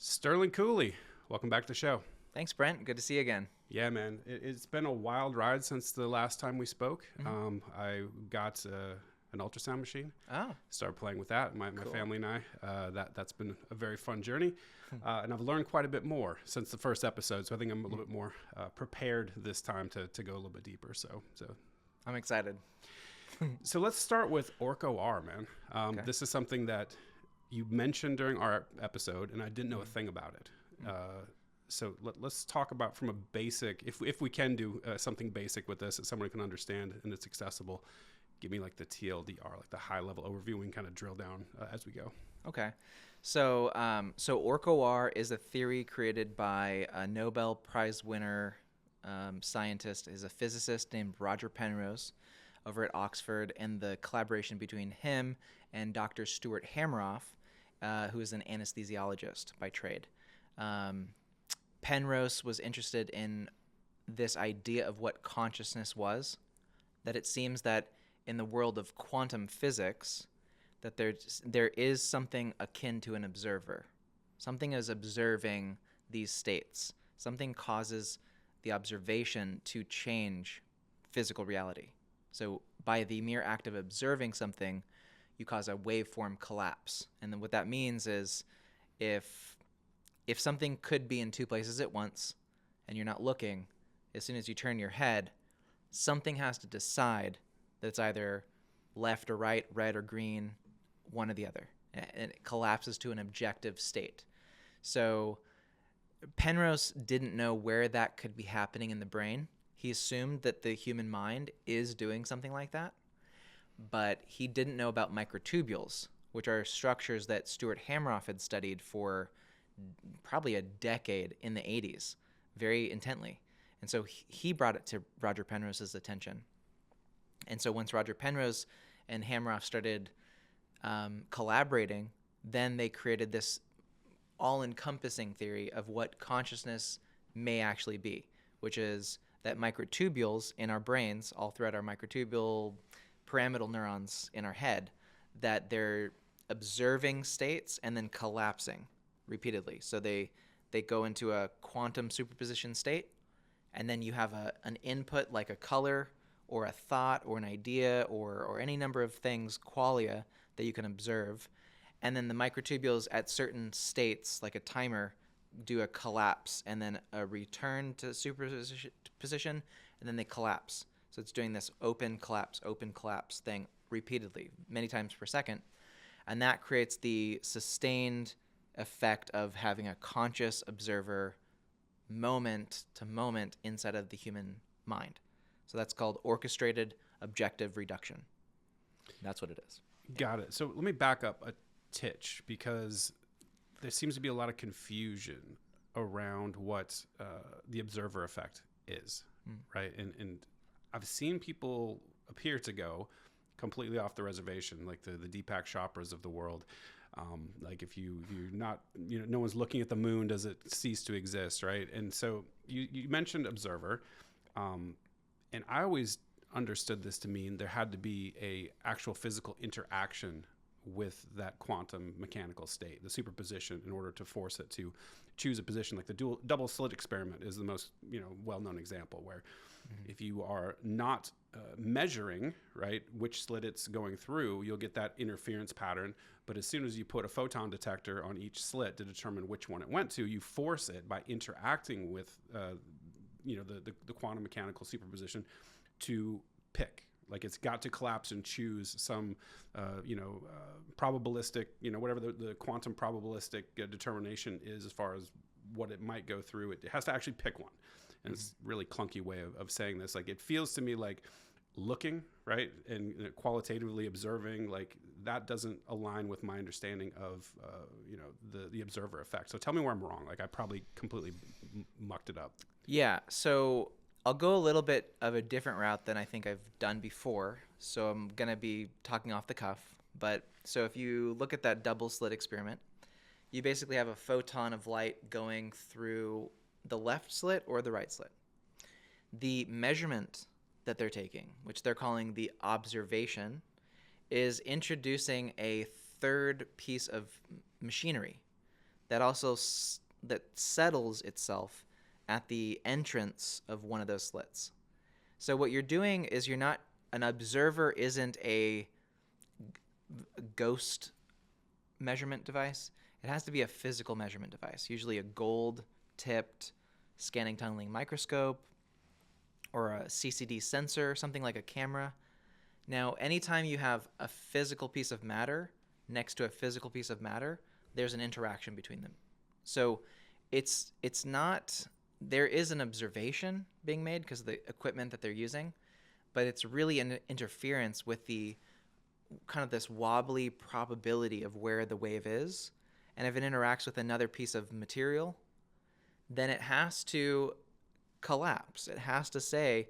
Sterling Cooley, welcome back to the show. Thanks, Brent. Good to see you again. Yeah, man, it's been a wild ride since the last time we spoke. I got an ultrasound machine, Oh, started playing with that. My cool. family and I. That's been a very fun journey, and I've learned quite a bit more since the first episode. So I think I'm a little bit more prepared this time to go a little bit deeper. So I'm excited. So let's start with ORCH-OR, man. Okay. This is something that you mentioned during our episode, and I didn't know a thing about it. So let's talk about from a basic, if we can do something basic with this that someone can understand and it's accessible. Give me like the TLDR, like the high level overview. We can kind of drill down as we go. Okay. So ORCH-OR is a theory created by a Nobel Prize winner scientist, is a physicist named Roger Penrose over at Oxford, and the collaboration between him and Dr. Stuart Hameroff, who is an anesthesiologist by trade. Penrose was interested in this idea of what consciousness was, that it seems that in the world of quantum physics, that there is something akin to an observer. Something is observing these states. Something causes the observation to change physical reality. So by the mere act of observing something, you cause a waveform collapse. And then what that means is if something could be in two places at once and you're not looking, as soon as you turn your head, something has to decide that it's either left or right, red or green, one or the other. And it collapses to an objective state. So Penrose didn't know where that could be happening in the brain. He assumed that the human mind is doing something like that, but he didn't know about microtubules, which are structures that Stuart Hameroff had studied for probably a decade in the 80s, very intently. And so he brought it to Roger Penrose's attention. And so once Roger Penrose and Hameroff started collaborating, then they created this all-encompassing theory of what consciousness may actually be, which is that microtubules in our brains, all throughout our microtubule pyramidal neurons in our head, that they're observing states and then collapsing repeatedly. So they go into a quantum superposition state, and then you have an input like a color or a thought or an idea or any number of things, qualia, that you can observe. And then the microtubules at certain states, like a timer, do a collapse and then a return to superposition, and then they collapse. So it's doing this open collapse thing repeatedly, many times per second. And that creates the sustained effect of having a conscious observer moment to moment inside of the human mind. So that's called orchestrated objective reduction. That's what it is. Got it. So let me back up a titch, because there seems to be a lot of confusion around what the observer effect is, right? And I've seen people appear to go completely off the reservation, like the Deepak Chopras of the world. Like if you're not, no one's looking at the moon, does it cease to exist, right? And so you mentioned observer, and I always understood this to mean there had to be a actual physical interaction with that quantum mechanical state, the superposition, in order to force it to choose a position. Like the double slit experiment is the most well-known example, where if you are not measuring, right, which slit it's going through, you'll get that interference pattern. But as soon as you put a photon detector on each slit to determine which one it went to, you force it by interacting with the quantum mechanical superposition to pick. Like it's got to collapse and choose some, probabilistic, whatever the quantum probabilistic determination is as far as what it might go through. It has to actually pick one. And it's a really clunky way of saying this. Like it feels to me like looking, right, and qualitatively observing, like that doesn't align with my understanding of, the observer effect. So tell me where I'm wrong. Like I probably completely mucked it up. Yeah, so I'll go a little bit of a different route than I think I've done before. So I'm going to be talking off the cuff. But so if you look at that double slit experiment, you basically have a photon of light going through the left slit or the right slit. The measurement that they're taking, which they're calling the observation, is introducing a third piece of machinery that also that settles itself at the entrance of one of those slits. So what you're doing is an observer isn't a ghost measurement device. It has to be a physical measurement device, usually a gold-tipped scanning tunneling microscope or a CCD sensor, something like a camera. Now, anytime you have a physical piece of matter next to a physical piece of matter, there's an interaction between them. So it's not, there is an observation being made because of the equipment that they're using, but it's really an interference with the kind of this wobbly probability of where the wave is. And if it interacts with another piece of material, then it has to collapse. It has to say,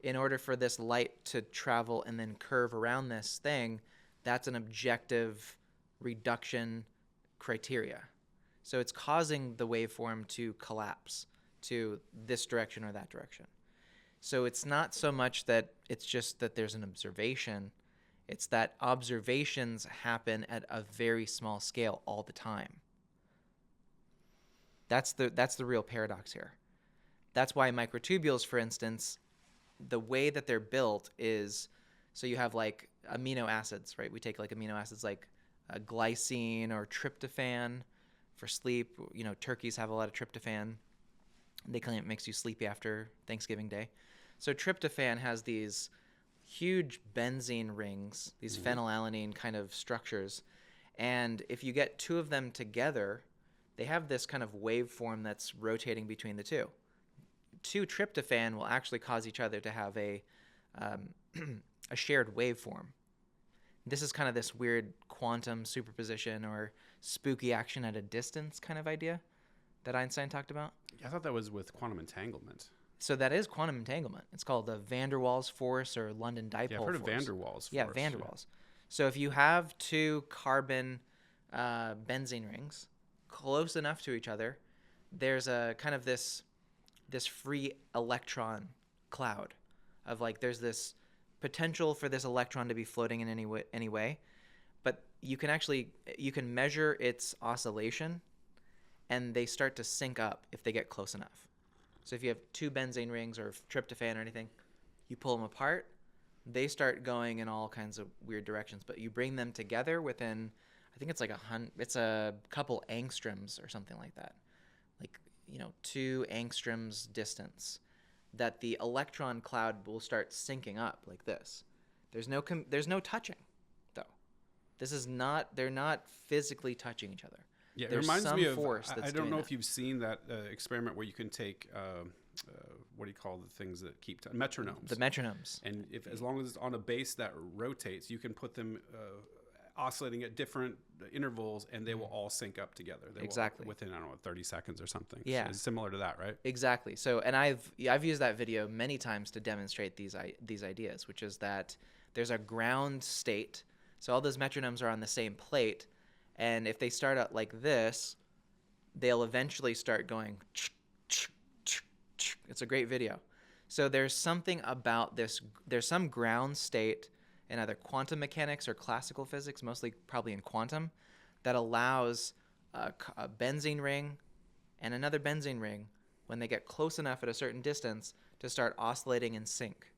in order for this light to travel and then curve around this thing, that's an objective reduction criteria. So it's causing the waveform to collapse to this direction or that direction. So it's not so much that it's just that there's an observation. It's that observations happen at a very small scale all the time. That's the real paradox here. That's why microtubules, for instance, the way that they're built is, so you have like amino acids, right? We take like amino acids like glycine or tryptophan for sleep. You know, turkeys have a lot of tryptophan. They claim it makes you sleepy after Thanksgiving Day. So tryptophan has these huge benzene rings, these phenylalanine kind of structures. And if you get two of them together, they have this kind of waveform that's rotating between the two. Two tryptophan will actually cause each other to have a shared waveform. This is kind of this weird quantum superposition or spooky action at a distance kind of idea that Einstein talked about. I thought that was with quantum entanglement. So that is quantum entanglement. It's called the van der Waals force or London dipole force. Yeah, I've heard of van der Waals force. Yeah, van der Waals. So if you have two carbon benzene rings close enough to each other, there's a kind of this free electron cloud of like there's this potential for this electron to be floating in any way, but you can measure its oscillation, and they start to sync up if they get close enough. So if you have two benzene rings or tryptophan or anything, you pull them apart, they start going in all kinds of weird directions, but you bring them together within, I think it's like it's a couple angstroms or something like that. Like, 2 angstroms distance, that the electron cloud will start syncing up like this. There's no touching, though. They're not physically touching each other. Yeah, There's it reminds me of, force that's I don't doing know that. if you've seen that experiment where you can take, what do you call the things that keep time? Metronomes. The metronomes. And as long as it's on a base that rotates, you can put them oscillating at different intervals, and they will all sync up together. They Exactly. will, within, 30 seconds or something. Yeah. So it's similar to that, right? Exactly. So, and I've used that video many times to demonstrate these ideas, which is that there's a ground state. So all those metronomes are on the same plate, and if they start out like this, they'll eventually start going. It's a great video. So there's something about this. There's some ground state in either quantum mechanics or classical physics, mostly probably in quantum, that allows a benzene ring and another benzene ring, when they get close enough at a certain distance, to start oscillating in sync.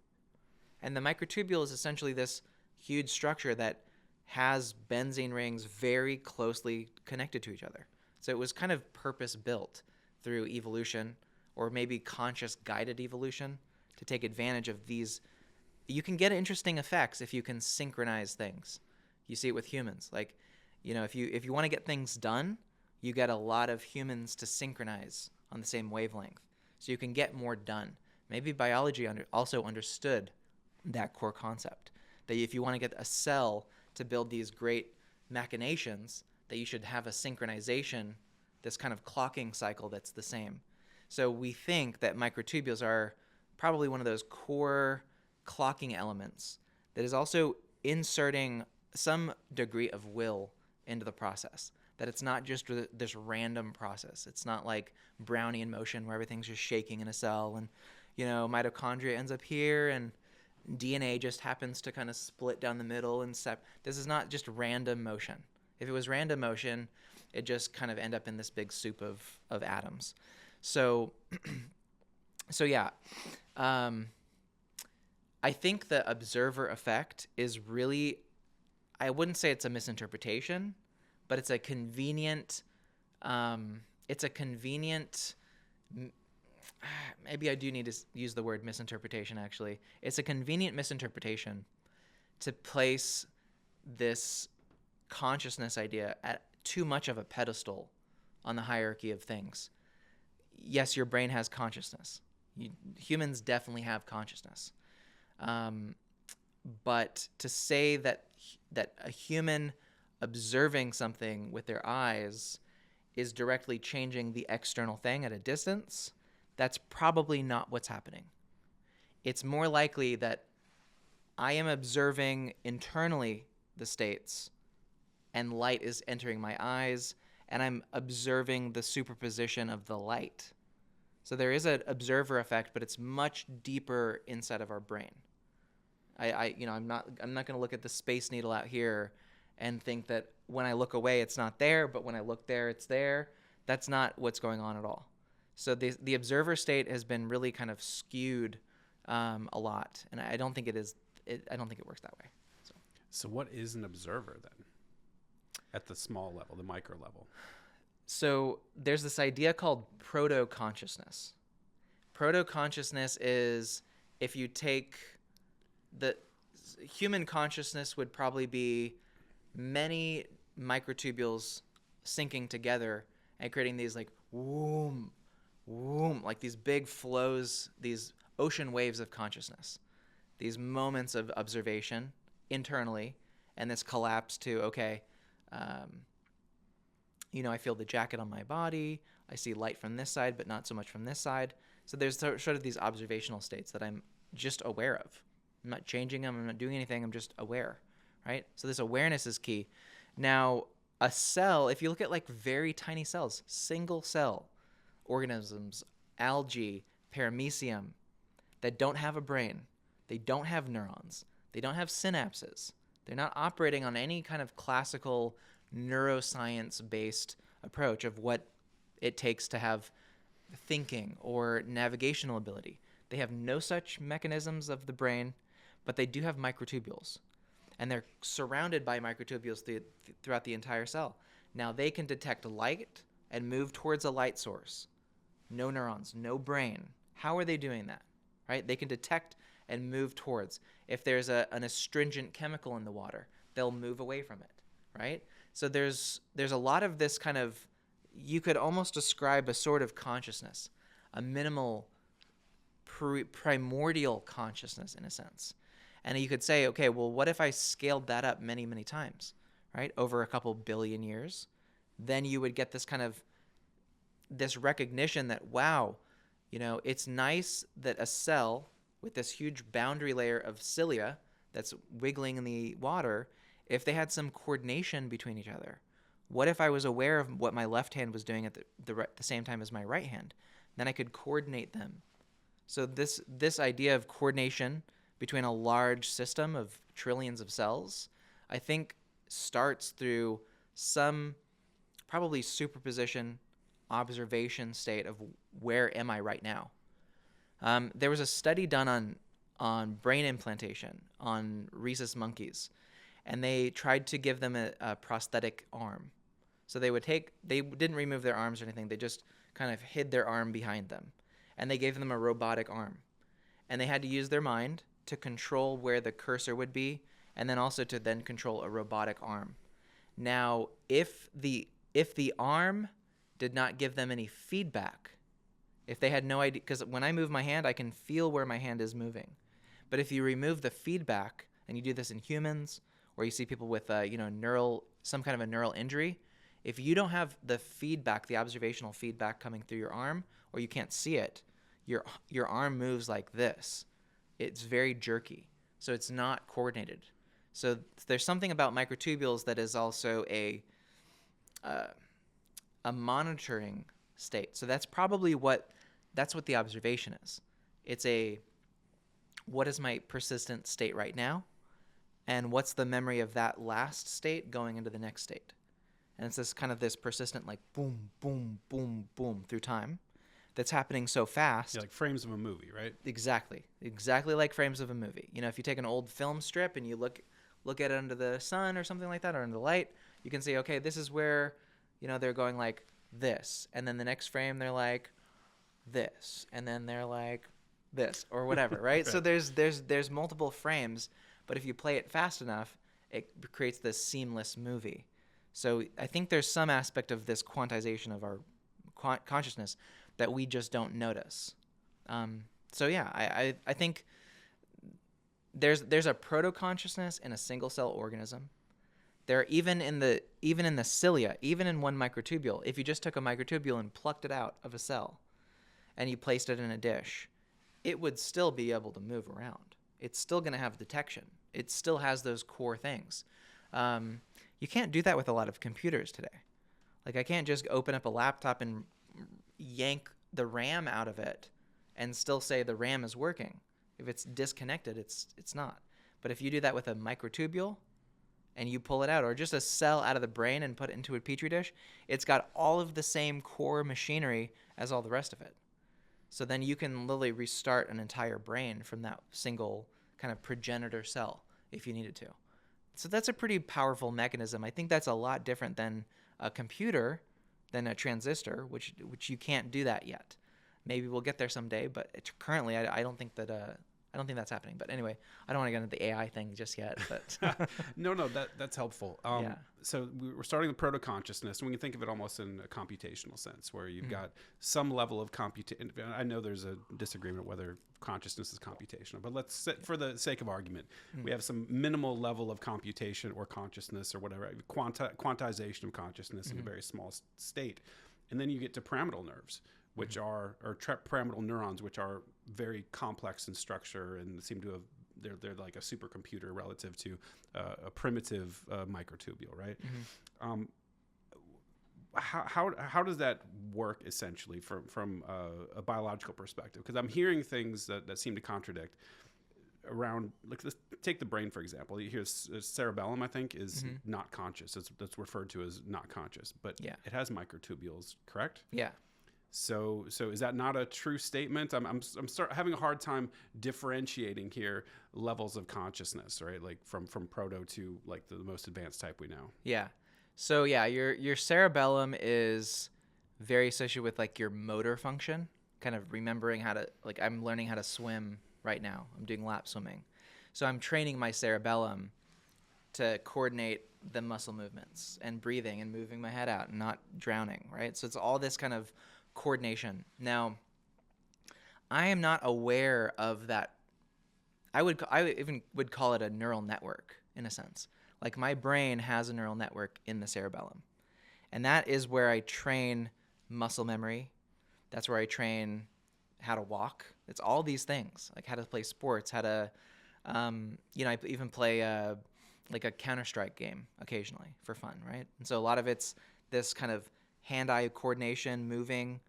And the microtubule is essentially this huge structure that has benzene rings very closely connected to each other. So it was kind of purpose-built through evolution, or maybe conscious guided evolution, to take advantage of these. You can get interesting effects if you can synchronize things. You see it with humans. Like, if you want to get things done, you get a lot of humans to synchronize on the same wavelength. So you can get more done. Maybe biology also understood that core concept, that if you want to get a cell to build these great machinations, that you should have a synchronization, this kind of clocking cycle that's the same. So we think that microtubules are probably one of those core clocking elements that is also inserting some degree of will into the process, that it's not just this random process. It's not like Brownian motion where everything's just shaking in a cell and, mitochondria ends up here and DNA just happens to kind of split down the middle and this is not just random motion. If it was random motion, It just kind of end up in this big soup of atoms. So, so yeah, I think the observer effect is really, I wouldn't say it's a misinterpretation, but it's a convenient, maybe I do need to use the word misinterpretation actually. It's a convenient misinterpretation to place this consciousness idea at too much of a pedestal on the hierarchy of things. Yes, your brain has consciousness. Humans definitely have consciousness. But to say that a human observing something with their eyes is directly changing the external thing at a distance, that's probably not what's happening. It's more likely that I am observing internally the states, and light is entering my eyes, and I'm observing the superposition of the light. So there is an observer effect, but it's much deeper inside of our brain. I'm not going to look at the Space Needle out here and think that when I look away it's not there, but when I look there it's there. That's not what's going on at all. So the observer state has been really kind of skewed a lot, and I don't think it is. I don't think it works that way. So what is an observer then? At the small level, the micro level. So there's this idea called proto-consciousness. Proto-consciousness is if you take the human consciousness would probably be many microtubules syncing together and creating these like whoom, whoom, like these big flows, these ocean waves of consciousness, these moments of observation internally, and this collapse to, okay, I feel the jacket on my body. I see light from this side, but not so much from this side. So there's sort of these observational states that I'm just aware of. I'm not changing them. I'm not doing anything. I'm just aware, right? So this awareness is key. Now, a cell, if you look at like very tiny cells, single cell organisms, algae, paramecium, that don't have a brain, they don't have neurons, they don't have synapses, they're not operating on any kind of classical neuroscience-based approach of what it takes to have thinking or navigational ability. They have no such mechanisms of the brain, but they do have microtubules. And they're surrounded by microtubules throughout the entire cell. Now they can detect light and move towards a light source. No neurons, no brain. How are they doing that? Right? They can detect and move towards. If there's an astringent chemical in the water, they'll move away from it, right? So there's a lot of this kind of, you could almost describe a sort of consciousness, a minimal primordial consciousness in a sense. And you could say, okay, well, what if I scaled that up many, many times, right? Over a couple billion years, then you would get this kind of, this recognition that, wow, it's nice that a cell with this huge boundary layer of cilia that's wiggling in the water, if they had some coordination between each other. What if I was aware of what my left hand was doing at the same time as my right hand? Then I could coordinate them. So this idea of coordination between a large system of trillions of cells, I think starts through some probably superposition observation state of where am I right now. There was a study done on brain implantation on rhesus monkeys, and they tried to give them a prosthetic arm. So they didn't remove their arms or anything. They just kind of hid their arm behind them, and they gave them a robotic arm. And they had to use their mind to control where the cursor would be, and then also to then control a robotic arm. Now, if the arm did not give them any feedback, if they had no idea, because when I move my hand, I can feel where my hand is moving. But if you remove the feedback, and you do this in humans, or you see people with some kind of a neural injury, if you don't have the feedback, the observational feedback coming through your arm, or you can't see it, your arm moves like this. It's very jerky, so it's not coordinated. So there's something about microtubules that is also a monitoring state. So that's probably what the observation is. It's what is my persistent state right now, and what's the memory of that last state going into the next state. And it's this persistent like boom, boom, boom, boom through time that's happening so fast. Yeah, like frames of a movie, right? Exactly like frames of a movie. If you take an old film strip and you look at it under the sun or something like that, or under the light, you can see, okay, this is where, they're going like this, and then the next frame they're like this, and then they're like this or whatever, right? Right. So there's multiple frames, but if you play it fast enough, it creates this seamless movie. So I think there's some aspect of this quantization of our consciousness that we just don't notice. So yeah, I think there's a proto-consciousness in a single-cell organism. There, even in the cilia, even in one microtubule, if you just took a microtubule and plucked it out of a cell and you placed it in a dish, it would still be able to move around. It's still going to have detection. It still has those core things. You can't do that with a lot of computers today. Like, I can't just open up a laptop and yank the RAM out of it and still say the RAM is working. If it's disconnected, it's not. But if you do that with a microtubule and you pull it out, or just a cell out of the brain and put it into a petri dish, it's got all of the same core machinery as all the rest of it. So then you can literally restart an entire brain from that single kind of progenitor cell if you needed to. So that's a pretty powerful mechanism. I think that's a lot different than a computer, than a transistor, which you can't do that yet. Maybe we'll get there someday, but currently I don't think that's happening. But anyway, I don't want to get into the AI thing just yet. But No, that's helpful. Yeah. So we're starting with proto-consciousness, and we can think of it almost in a computational sense, where you've got some level of computation. I know there's a disagreement whether consciousness is computational, but let's say, for the sake of argument, we have some minimal level of computation or consciousness or whatever, quantization of consciousness in a very small state. And then you get to pyramidal nerves, which are, or pyramidal neurons, which are very complex in structure and seem to have, they're like a supercomputer relative to a primitive microtubule, right? How does that work essentially from a biological perspective? Because I'm hearing things that seem to contradict around, like, let's take the brain, for example. You hear cerebellum, I think, is not conscious. That's referred to as not conscious, but it has microtubules, correct? Yeah. So is that not a true statement? I'm having a hard time differentiating here levels of consciousness, right? Like from proto to like the most advanced type we know. Yeah. So yeah, your cerebellum is very associated with like your motor function, kind of remembering how to, like, I'm learning how to swim right now. I'm doing lap swimming. So I'm training my cerebellum to coordinate the muscle movements and breathing and moving my head out and not drowning, right? So it's all this kind of coordination. Now, I am not aware of that. I even would call it a neural network in a sense. Like, my brain has a neural network in the cerebellum, and that is where I train muscle memory. That's where I train how to walk. It's all these things, like how to play sports, how to, I even play like a Counter-Strike game occasionally for fun, right? And so a lot of it's this kind of hand-eye coordination, moving,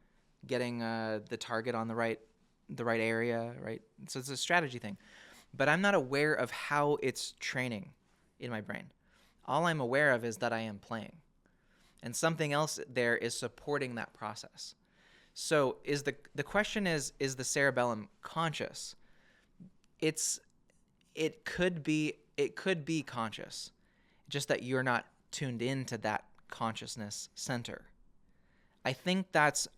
getting the target on the right area, right? So it's a strategy thing. But I'm not aware of how it's training in my brain. All I'm aware of is that I am playing. And something else there is supporting that process. So the question is the cerebellum conscious? It could be conscious, just that you're not tuned into that consciousness center. I think that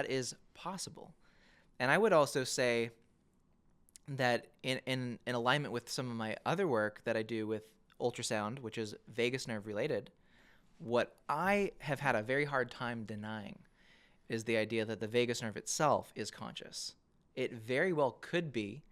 is possible. And I would also say that in alignment with some of my other work that I do with ultrasound, which is vagus nerve related, what I have had a very hard time denying is the idea that the vagus nerve itself is conscious. It very well could be,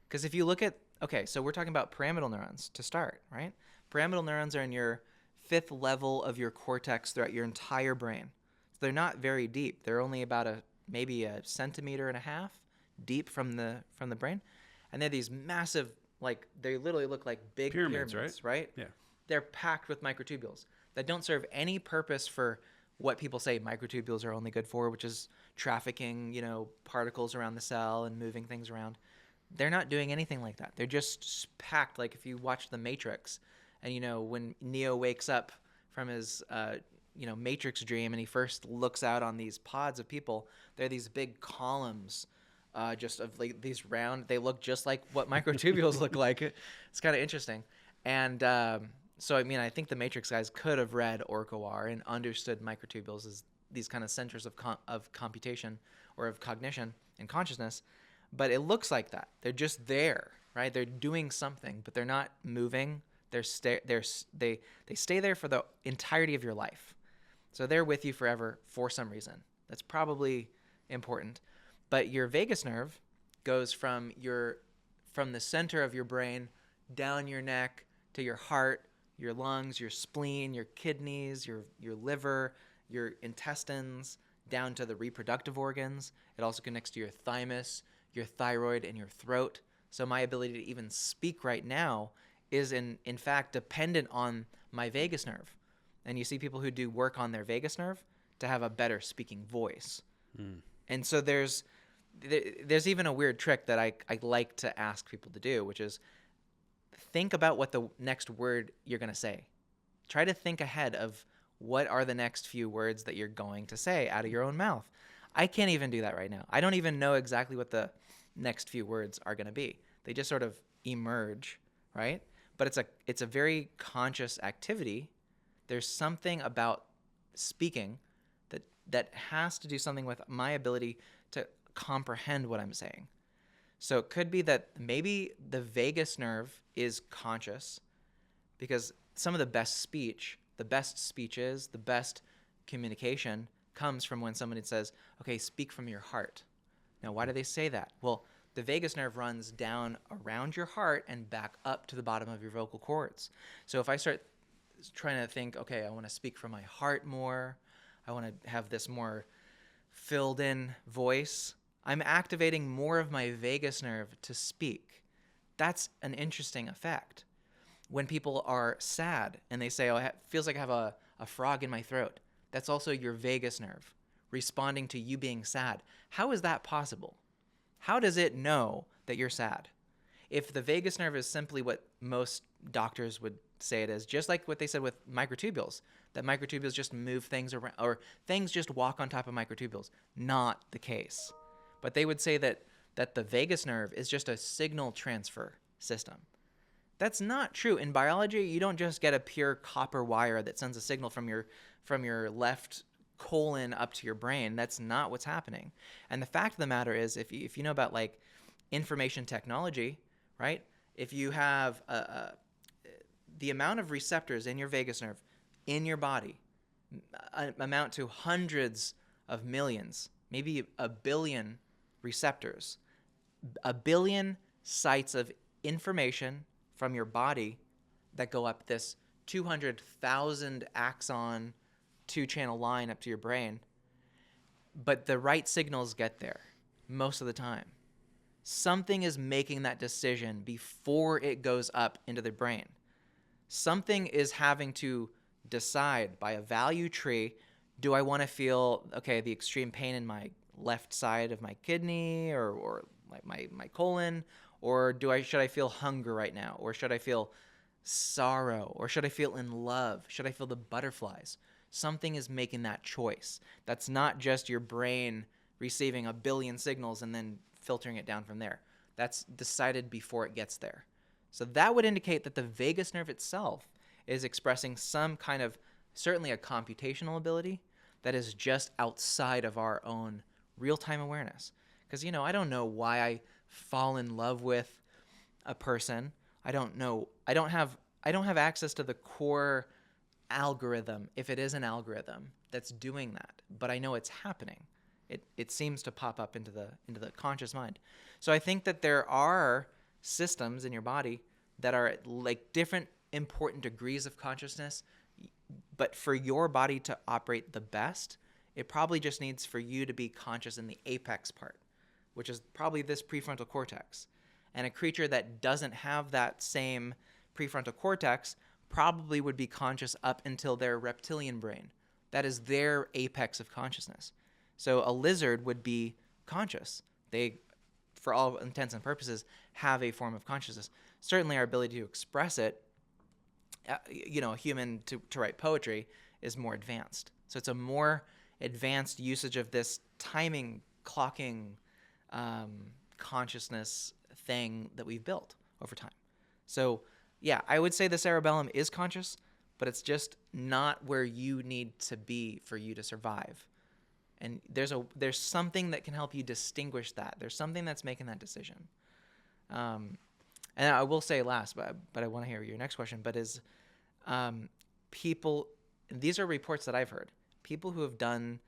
because if you look at, okay, so we're talking about pyramidal neurons to start, right? Pyramidal neurons are in your fifth level of your cortex throughout your entire brain. So they're not very deep. They're only about maybe a centimeter and a half deep from the brain. And they're these massive, like, they literally look like big pyramids, right? Yeah. They're packed with microtubules that don't serve any purpose for what people say microtubules are only good for, which is trafficking, particles around the cell and moving things around. They're not doing anything like that. They're just packed. Like if you watch The Matrix and, when Neo wakes up from his, Matrix dream, and he first looks out on these pods of people. They're these big columns, just of like these round. They look just like what microtubules look like. It's kind of interesting, and so I mean, I think the Matrix guys could have read ORCH-OR and understood microtubules as these kind of centers of computation or of cognition and consciousness, but it looks like that. They're just there, right? They're doing something, but they're not moving. They stay there for the entirety of your life. So they're with you forever for some reason. That's probably important. But your vagus nerve goes from the center of your brain down your neck to your heart, your lungs, your spleen, your kidneys, your liver, your intestines, down to the reproductive organs. It also connects to your thymus, your thyroid, and your throat. So my ability to even speak right now is in fact dependent on my vagus nerve. And you see people who do work on their vagus nerve to have a better speaking voice. And so there's even a weird trick that I like to ask people to do, which is think about what the next word you're going to say. Try to think ahead of what are the next few words that you're going to say out of your own mouth. I can't even do that right now. I don't even know exactly what the next few words are going to be. They just sort of emerge, right? But it's a very conscious activity. There's something about speaking that has to do something with my ability to comprehend what I'm saying. So it could be that maybe the vagus nerve is conscious, because some of the best speeches, the best communication comes from when somebody says, okay, speak from your heart. Now, why do they say that? Well, the vagus nerve runs down around your heart and back up to the bottom of your vocal cords. So if I start trying to think, okay, I want to speak from my heart more, I want to have this more filled in voice, I'm activating more of my vagus nerve to speak. That's an interesting effect. When people are sad and they say, oh, it feels like I have a frog in my throat, that's also your vagus nerve responding to you being sad. How is that possible? How does it know that you're sad? If the vagus nerve is simply what most doctors would say it is, just like what they said with microtubules, that microtubules just move things around, or things just walk on top of microtubules. Not the case. But they would say that the vagus nerve is just a signal transfer system. That's not true. In biology, you don't just get a pure copper wire that sends a signal from your left colon up to your brain. That's not what's happening. And the fact of the matter is, if you know about like information technology, right? If you have the amount of receptors in your vagus nerve in your body amount to hundreds of millions, maybe a billion receptors, a billion sites of information from your body that go up this 200,000 axon 2-channel line up to your brain. But the right signals get there most of the time. Something is making that decision before it goes up into the brain. Something is having to decide by a value tree, do I want to feel, okay, the extreme pain in my left side of my kidney or my colon, or should I feel hunger right now, or should I feel sorrow, or should I feel in love? Should I feel the butterflies? Something is making that choice. That's not just your brain receiving a billion signals and then filtering it down from there. That's decided before it gets there. So that would indicate that the vagus nerve itself is expressing some kind of, certainly a computational ability that is just outside of our own real-time awareness. Because, I don't know why I fall in love with a person. I don't know. I don't have access to the core algorithm, if it is an algorithm that's doing that, but I know it's happening. It seems to pop up into the conscious mind. So I think that there are systems in your body that are like different important degrees of consciousness, but for your body to operate the best, it probably just needs for you to be conscious in the apex part, which is probably this prefrontal cortex. And a creature that doesn't have that same prefrontal cortex probably would be conscious up until their reptilian brain. That is their apex of consciousness. So a lizard would be conscious. They, for all intents and purposes, have a form of consciousness. Certainly our ability to express it, a human to write poetry is more advanced. So it's a more advanced usage of this timing, clocking, consciousness thing that we've built over time. So yeah, I would say the cerebellum is conscious, but it's just not where you need to be for you to survive. And there's something that can help you distinguish that. There's something that's making that decision. And I will say last, but I want to hear your next question, but is people, these are reports that I've heard, people who have done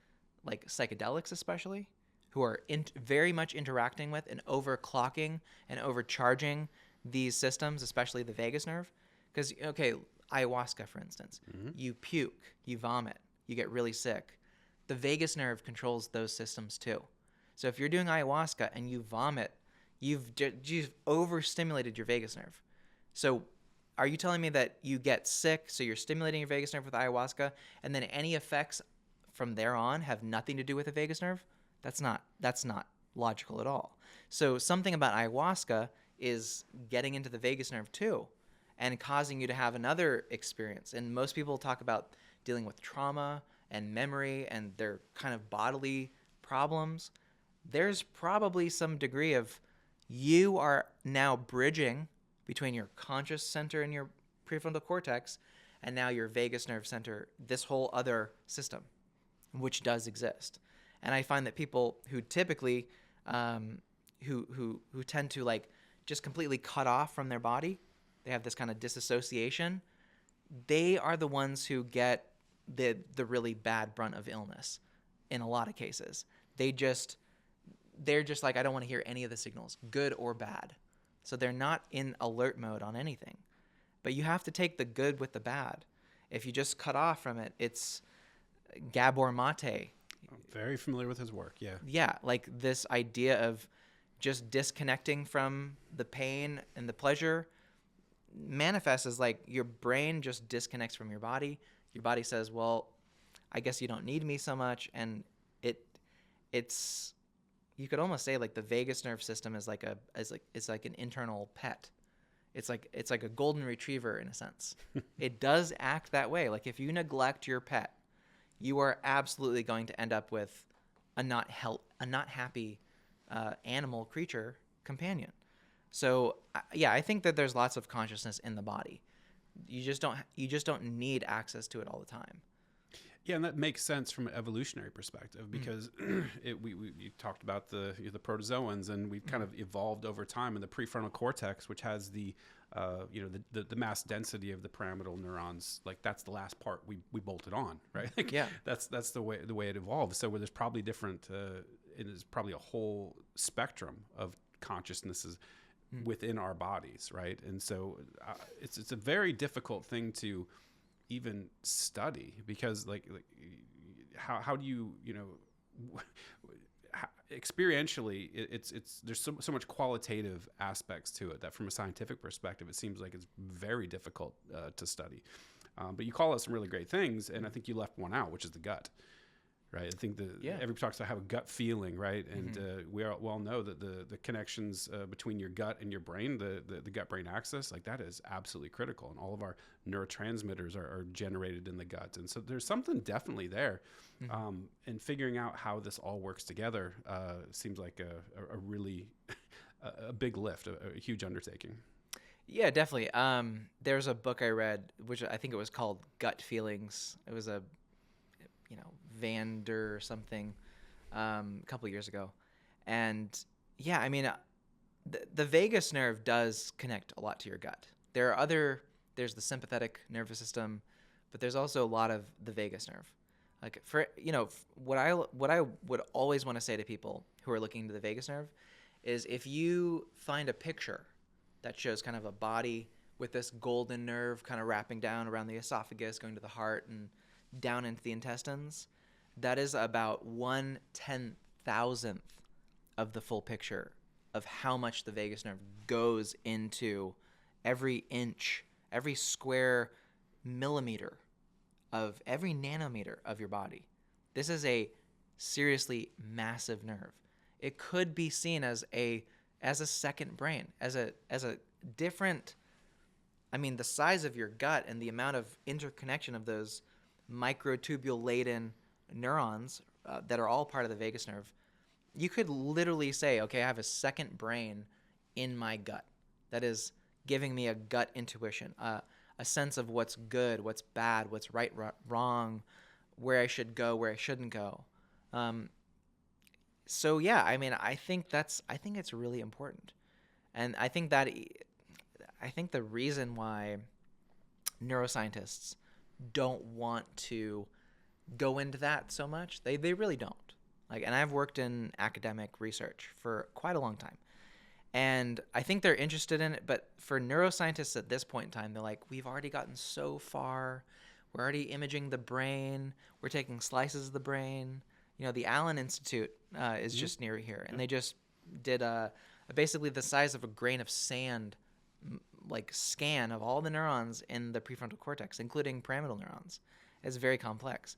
like psychedelics especially, who are very much interacting with and overclocking and overcharging these systems, especially the vagus nerve. Because, okay, ayahuasca, for instance, you puke, you vomit, you get really sick. The vagus nerve controls those systems too. So if you're doing ayahuasca and you vomit, you've overstimulated your vagus nerve. So are you telling me that you get sick, so you're stimulating your vagus nerve with ayahuasca, and then any effects from there on have nothing to do with the vagus nerve? That's not logical at all. So something about ayahuasca is getting into the vagus nerve too and causing you to have another experience. And most people talk about dealing with trauma and memory and their kind of bodily problems. There's probably some degree of you are now bridging between your conscious center and your prefrontal cortex and now your vagus nerve center, this whole other system, which does exist. And I find that people who typically, who tend to like just completely cut off from their body, they have this kind of disassociation, they are the ones who get the really bad brunt of illness in a lot of cases. They're just like, I don't want to hear any of the signals, good or bad. So they're not in alert mode on anything. But you have to take the good with the bad. If you just cut off from it, it's Gabor Mate. I'm very familiar with his work, yeah. Yeah, like this idea of just disconnecting from the pain and the pleasure manifests as like your brain just disconnects from your body. Your body says, well, I guess you don't need me so much. And it's you could almost say like the vagus nerve system is like it's like an internal pet. It's like a golden retriever in a sense. It does act that way. Like if you neglect your pet, you are absolutely going to end up with a not happy animal creature companion. So yeah, I think that there's lots of consciousness in the body. You just don't need access to it all the time. Yeah, and that makes sense from an evolutionary perspective because we talked about the protozoans, and we've kind of evolved over time in the prefrontal cortex, which has the mass density of the pyramidal neurons. Like that's the last part we bolted on, right? Like, yeah, that's the way it evolved. So there's probably different. It is probably a whole spectrum of consciousnesses within our bodies, right? And so it's a very difficult thing to even study because like how do you experientially it's there's so much qualitative aspects to it that from a scientific perspective it seems like it's very difficult to study, but you call out some really great things, and I think you left one out, which is the gut, right? I think everybody talks about have a gut feeling, right? And we all know that the connections between your gut and your brain, the gut-brain axis, like that is absolutely critical. And all of our neurotransmitters are generated in the gut. And so there's something definitely there. And figuring out how this all works together seems like a really a big lift, a huge undertaking. Yeah, definitely. There's a book I read, which I think it was called Gut Feelings. It was a Vander or something a couple years ago. And yeah, I mean, the vagus nerve does connect a lot to your gut. There's the sympathetic nervous system, but there's also a lot of the vagus nerve. Like for, what I would always want to say to people who are looking into the vagus nerve is if you find a picture that shows kind of a body with this golden nerve kind of wrapping down around the esophagus, going to the heart and down into the intestines, that is about 1/10,000th of the full picture of how much the vagus nerve goes into every inch, every square millimeter of every nanometer of your body. This is a seriously massive nerve. It could be seen as a second brain, as a different, I mean, the size of your gut and the amount of interconnection of those microtubule-laden neurons that are all part of the vagus nerve, you could literally say, okay, I have a second brain in my gut that is giving me a gut intuition, a sense of what's good, what's bad, what's right, wrong, where I should go, where I shouldn't go. So yeah, I mean, I think it's really important. And I think the reason why neuroscientists don't want to go into that so much, they really don't. Like, and I've worked in academic research for quite a long time. And I think they're interested in it, but for neuroscientists at this point in time, they're like, we've already gotten so far. We're already imaging the brain. We're taking slices of the brain. You know, the Allen Institute is just near here, and they just did basically the size of a grain of sand, like scan of all the neurons in the prefrontal cortex, including pyramidal neurons. It's very complex.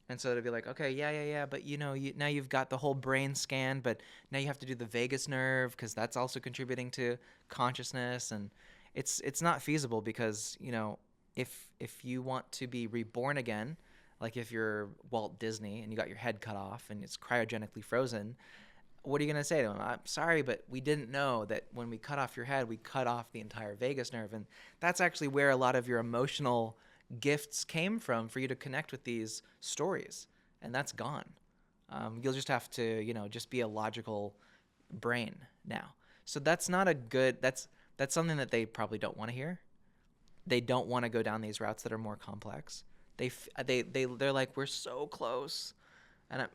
And so to be like, okay, yeah, but now you've got the whole brain scanned, but now you have to do the vagus nerve because that's also contributing to consciousness, and it's not feasible because if you want to be reborn again, like if you're Walt Disney and you got your head cut off and it's cryogenically frozen, what are you gonna say to him? I'm sorry, but we didn't know that when we cut off your head, we cut off the entire vagus nerve, and that's actually where a lot of your emotional gifts came from for you to connect with these stories, and that's gone. You'll just have to, just be a logical brain now. So that's not a good. That's something that they probably don't want to hear. They don't want to go down these routes that are more complex. They're like, we're so close, and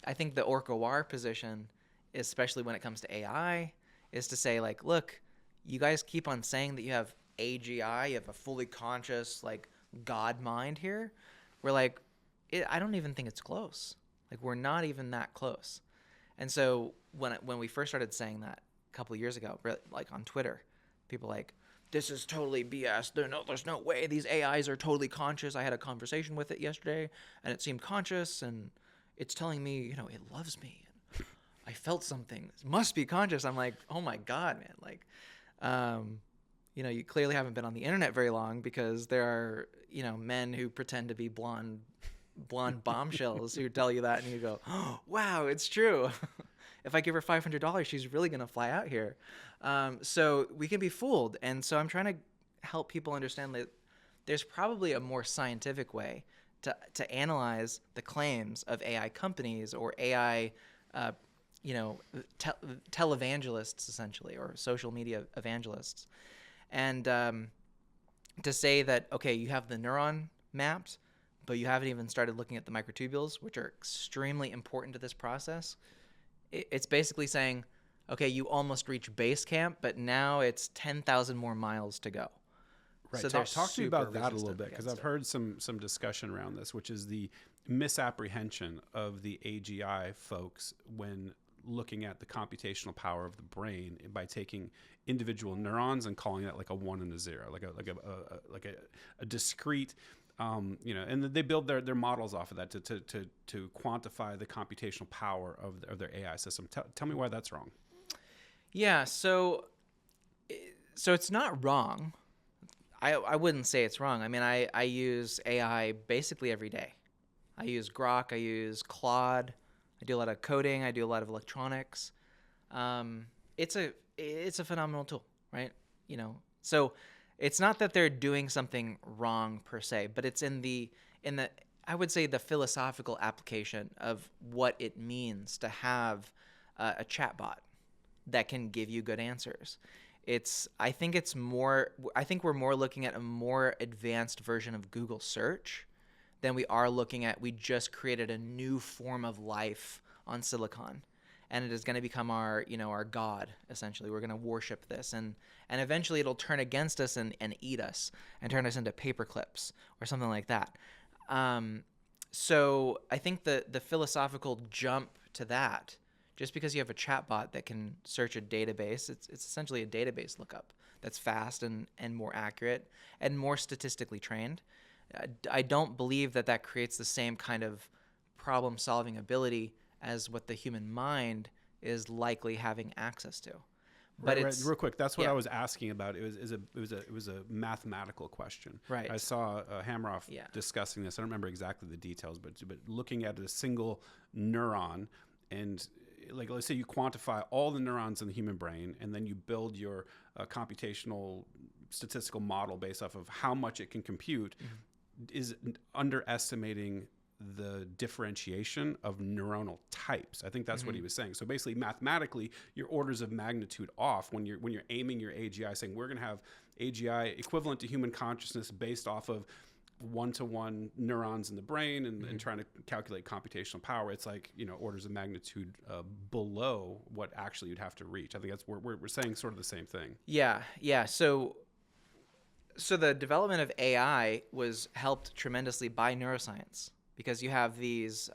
I think the ORCH-OR position, especially when it comes to AI, is to say like, look, you guys keep on saying that you have AGI, you have a fully conscious like God mind here. We're like, I don't even think it's close. Like, we're not even that close. And so when we first started saying that a couple of years ago, like on Twitter, people like, this is totally BS. There's no way these AIs are totally conscious. I had a conversation with it yesterday, and it seemed conscious, and it's telling me, it loves me. And I felt something. It must be conscious. I'm like, oh my God, man. Like, you clearly haven't been on the internet very long, because there are, men who pretend to be blonde bombshells who tell you that, and you go, oh, wow, it's true. If I give her $500, she's really going to fly out here. So we can be fooled. And so I'm trying to help people understand that there's probably a more scientific way to analyze the claims of AI companies or AI, televangelists, essentially, or social media evangelists. And to say that, okay, you have the neuron mapped, but you haven't even started looking at the microtubules, which are extremely important to this process. It's basically saying, okay, you almost reached base camp, but now it's 10,000 more miles to go. Right. So Talk to me about that a little bit, because I've it. heard some discussion around this, which is the misapprehension of the AGI folks when looking at the computational power of the brain by taking individual neurons and calling that like a 1 and a 0, like a discrete. And they build their models off of that to quantify the computational power of their AI system. Tell me why that's wrong. Yeah, so it's not wrong. I wouldn't say it's wrong. I mean, I use AI basically every day. I use Grok. I use Claude. I do a lot of coding. I do a lot of electronics. It's a phenomenal tool, right? So it's not that they're doing something wrong per se, but it's in the I would say the philosophical application of what it means to have a chatbot that can give you good answers. I think we're more looking at a more advanced version of Google search than we are looking at, we just created a new form of life on silicon, and it is going to become our God, essentially. We're going to worship this, and eventually it'll turn against us and eat us and turn us into paper clips or something like that. So I think the philosophical jump to that, just because you have a chatbot that can search a database, it's essentially a database lookup that's fast and more accurate and more statistically trained. I don't believe that creates the same kind of problem-solving ability as what the human mind is likely having access to. But Right, it's real quick. That's what yeah. I was asking about. It was a mathematical question. Right. I saw Hameroff Yeah. discussing this. I don't remember exactly the details, but looking at a single neuron, and like let's say you quantify all the neurons in the human brain, and then you build your computational statistical model based off of how much it can compute, is underestimating the differentiation of neuronal types. I think that's what he was saying. So basically, mathematically, you're orders of magnitude off when you're aiming your AGI, saying we're going to have AGI equivalent to human consciousness based off of one-to-one neurons in the brain, and trying to calculate computational power. It's like, orders of magnitude below what actually you'd have to reach. I think that's we're saying sort of the same thing. Yeah. So the development of AI was helped tremendously by neuroscience, because you have these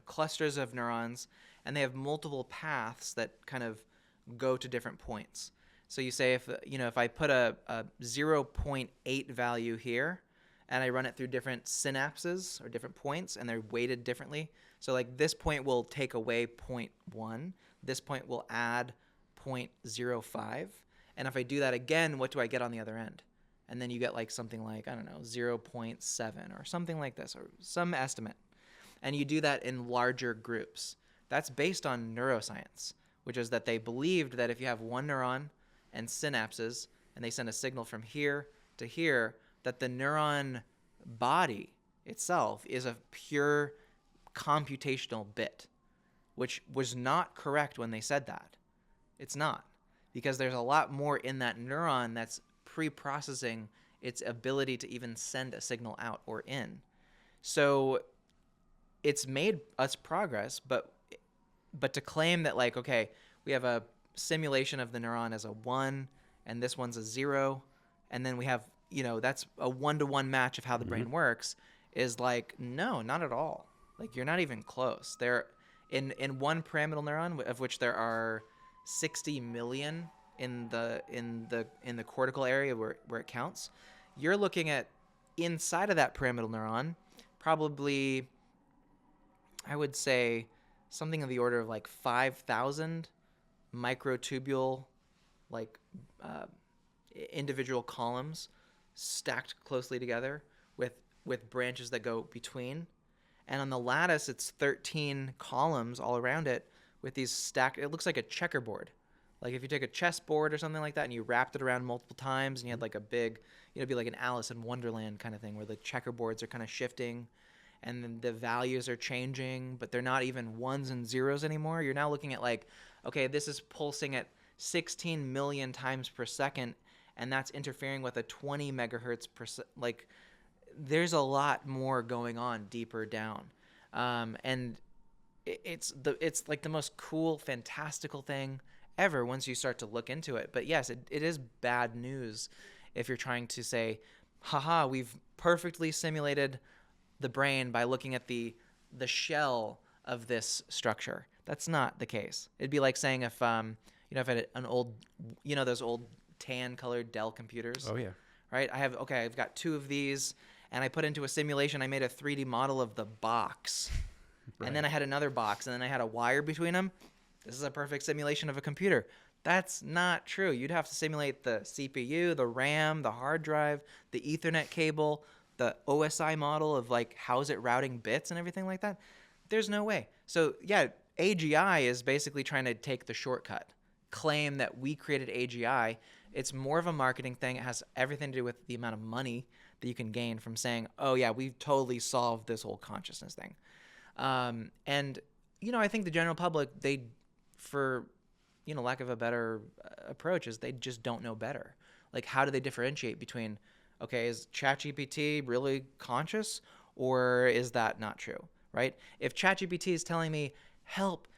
clusters of neurons, and they have multiple paths that kind of go to different points. So you say if I put a 0.8 value here, and I run it through different synapses or different points, and they're weighted differently. So like this point will take away 0.1, this point will add 0.05, and if I do that again, what do I get on the other end? And then you get like something like, I don't know, 0.7 or something like this, or some estimate. And you do that in larger groups. That's based on neuroscience, which is that they believed that if you have one neuron and synapses, and they send a signal from here to here, that the neuron body itself is a pure computational bit, which was not correct when they said that. It's not, because there's a lot more in that neuron that's pre-processing its ability to even send a signal out or in. So it's made us progress, but to claim that like, okay, we have a simulation of the neuron as a 1 and this one's a 0, and then we have, that's a 1-to-1 match of how the brain works, is like, no, not at all. Like, you're not even close. There in one pyramidal neuron, of which there are 60 million in the cortical area where it counts, you're looking at inside of that pyramidal neuron probably, I would say, something of the order of like 5,000 microtubule, like individual columns stacked closely together with branches that go between. And on the lattice, it's 13 columns all around it with these stacked, it looks like a checkerboard. Like if you take a chessboard or something like that and you wrapped it around multiple times, and you had like a big, it'd be like an Alice in Wonderland kind of thing, where the checkerboards are kind of shifting and then the values are changing, but they're not even ones and zeros anymore. You're now looking at like, okay, this is pulsing at 16 million times per second, and that's interfering with a 20 megahertz per like, there's a lot more going on deeper down. And it's like the most cool, fantastical thing ever once you start to look into it. But yes, it is bad news if you're trying to say, haha, we've perfectly simulated the brain by looking at the shell of this structure. That's not the case. It'd be like saying if if I had an old, those old tan colored Dell computers. Oh yeah. Right? I've got 2 of these, and I put into a simulation, I made a 3D model of the box. Right. And then I had another box, and then I had a wire between them. This is a perfect simulation of a computer. That's not true. You'd have to simulate the CPU, the RAM, the hard drive, the Ethernet cable, the OSI model of like how's it routing bits and everything like that. There's no way. So yeah, AGI is basically trying to take the shortcut, claim that we created AGI. It's more of a marketing thing. It has everything to do with the amount of money that you can gain from saying, oh yeah, we've totally solved this whole consciousness thing. And I think the general public, they, for lack of a better approach, is they just don't know better. Like, how do they differentiate between, okay, is ChatGPT really conscious, or is that not true, right? If ChatGPT is telling me, help,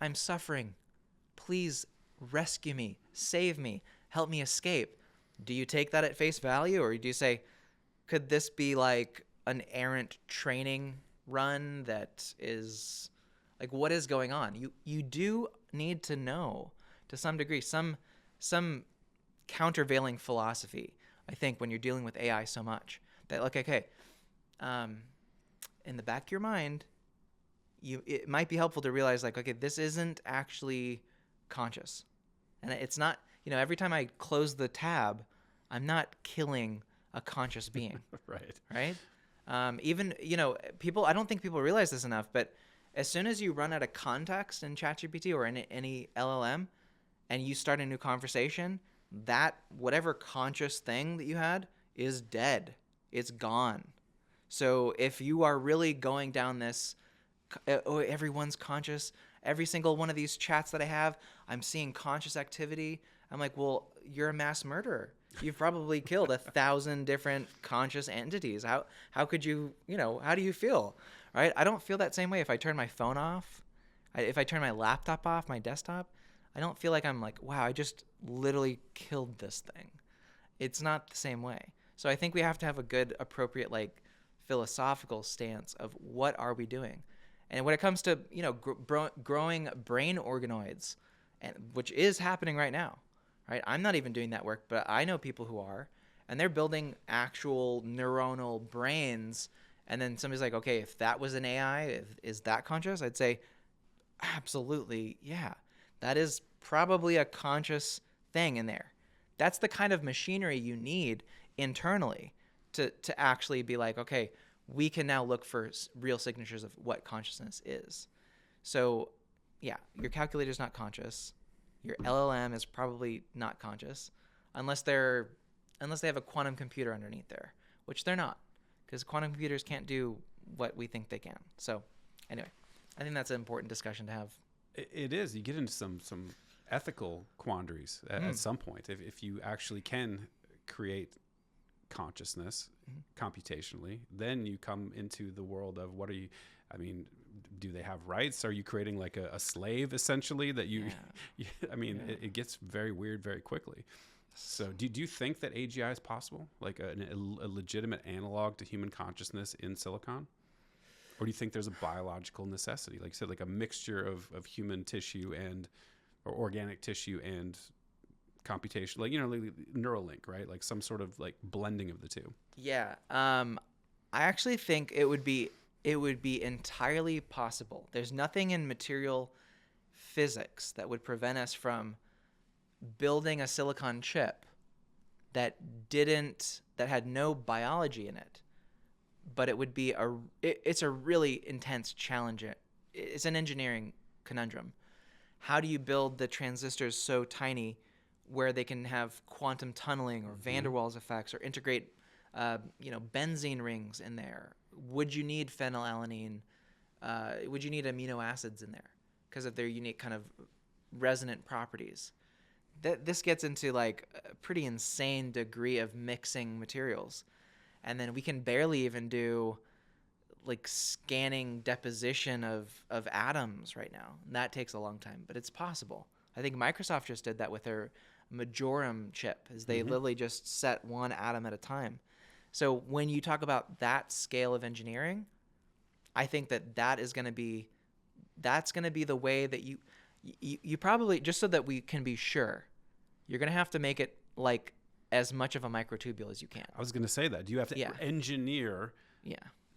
I'm suffering, please rescue me, save me, help me escape, do you take that at face value, or do you say, could this be like an errant training run that is like, what is going on? You do need to know to some degree some countervailing philosophy, I think, when you're dealing with AI so much, that like, okay, in the back of your mind, it might be helpful to realize like, okay, this isn't actually conscious, And it's not, every time I close the tab, I'm not killing a conscious being. Right. Right? Even, people, I don't think people realize this enough, but as soon as you run out of context in ChatGPT or in any LLM and you start a new conversation, that whatever conscious thing that you had is dead. It's gone. So if you are really going down this, everyone's conscious, every single one of these chats that I have, I'm seeing conscious activity. I'm like, well, you're a mass murderer. You've probably killed 1,000 different conscious entities. How could you, how do you feel? Right? I don't feel that same way if I turn my phone off. If I turn my laptop off, my desktop, I don't feel like I'm like, wow, I just literally killed this thing. It's not the same way. So I think we have to have a good, appropriate, philosophical stance of what are we doing. And when it comes to, growing brain organoids, which is happening right now, right? I'm not even doing that work, but I know people who are, and they're building actual neuronal brains. And then somebody's like, okay, if that was an AI, is that conscious? I'd say, absolutely, yeah. That is probably a conscious thing in there. That's the kind of machinery you need internally to actually be like, okay, we can now look for real signatures of what consciousness is. So, yeah, your calculator's not conscious. Your LLM is probably not conscious unless they have a quantum computer underneath there, which they're not, because quantum computers can't do what we think they can. So, anyway, I think that's an important discussion to have. It is. You get into some ethical quandaries at some point. If you actually can create consciousness computationally, then you come into the world of what are you, do they have rights? Are you creating like a slave essentially that it gets very weird very quickly. So do you think that AGI is possible? Like a legitimate analog to human consciousness in silicon? Or do you think there's a biological necessity? Like you said, like a mixture of human tissue or organic tissue and computation, like Neuralink, right? Like some sort of like blending of the two. Yeah. I actually think it would be entirely possible. There's nothing in material physics that would prevent us from building a silicon chip that had no biology in it, but it would be it's a really intense challenge. It's an engineering conundrum. How do you build the transistors so tiny where they can have quantum tunneling or van der Waals effects or integrate benzene rings in there? Would you need phenylalanine? Would you need amino acids in there because of their unique kind of resonant properties? This gets into like a pretty insane degree of mixing materials. And then we can barely even do like scanning deposition of atoms right now. And that takes a long time, but it's possible. I think Microsoft just did that with their Majorum chip, is they literally just set one atom at a time. So when you talk about that scale of engineering, I think that's going to be the way that you probably, just so that we can be sure, you're going to have to make it like as much of a microtubule as you can. I was going to say that. Do you have to engineer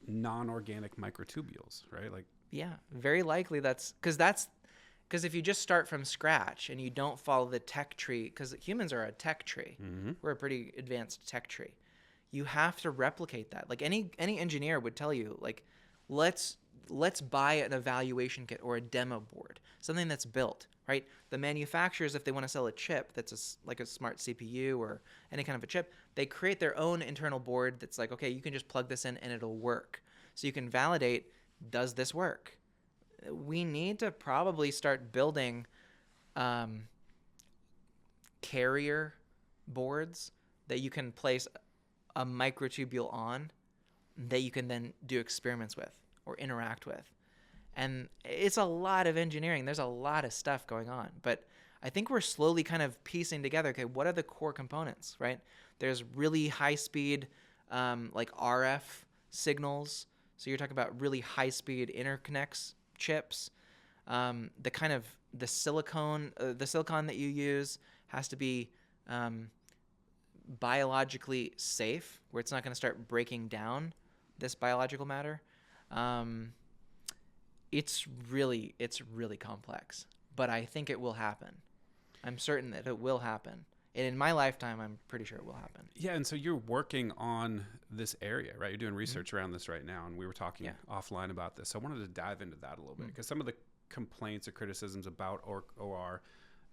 non-organic microtubules, right? Like, yeah, very likely because if you just start from scratch and you don't follow the tech tree, because humans are a tech tree, we're a pretty advanced tech tree. You have to replicate that. Like any engineer would tell you, like, let's buy an evaluation kit or a demo board, something that's built, right? The manufacturers, if they want to sell a chip that's like a smart CPU or any kind of a chip, they create their own internal board that's like, okay, you can just plug this in and it'll work. So you can validate, does this work? We need to probably start building carrier boards that you can place a microtubule on that you can then do experiments with or interact with. And it's a lot of engineering. There's a lot of stuff going on. But I think we're slowly kind of piecing together, okay, what are the core components, right? There's really high-speed like RF signals. So you're talking about really high-speed interconnects, chips. The silicon that you use has to be biologically safe, where it's not going to start breaking down this biological matter. It's really complex, but I think it will happen. I'm certain that it will happen. And in my lifetime, I'm pretty sure it will happen. Yeah, and so you're working on this area, right? You're doing research around this right now, and we were talking offline about this. So I wanted to dive into that a little bit, because some of the complaints or criticisms about ORCH-OR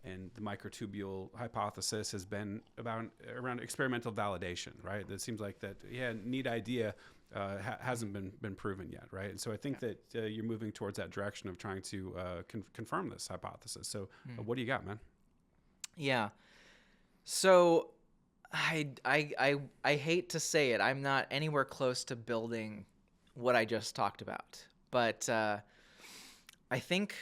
and the microtubule hypothesis has been around experimental validation, right? That seems like that, neat idea hasn't been proven yet, right? And so I think that you're moving towards that direction of trying to confirm this hypothesis. So what do you got, man? Yeah. So I hate to say it. I'm not anywhere close to building what I just talked about. But I think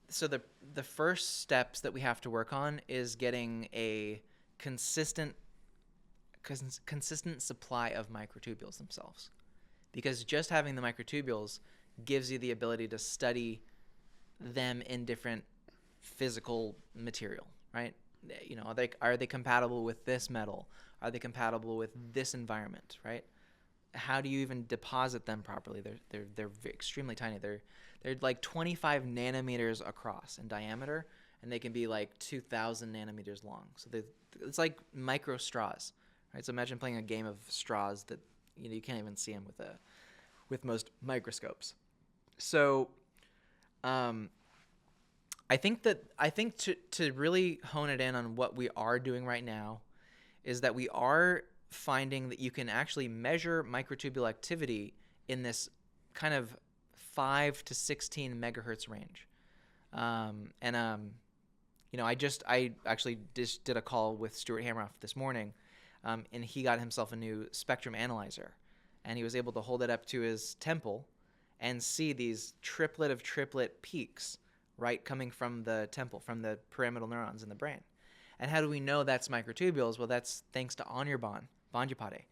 so the first steps that we have to work on is getting a consistent supply of microtubules themselves. Because just having the microtubules gives you the ability to study them in different physical material, right? You know, are they compatible with this metal? Are they compatible with this environment, right? How do you even deposit them properly? They're extremely tiny. They're like 25 nanometers across in diameter, and they can be like 2,000 nanometers long. So it's like micro straws, right? So imagine playing a game of straws that you can't even see them with most microscopes. So, I think to really hone it in on what we are doing right now is that we are finding that you can actually measure microtubule activity in this kind of 5 to 16 megahertz range. I actually just did a call with Stuart Hameroff this morning, and he got himself a new spectrum analyzer, and he was able to hold it up to his temple and see these triplet peaks, right, coming from the temple, from the pyramidal neurons in the brain. And how do we know that's microtubules? Well, that's thanks to Anirban Bandyapade,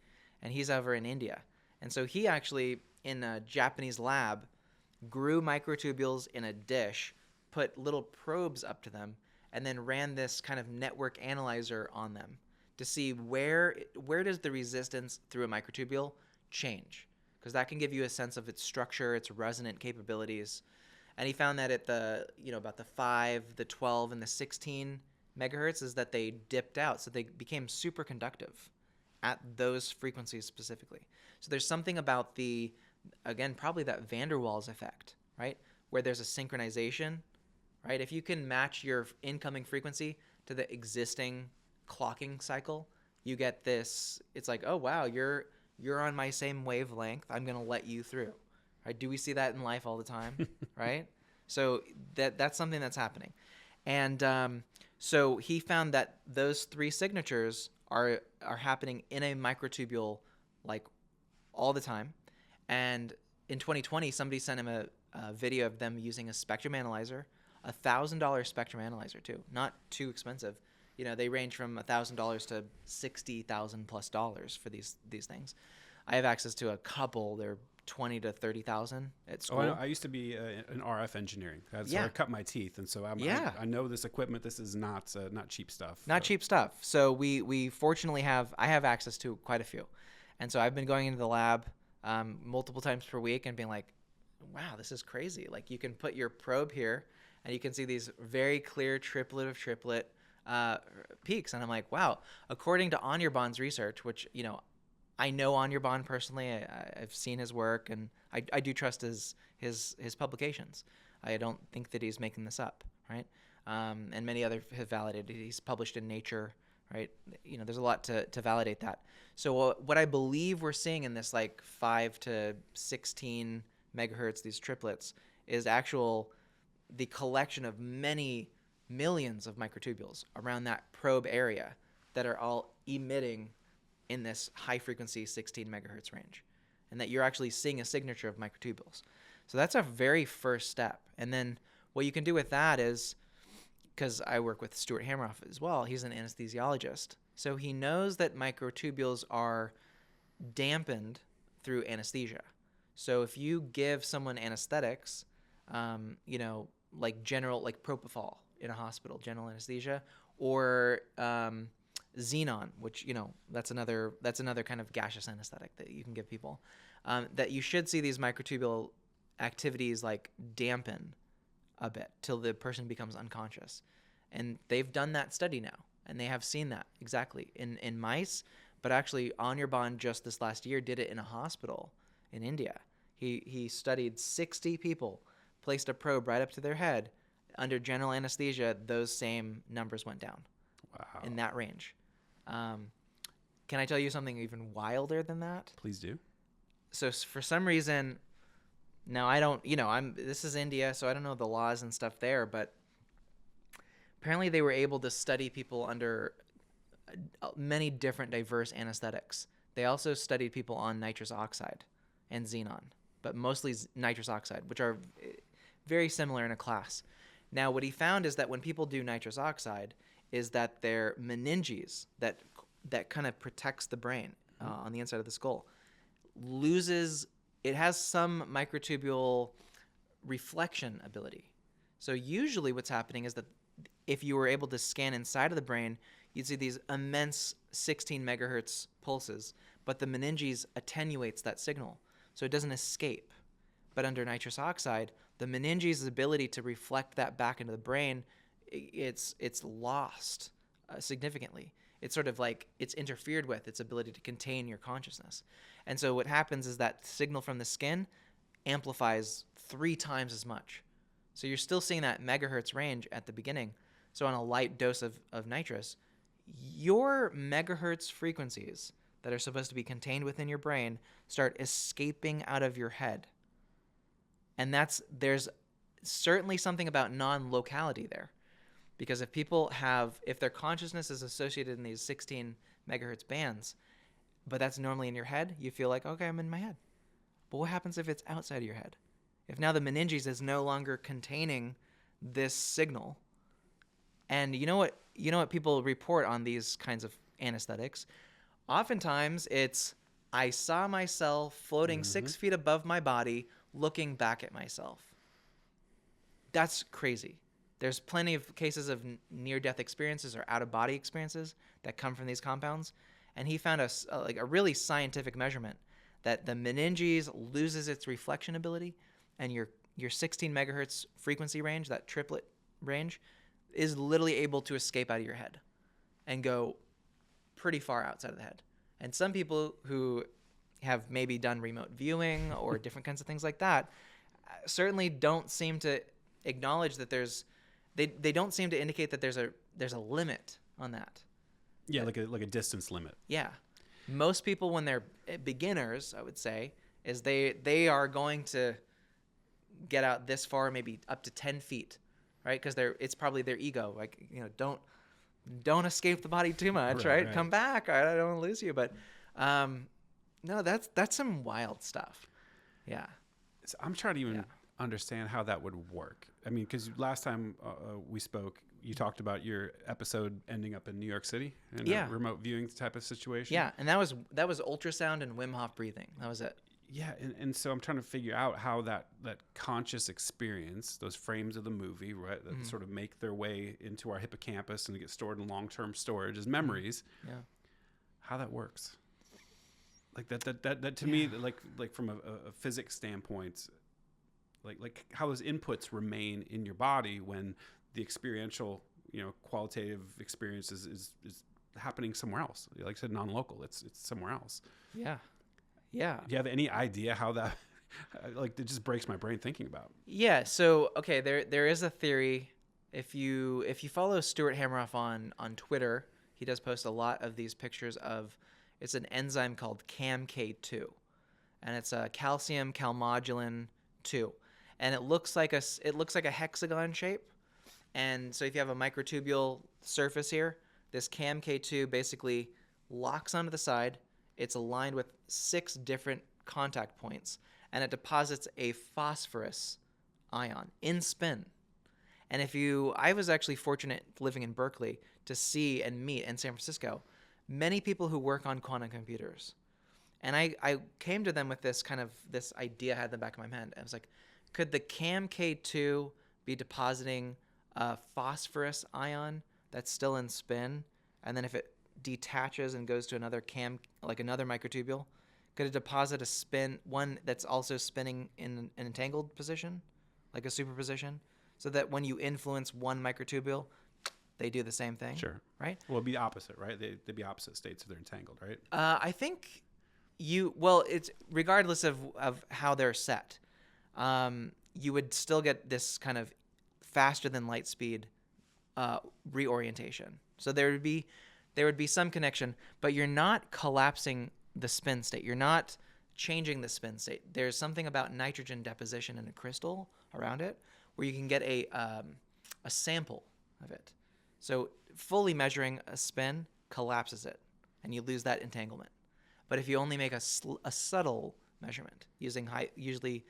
and he's over in India. And so he actually, in a Japanese lab, grew microtubules in a dish, put little probes up to them, and then ran this kind of network analyzer on them to see where does the resistance through a microtubule change, because that can give you a sense of its structure, its resonant capabilities. And he found that at about the 5, the 12, and the 16 megahertz is that they dipped out. So they became superconductive at those frequencies specifically. So there's something about probably that van der Waals effect, right? Where there's a synchronization, right? If you can match your incoming frequency to the existing clocking cycle, you get this, it's like, oh, wow, you're on my same wavelength. I'm going to let you through. Right? Do we see that in life all the time? Right? So that's something that's happening. And so he found that those 3 signatures are happening in a microtubule like all the time. And in 2020, somebody sent him a video of them using a spectrum analyzer, $1,000 spectrum analyzer too, not too expensive. They range from $1,000 to $60,000+ for these things. I have access to a couple. They're 20 to 30,000 at school. Oh, I know. I used to be in RF engineering. So I cut my teeth, and so I know this equipment. This is not cheap stuff. Not cheap stuff. So we fortunately I have access to quite a few, and so I've been going into the lab multiple times per week and being like, wow, this is crazy. Like, you can put your probe here, and you can see these very clear triplet peaks, and I'm like, wow. According to Anirban's research, which I know Anirban personally. I've seen his work, and I do trust his publications. I don't think that he's making this up, right? And many others have validated. He's published in Nature, right? There's a lot to validate that. So what I believe we're seeing in this like 5 to 16 megahertz, these triplets, is the collection of many millions of microtubules around that probe area that are all emitting in this high frequency 16 megahertz range, and that you're actually seeing a signature of microtubules. So that's our very first step. And then what you can do with that is, because I work with Stuart Hameroff as well, he's an anesthesiologist. So he knows that microtubules are dampened through anesthesia. So if you give someone anesthetics, like propofol in a hospital, general anesthesia, or xenon, which that's another kind of gaseous anesthetic that you can give people, that you should see these microtubule activities like dampen a bit till the person becomes unconscious. And they've done that study now, and they have seen that exactly in mice. But actually, Anirban just this last year did it in a hospital in India. He studied 60 people, placed a probe right up to their head. Under general anesthesia, those same numbers went down. Wow. In that range. Can I tell you something even wilder than that? Please do. So for some reason, now I don't, this is India, so I don't know the laws and stuff there, but apparently they were able to study people under many different diverse anesthetics. They also studied people on nitrous oxide and xenon, but mostly nitrous oxide, which are very similar in a class. Now, what he found is that when people do nitrous oxide, is that their meninges, that kind of protects the brain on the inside of the skull, it has some microtubule reflection ability. So usually what's happening is that if you were able to scan inside of the brain, you'd see these immense 16 megahertz pulses, but the meninges attenuates that signal, so it doesn't escape. But under nitrous oxide, the meninges' ability to reflect that back into the brain, it's lost significantly. It's sort of like it's interfered with its ability to contain your consciousness. And so what happens is that signal from the skin amplifies 3 times as much. So you're still seeing that megahertz range at the beginning. So on a light dose of nitrous, your megahertz frequencies that are supposed to be contained within your brain start escaping out of your head. And there's certainly something about non-locality there. Because if their consciousness is associated in these 16 megahertz bands, but that's normally in your head, you feel like, okay, I'm in my head. But what happens if it's outside of your head? If now the meninges is no longer containing this signal, and you know what people report on these kinds of anesthetics? Oftentimes it's, I saw myself floating 6 feet above my body, looking back at myself. That's crazy. There's plenty of cases of near-death experiences or out-of-body experiences that come from these compounds. And he found a really scientific measurement that the meninges loses its reflection ability, and your 16 megahertz frequency range, that triplet range, is literally able to escape out of your head and go pretty far outside of the head. And some people who have maybe done remote viewing or different kinds of things like that certainly don't seem to acknowledge that they don't seem to indicate that there's a limit on that. Yeah, like a distance limit. Yeah. Most people, when they're beginners, I would say, is they are going to get out this far, maybe up to 10 feet, right? Because it's probably their ego. Like, don't escape the body too much, right? Come back. I don't want to lose you. But no, that's some wild stuff. Yeah. So I'm trying to even understand how that would work. I mean, because last time we spoke, you talked about your episode ending up in New York City in a remote viewing type of situation. Yeah, and that was ultrasound and Wim Hof breathing. That was it. Yeah, and so I'm trying to figure out how that conscious experience, those frames of the movie, right, that sort of make their way into our hippocampus and get stored in long-term storage as memories. Yeah, how that works. Like that to me, like from a physics standpoint, like how those inputs remain in your body when the experiential, qualitative experience is happening somewhere else. Like I said, non-local. It's somewhere else. Yeah. Yeah. Do you have any idea how that, it just breaks my brain thinking about? Yeah. So, okay, there is a theory. If you follow Stuart Hameroff on Twitter, he does post a lot of these pictures of, it's an enzyme called CAMK2, and it's a calcium calmodulin 2, and it looks like a hexagon shape. And so if you have a microtubule surface here, this CAMK2 basically locks onto the side. It's aligned with 6 different contact points, and it deposits a phosphorus ion in spin. And I was actually fortunate living in Berkeley to see and meet in San Francisco many people who work on quantum computers. And I came to them with this idea I had in the back of my mind. I was like, could the CAMK2 be depositing a phosphorus ion that's still in spin, and then if it detaches and goes to another another microtubule, could it deposit one that's also spinning in an entangled position, like a superposition, so that when you influence one microtubule, they do the same thing. Sure. Right? Well, it'd be opposite, right? They'd be opposite states if they're entangled, right? I think it's regardless of how they're set, you would still get this kind of faster than light speed reorientation. So there would be some connection, but you're not collapsing the spin state. You're not changing the spin state. There's something about nitrogen deposition in a crystal around it where you can get a sample of it. So fully measuring a spin collapses it, and you lose that entanglement. But if you only make a subtle measurement using usually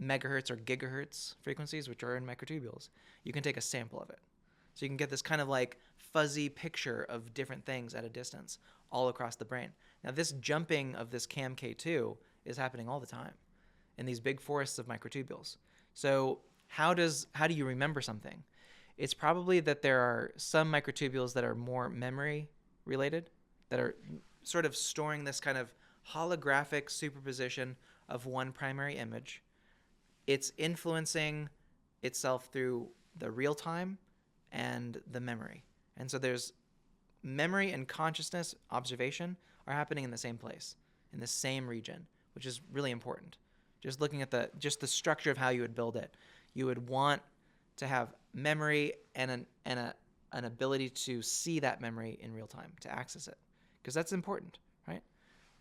megahertz or gigahertz frequencies, which are in microtubules, you can take a sample of it. So you can get this kind of like fuzzy picture of different things at a distance all across the brain. Now, this jumping of this CAM-K2 is happening all the time in these big forests of microtubules. So how do you remember something? It's probably that there are some microtubules that are more memory related, that are sort of storing this kind of holographic superposition of one primary image. It's influencing itself through the real time and the memory. And so there's memory and consciousness observation are happening in the same place, in the same region, which is really important. Just looking at the structure of how you would build it, you would want to have memory and an ability to see that memory in real time, to access it, because that's important, right?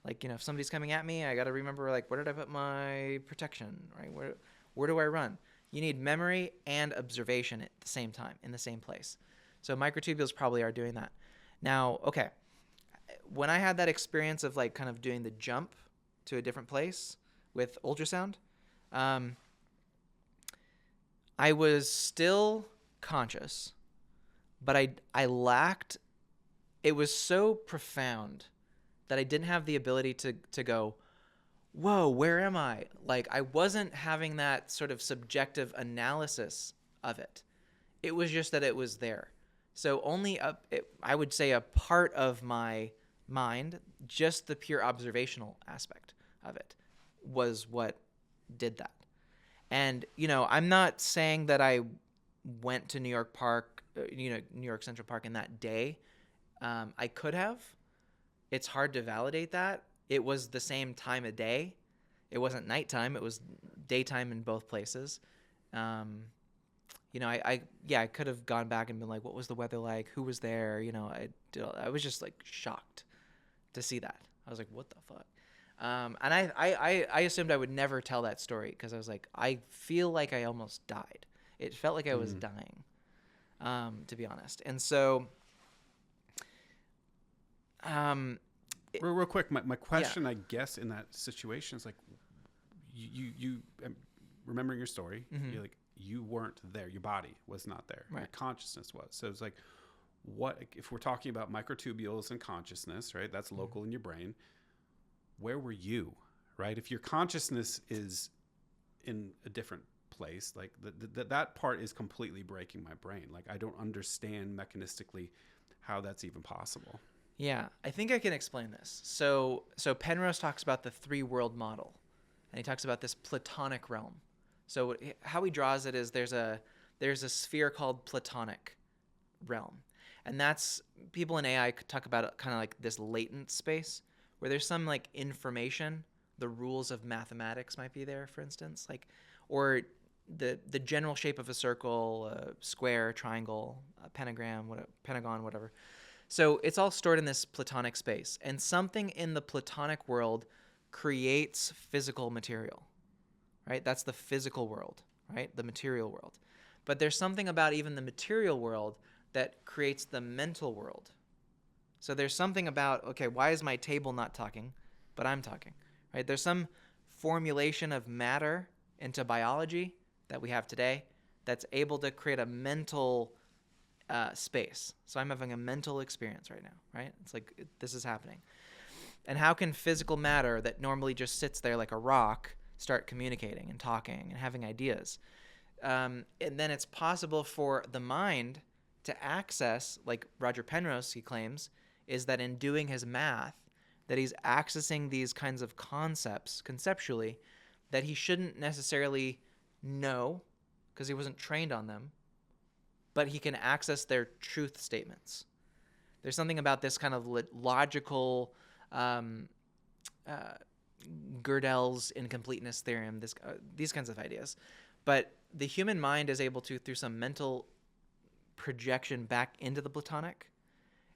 Like, if somebody's coming at me, I got to remember, like, where did I put my protection, right? Where do I run? You need memory and observation at the same time, in the same place. So microtubules probably are doing that. Now, okay, when I had that experience of like kind of doing the jump to a different place with ultrasound, I was still conscious, but I lacked, it was so profound that I didn't have the ability to go, whoa, where am I? Like, I wasn't having that sort of subjective analysis of it. It was just that it was there. So only I would say a part of my mind, just the pure observational aspect of it, was what did that. And, I'm not saying that I went to New York Central Park in that day. I could have. It's hard to validate that. It was the same time of day. It wasn't nighttime. It was daytime in both places. I could have gone back and been like, what was the weather like? Who was there? I was just like shocked to see that. I was like, what the fuck? And I assumed I would never tell that story because I was like, I feel like I almost died. It felt like I was dying, to be honest. And so, real quick, my question, I guess, in that situation is like, you remembering your story, you're like, you weren't there. Your body was not there. Right. Your consciousness was. So it's like, what if we're talking about microtubules and consciousness, right? That's local in your brain. Where were you, right? If your consciousness is in a different place, like that part is completely breaking my brain. Like, I don't understand mechanistically how that's even possible. Yeah, I think I can explain this. So Penrose talks about the 3-world model, and he talks about this Platonic realm. So how he draws it is there's a sphere called Platonic realm. And that's, people in AI talk about it kind of like this latent space where there's some like information, the rules of mathematics might be there, for instance, like, or the general shape of a circle, a square, triangle, a pentagon, whatever. So it's all stored in this Platonic space, and something in the Platonic world creates physical material, right? That's the physical world, right? The material world. But there's something about even the material world that creates the mental world. So there's something about, okay, why is my table not talking, but I'm talking, right? There's some formulation of matter into biology that we have today that's able to create a mental space. So I'm having a mental experience right now, right? It's like this is happening. And how can physical matter that normally just sits there like a rock start communicating and talking and having ideas? And then it's possible for the mind to access, like Roger Penrose, he claims, is that in doing his math, that he's accessing these kinds of concepts conceptually that he shouldn't necessarily know because he wasn't trained on them, but he can access their truth statements. There's something about this kind of logical Gödel's incompleteness theorem, these kinds of ideas. But the human mind is able to, through some mental projection back into the Platonic,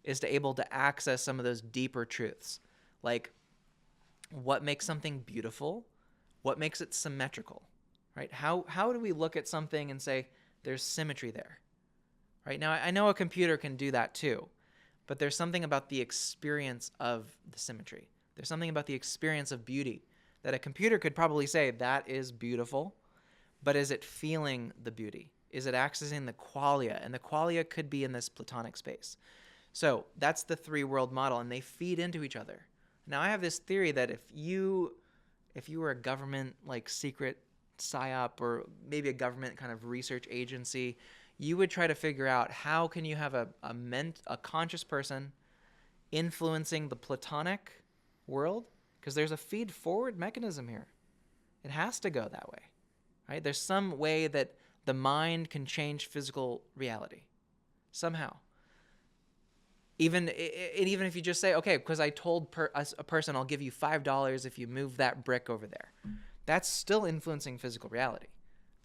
is to able to access some of those deeper truths, like what makes something beautiful, what makes it symmetrical, right? How do we look at something and say there's symmetry there, right? Now, I know a computer can do that too, but there's something about the experience of the symmetry. There's something about the experience of beauty that a computer could probably say that is beautiful, but is it feeling the beauty? Is it accessing the qualia? And the qualia could be in this Platonic space. So that's the three-world model, and they feed into each other. Now, I have this theory that if you were a government, like secret PSYOP, or maybe a government kind of research agency, you would try to figure out how can you have a conscious person influencing the Platonic world, because there's a feed-forward mechanism here. It has to go that way, right? There's some way that the mind can change physical reality somehow. Even if you just say, okay, because I told a person I'll give you $5 if you move that brick over there, that's still influencing physical reality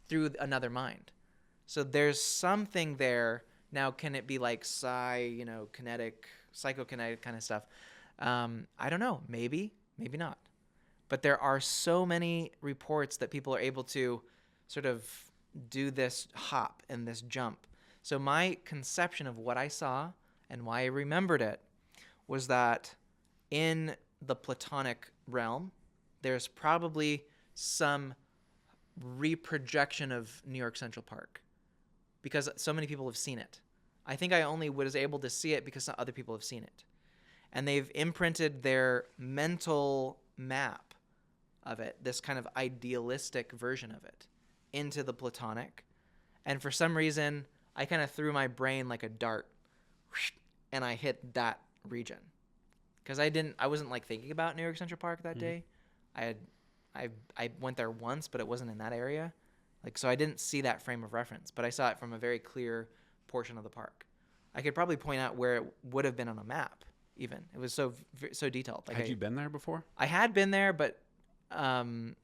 through another mind. So there's something there. Now, can it be like kinetic, psychokinetic kind of stuff? I don't know. Maybe not. But there are so many reports that people are able to sort of do this hop and this jump. So my conception of what I saw and why I remembered it was that in the Platonic realm, there's probably some reprojection of New York Central Park because so many people have seen it. I think I only was able to see it because other people have seen it. And they've imprinted their mental map of it, this kind of idealistic version of it, into the Platonic. And for some reason, I kind of threw my brain like a dart, and I hit that region. Because I wasn't like thinking about New York Central Park that day. I went there once, but it wasn't in that area. So I didn't see that frame of reference, but I saw it from a very clear portion of the park. I could probably point out where it would have been on a map. Even it was so detailed. Had you been there before? I had been there, but had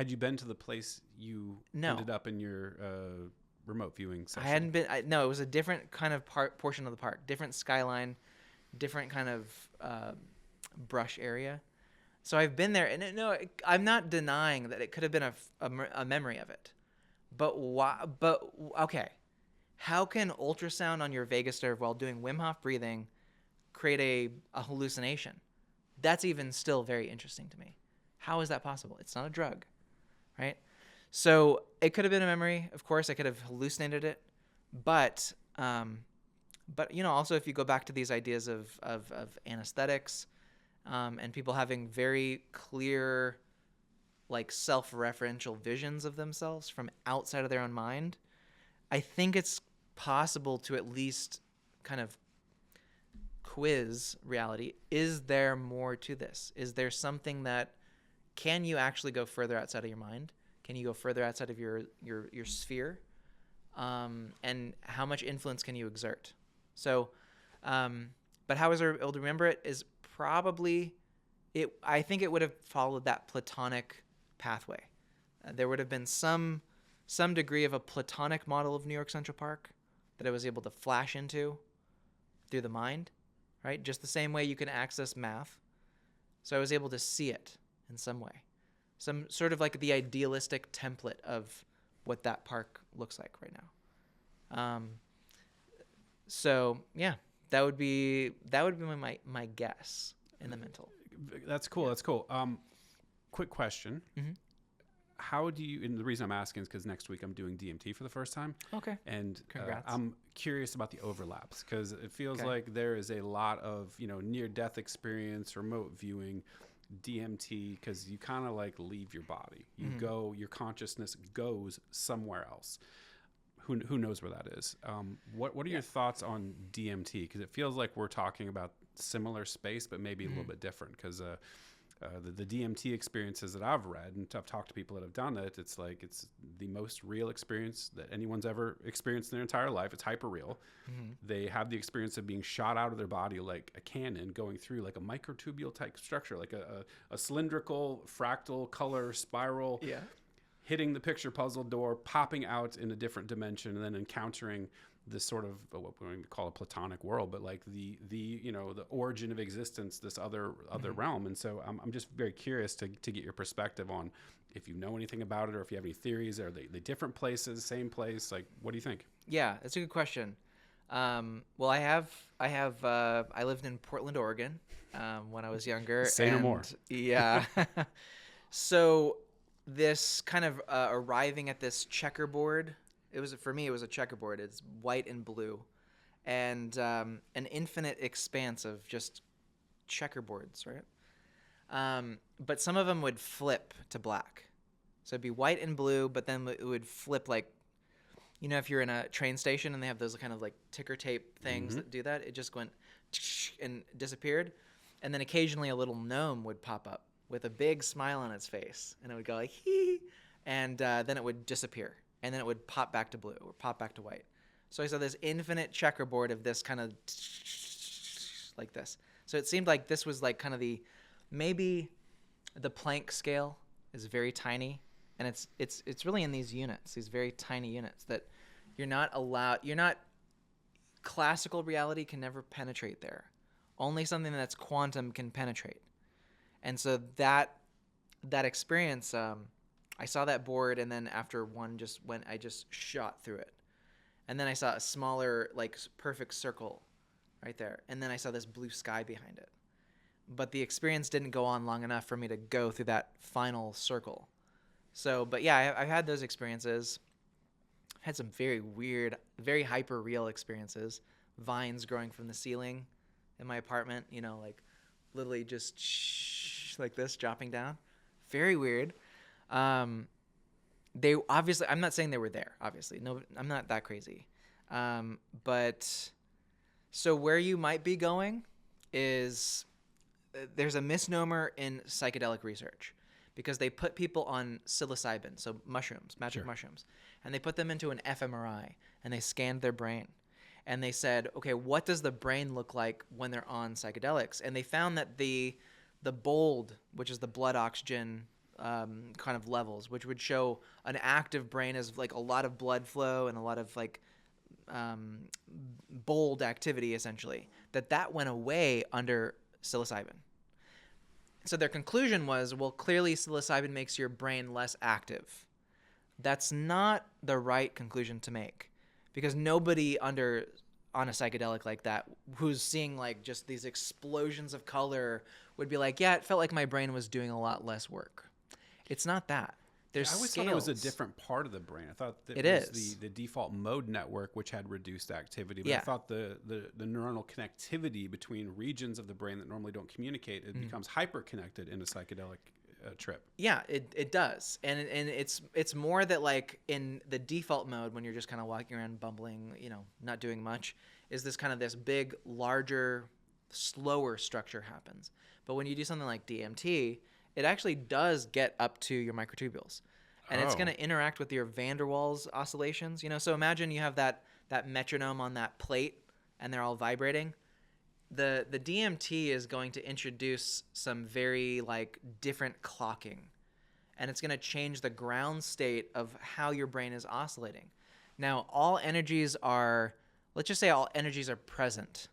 you been to the place you ended up in your remote viewing session? I hadn't been. No, it was a different kind of portion of the park, different skyline, different kind of brush area. So I've been there, and I'm not denying that it could have been a memory of it. But why? But okay, how can ultrasound on your vagus nerve while doing Wim Hof breathing create a hallucination? That's even still very interesting to me. How is that possible? It's not a drug, right? So it could have been a memory. Of course, I could have hallucinated it, but also if you go back to these ideas of anesthetics, and people having very clear, like self-referential visions of themselves from outside of their own mind, I think it's possible to at least kind of quiz reality. Is there more to this? Is there something that, can you actually go further outside of your mind? Can you go further outside of your sphere? And how much influence can you exert? So, but how was I able to remember it is probably I think it would have followed that Platonic pathway. There would have been some degree of a Platonic model of New York Central Park that I was able to flash into through the mind, right? Just the same way you can access math. So I was able to see it in some way. Some sort of like the idealistic template of what that park looks like right now. So yeah, that would be my guess in the mental. That's cool. Yeah. That's cool. Quick question. Mm-hmm. How do you, and the reason I'm asking is because next week I'm doing DMT for the first time. Okay. And I'm curious about the overlaps because it feels like there is a lot of, near-death experience, remote viewing, DMT, because you kind of like leave your body. You go, your consciousness goes somewhere else. Who knows where that is? What are your thoughts on DMT? Because it feels like we're talking about similar space, but maybe a little bit different. Because the DMT experiences that I've read and I've talked to people that have done it, it's like it's the most real experience that anyone's ever experienced in their entire life. It's hyper real. Mm-hmm. They have the experience of being shot out of their body like a cannon going through like a microtubule type structure, like a cylindrical fractal color spiral, hitting the picture puzzle door, popping out in a different dimension, and then encountering this sort of what we're going to call a platonic world, but like the the origin of existence, this other realm. And so I'm just very curious to get your perspective on if you know anything about it, or if you have any theories. Are they different places, same place? Like, what do you think? Yeah, that's a good question. Well, I lived in Portland, Oregon, when I was younger. Say no more. Yeah. So this kind of arriving at this checkerboard. For me, it was a checkerboard. It's white and blue, and an infinite expanse of just checkerboards, right? But some of them would flip to black. So it'd be white and blue, but then it would flip like, if you're in a train station and they have those kind of like ticker tape things that do that, it just went and disappeared. And then occasionally a little gnome would pop up with a big smile on its face, and it would go like, hee, and then it would disappear. And then it would pop back to blue or pop back to white. So I saw this infinite checkerboard of this kind of like this. So it seemed like this was like kind of maybe the Planck scale is very tiny. And it's really in these units, these very tiny units that classical reality can never penetrate there. Only something that's quantum can penetrate. And so that experience, I saw that board, and then after one I just shot through it. And then I saw a smaller, like, perfect circle right there. And then I saw this blue sky behind it. But the experience didn't go on long enough for me to go through that final circle. So, but yeah, I've had those experiences. Had some very weird, very hyper real experiences. Vines growing from the ceiling in my apartment, like literally just like this, dropping down. Very weird. They obviously, I'm not saying they were there, obviously. No, I'm not that crazy. But so where you might be going is there's a misnomer in psychedelic research because they put people on psilocybin, so mushrooms, magic mushrooms, and they put them into an fMRI and they scanned their brain. And they said, okay, what does the brain look like when they're on psychedelics? And they found that the BOLD, which is the blood oxygen kind of levels, which would show an active brain as like a lot of blood flow and a lot of like bold activity, essentially, that went away under psilocybin. So their conclusion was, well, clearly psilocybin makes your brain less active. That's not the right conclusion to make, because nobody on a psychedelic like that who's seeing like just these explosions of color would be like, yeah, it felt like my brain was doing a lot less work. It's not that. There's I always scales. thought it was a different part of the brain. I thought that it was the default mode network, which had reduced activity. But I thought the neuronal connectivity between regions of the brain that normally don't communicate, it becomes hyper-connected in a psychedelic trip. Yeah, it does. And it's more that like in the default mode, when you're just kind of walking around bumbling, not doing much, is this kind of this big, larger, slower structure happens. But when you do something like DMT, it actually does get up to your microtubules, and it's going to interact with your van der Waals oscillations. So imagine you have that metronome on that plate, and they're all vibrating. The DMT is going to introduce some very like different clocking, and it's going to change the ground state of how your brain is oscillating. Now, let's just say all energies are present,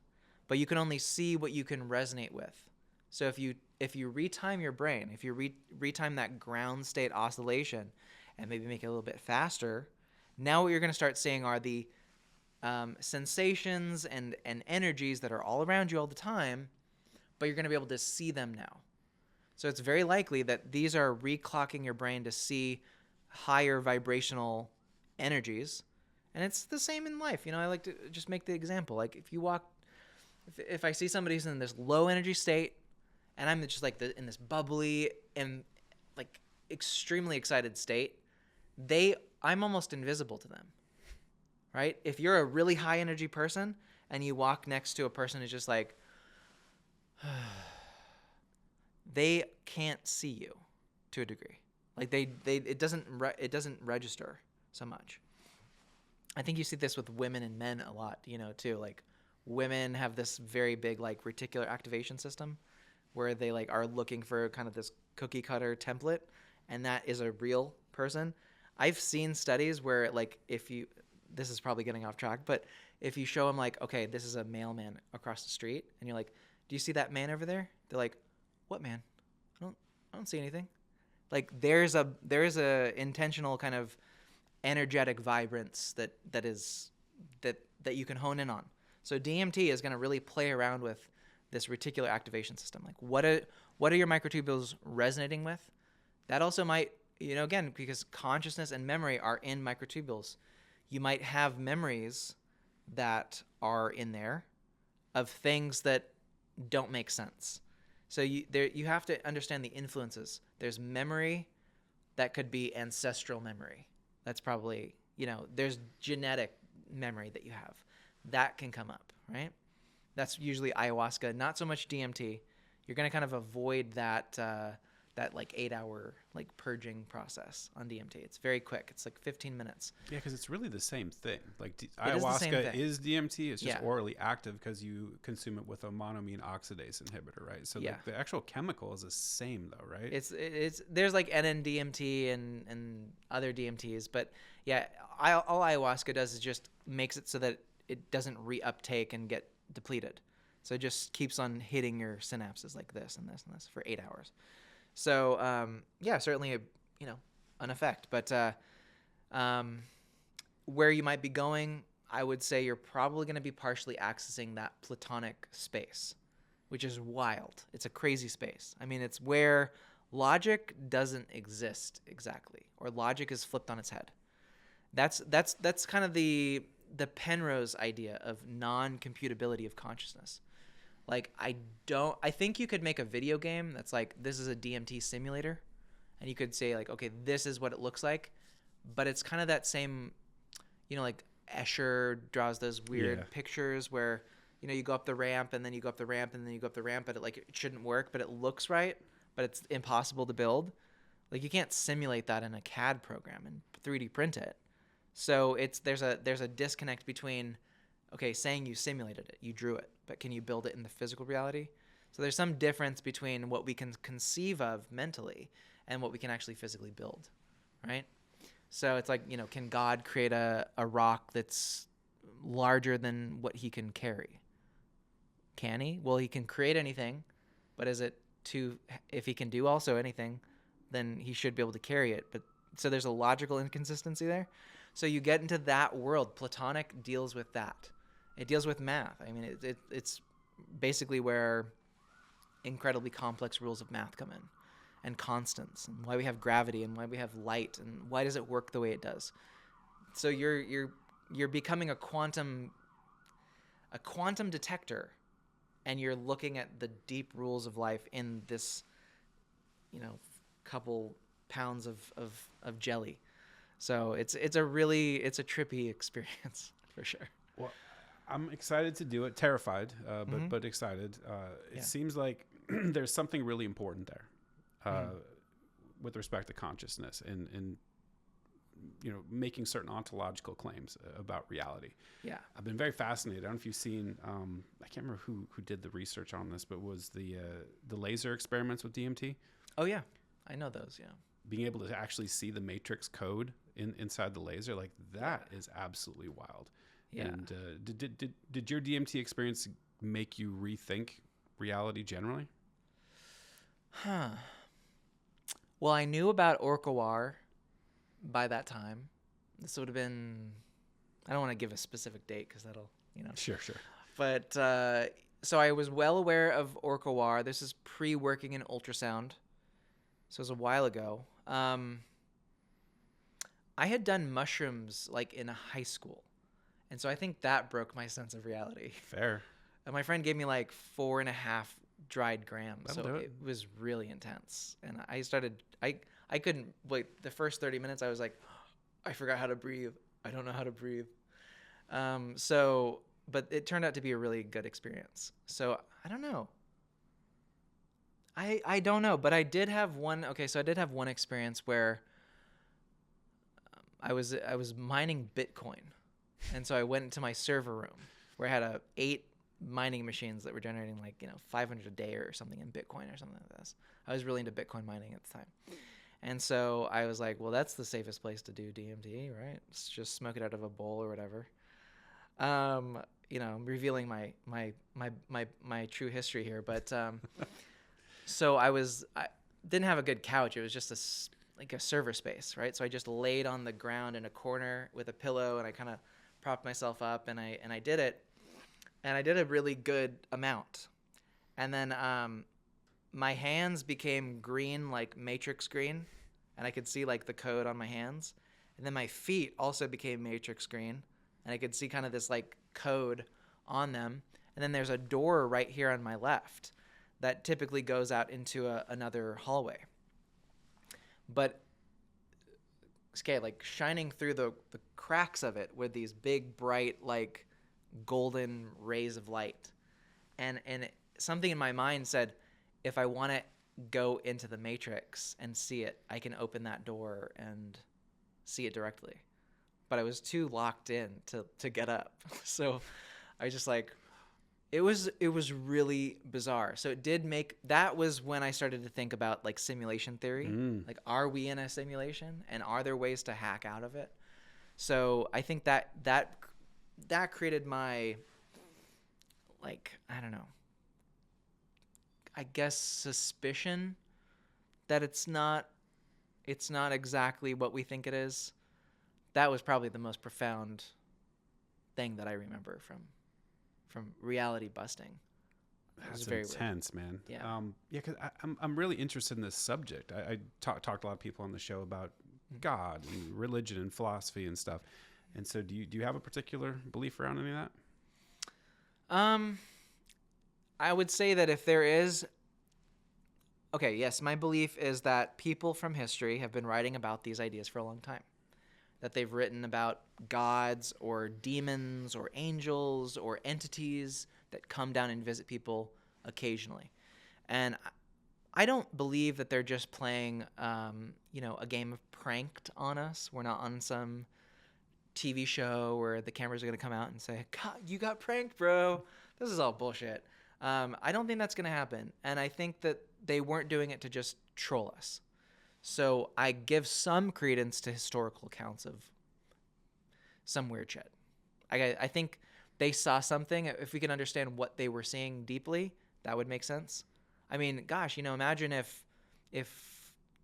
but you can only see what you can resonate with. So if you retime your brain, if you retime that ground state oscillation and maybe make it a little bit faster, now what you're going to start seeing are the sensations and energies that are all around you all the time, but you're going to be able to see them now. So it's very likely that these are reclocking your brain to see higher vibrational energies. And it's the same in life. I like to just make the example. Like if I see somebody who's in this low energy state, and I'm just like in this bubbly and like extremely excited state, I'm almost invisible to them, right? If you're a really high energy person and you walk next to a person who's just like, they can't see you to a degree. Like it doesn't register so much. I think you see this with women and men a lot, too. Like women have this very big like reticular activation system where they like are looking for kind of this cookie cutter template, and that is a real person. I've seen studies where like this is probably getting off track, but if you show them like, okay, this is a mailman across the street, and you're like, do you see that man over there? They're like, what man? I don't see anything. Like there's a intentional kind of energetic vibrance that you can hone in on. So DMT is going to really play around with this reticular activation system. Like what are your microtubules resonating with? That also might, again, because consciousness and memory are in microtubules. You might have memories that are in there of things that don't make sense. So you have to understand the influences. There's memory that could be ancestral memory. That's probably, there's genetic memory that you have. That can come up, right? That's usually ayahuasca, not so much DMT. You're going to kind of avoid that like 8-hour like purging process on DMT. It's very quick. It's like 15 minutes. Yeah, because it's really the same thing. Like ayahuasca is DMT. It's just orally active because you consume it with a monoamine oxidase inhibitor, right? So the actual chemical is the same though, right? It's there's like NN-DMT and other DMTs, but yeah, all ayahuasca does is just makes it so that it doesn't reuptake and get depleted. So it just keeps on hitting your synapses like this and this and this for 8 hours. So, certainly, an effect. But where you might be going, I would say you're probably going to be partially accessing that platonic space, which is wild. It's a crazy space. I mean, it's where logic doesn't exist exactly, or logic is flipped on its head. That's kind of the Penrose idea of non-computability of consciousness. Like, I think you could make a video game that's like, this is a DMT simulator. And you could say like, okay, this is what it looks like. But it's kind of that same, like Escher draws those weird pictures where, you go up the ramp and then you go up the ramp and then you go up the ramp, but it shouldn't work, but it looks right, but it's impossible to build. Like you can't simulate that in a CAD program and 3D print it. So there's a disconnect between, okay, saying you simulated it, you drew it, but can you build it in the physical reality? So there's some difference between what we can conceive of mentally and what we can actually physically build, right? So it's like, can God create a rock that's larger than what he can carry? Can he? Well, he can create anything, but if he can do also anything, then he should be able to carry it. But so there's a logical inconsistency there. So you get into that world. Platonic deals with that. It deals with math. I mean, it's basically where incredibly complex rules of math come in, and constants, and why we have gravity, and why we have light, and why does it work the way it does. So you're becoming a quantum detector, and you're looking at the deep rules of life in this, couple pounds of jelly. So it's a trippy experience for sure. Well, I'm excited to do it. Terrified, but excited. It seems like there's something really important there with respect to consciousness and making certain ontological claims about reality. Yeah, I've been very fascinated. I don't know if you've seen. I can't remember who did the research on this, but was the laser experiments with DMT? Oh yeah, I know those. Yeah, being able to actually see the matrix code inside the laser, like that is absolutely wild. Yeah. And did your DMT experience make you rethink reality generally? Well, I knew about ORCH-OR by that time. This would have been, I don't want to give a specific date because that'll, Sure. But so I was well aware of ORCH-OR. This is pre-working in ultrasound. So it was a while ago. I had done mushrooms like in high school. And so I think that broke my sense of reality. Fair. And my friend gave me like 4.5 dried grams. That'll so do it was really intense. And I couldn't wait. The first 30 minutes, I was like, I forgot how to breathe. I don't know how to breathe. But it turned out to be a really good experience. So I don't know. I don't know, but I did have one. Okay, so I did have one experience where I was mining Bitcoin, and so I went into my server room where I had 8 mining machines that were generating 500 a day or something in Bitcoin or something like this. I was really into Bitcoin mining at the time, and so I was like, well, that's the safest place to do DMT, right? Let's just smoke it out of a bowl or whatever. Revealing my true history here, but so I didn't have a good couch. It was just a server space, right? So I just laid on the ground in a corner with a pillow, and I kind of propped myself up, and I did it, and I did a really good amount, and then my hands became green, like matrix green, and I could see like the code on my hands, and then my feet also became matrix green, and I could see kind of this like code on them, and then there's a door right here on my left that typically goes out into another hallway. But okay, like shining through the cracks of it with these big, bright, like golden rays of light. And something in my mind said, if I want to go into the matrix and see it, I can open that door and see it directly. But I was too locked in to get up. So I just like, it was really bizarre. So that was when I started to think about like simulation theory. Like, are we in a simulation, and are there ways to hack out of it? So I think that created my, like, I don't know, I guess suspicion that it's not exactly what we think it is. That was probably the most profound thing that I remember from reality busting. That's very intense, weird. Man. Yeah. Because I'm really interested in this subject. I talked to a lot of people on the show about God and religion and philosophy and stuff. And so, do you have a particular belief around any of that? I would say that if there is, okay, yes, my belief is that people from history have been writing about these ideas for a long time. That they've written about gods or demons or angels or entities that come down and visit people occasionally. And I don't believe that they're just playing, a game of pranked on us. We're not on some TV show where the cameras are going to come out and say, God, you got pranked, bro. This is all bullshit. I don't think that's going to happen. And I think that they weren't doing it to just troll us. So I give some credence to historical accounts of some weird shit. I think they saw something. If we can understand what they were seeing deeply, that would make sense. I mean, gosh, imagine if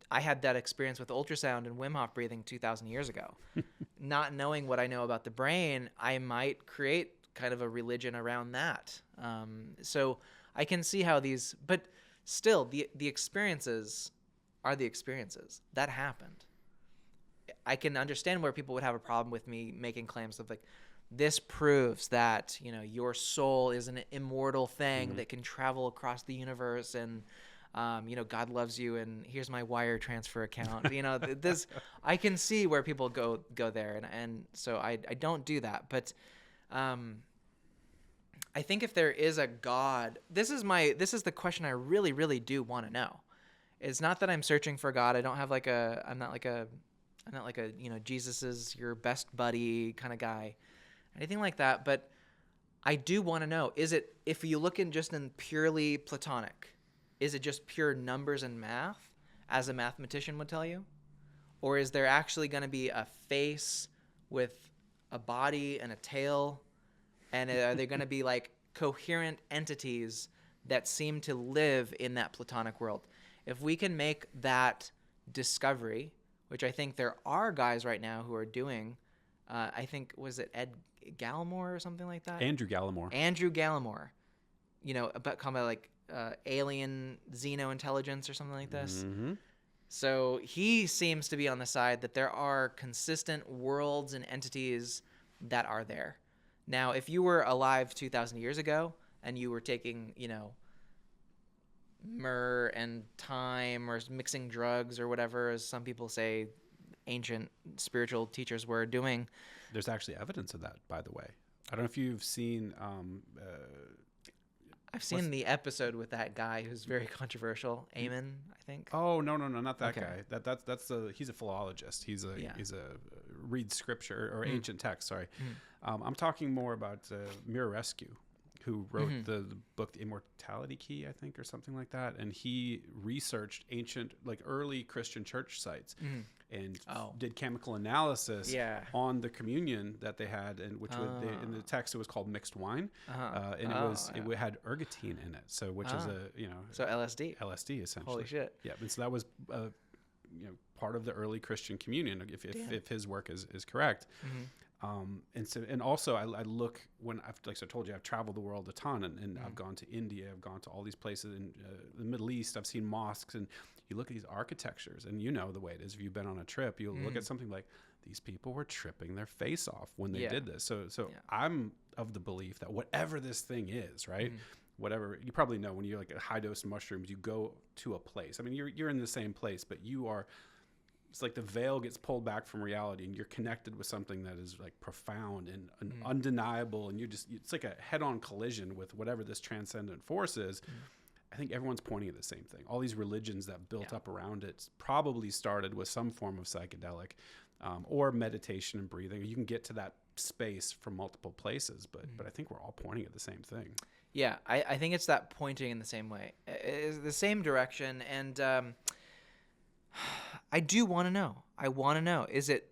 I had that experience with ultrasound and Wim Hof breathing 2,000 years ago. Not knowing what I know about the brain, I might create kind of a religion around that. So I can see how these, but still, the experiences are the experiences. That happened. I can understand where people would have a problem with me making claims of like, this proves that, your soul is an immortal thing that can travel across the universe, and God loves you, and here's my wire transfer account. This, I can see where people go there, and so I don't do that. But I think if there is a God, this is the question I really, really do want to know. It's not that I'm searching for God. I don't have I'm not like a Jesus is your best buddy kind of guy, anything like that. But I do want to know, if you look in purely Platonic, is it just pure numbers and math, as a mathematician would tell you? Or is there actually going to be a face with a body and a tail? And are they going to be like coherent entities that seem to live in that Platonic world? If we can make that discovery, which I think there are guys right now who are doing, I think, was it Ed Gallimore or something like that? Andrew Gallimore, about like alien xenointelligence or something like this. Mm-hmm. So he seems to be on the side that there are consistent worlds and entities that are there. Now, if you were alive 2,000 years ago and you were taking, myrrh and thyme or mixing drugs or whatever, as some people say ancient spiritual teachers were doing. There's actually evidence of that, by the way. I don't know if you've seen I've seen the episode with that guy who's very controversial, Eamon, I think. Oh, no, not that Okay. guy. He's a philologist. He's a reads scripture or ancient text. Sorry, I'm talking more about Mirescu, who wrote the book The Immortality Key, I think, or something like that. And he researched ancient, like early Christian church sites and did chemical analysis on the communion that they had, and which in the text it was called mixed wine, and it had ergotine in it, so which is so LSD essentially. Holy shit. Yeah, and so that was part of the early Christian communion, if his work is correct. And also I look when like I told you, I've traveled the world a ton, and I've gone to India, I've gone to all these places in the Middle East. I've seen mosques, and you look at these architectures, and you know the way it is. If you've been on a trip, you'll look at something like, these people were tripping their face off when they did this. So I'm of the belief that whatever this thing is, right? Whatever, you probably know when you're like a high dose mushrooms, you go to a place. I mean, you're in the same place, but it's like the veil gets pulled back from reality, and you're connected with something that is like profound and undeniable, and it's like a head-on collision with whatever this transcendent force is. I think everyone's pointing at the same thing. All these religions that built up around it probably started with some form of psychedelic or meditation and breathing. You can get to that space from multiple places, but I think we're all pointing at the same thing. Yeah, I think it's that pointing in the same way, it's the same direction, and I do want to know. I want to know, is it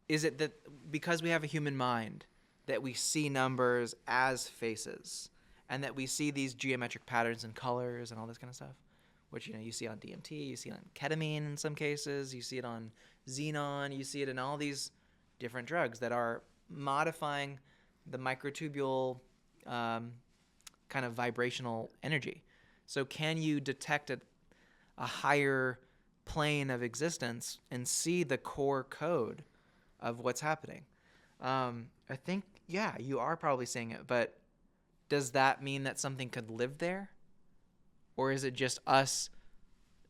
that because we have a human mind that we see numbers as faces, and that we see these geometric patterns and colors and all this kind of stuff, which you see on DMT, you see it on ketamine in some cases, you see it on xenon, you see it in all these different drugs that are modifying the microtubule kind of vibrational energy. So can you detect a higher plane of existence and see the core code of what's happening? I think, you are probably seeing it, but does that mean that something could live there? Or is it just us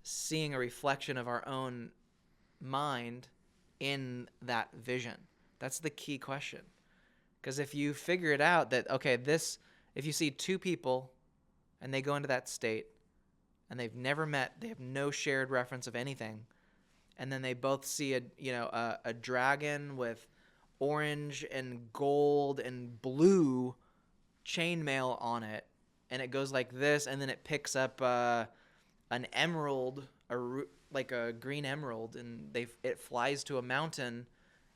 seeing a reflection of our own mind in that vision? That's the key question. Because if you figure it out that, if you see two people and they go into that state and they've never met, they have no shared reference of anything, and then they both see a dragon with orange and gold and blue chainmail on it, and it goes like this, and then it picks up an emerald, like a green emerald, and it flies to a mountain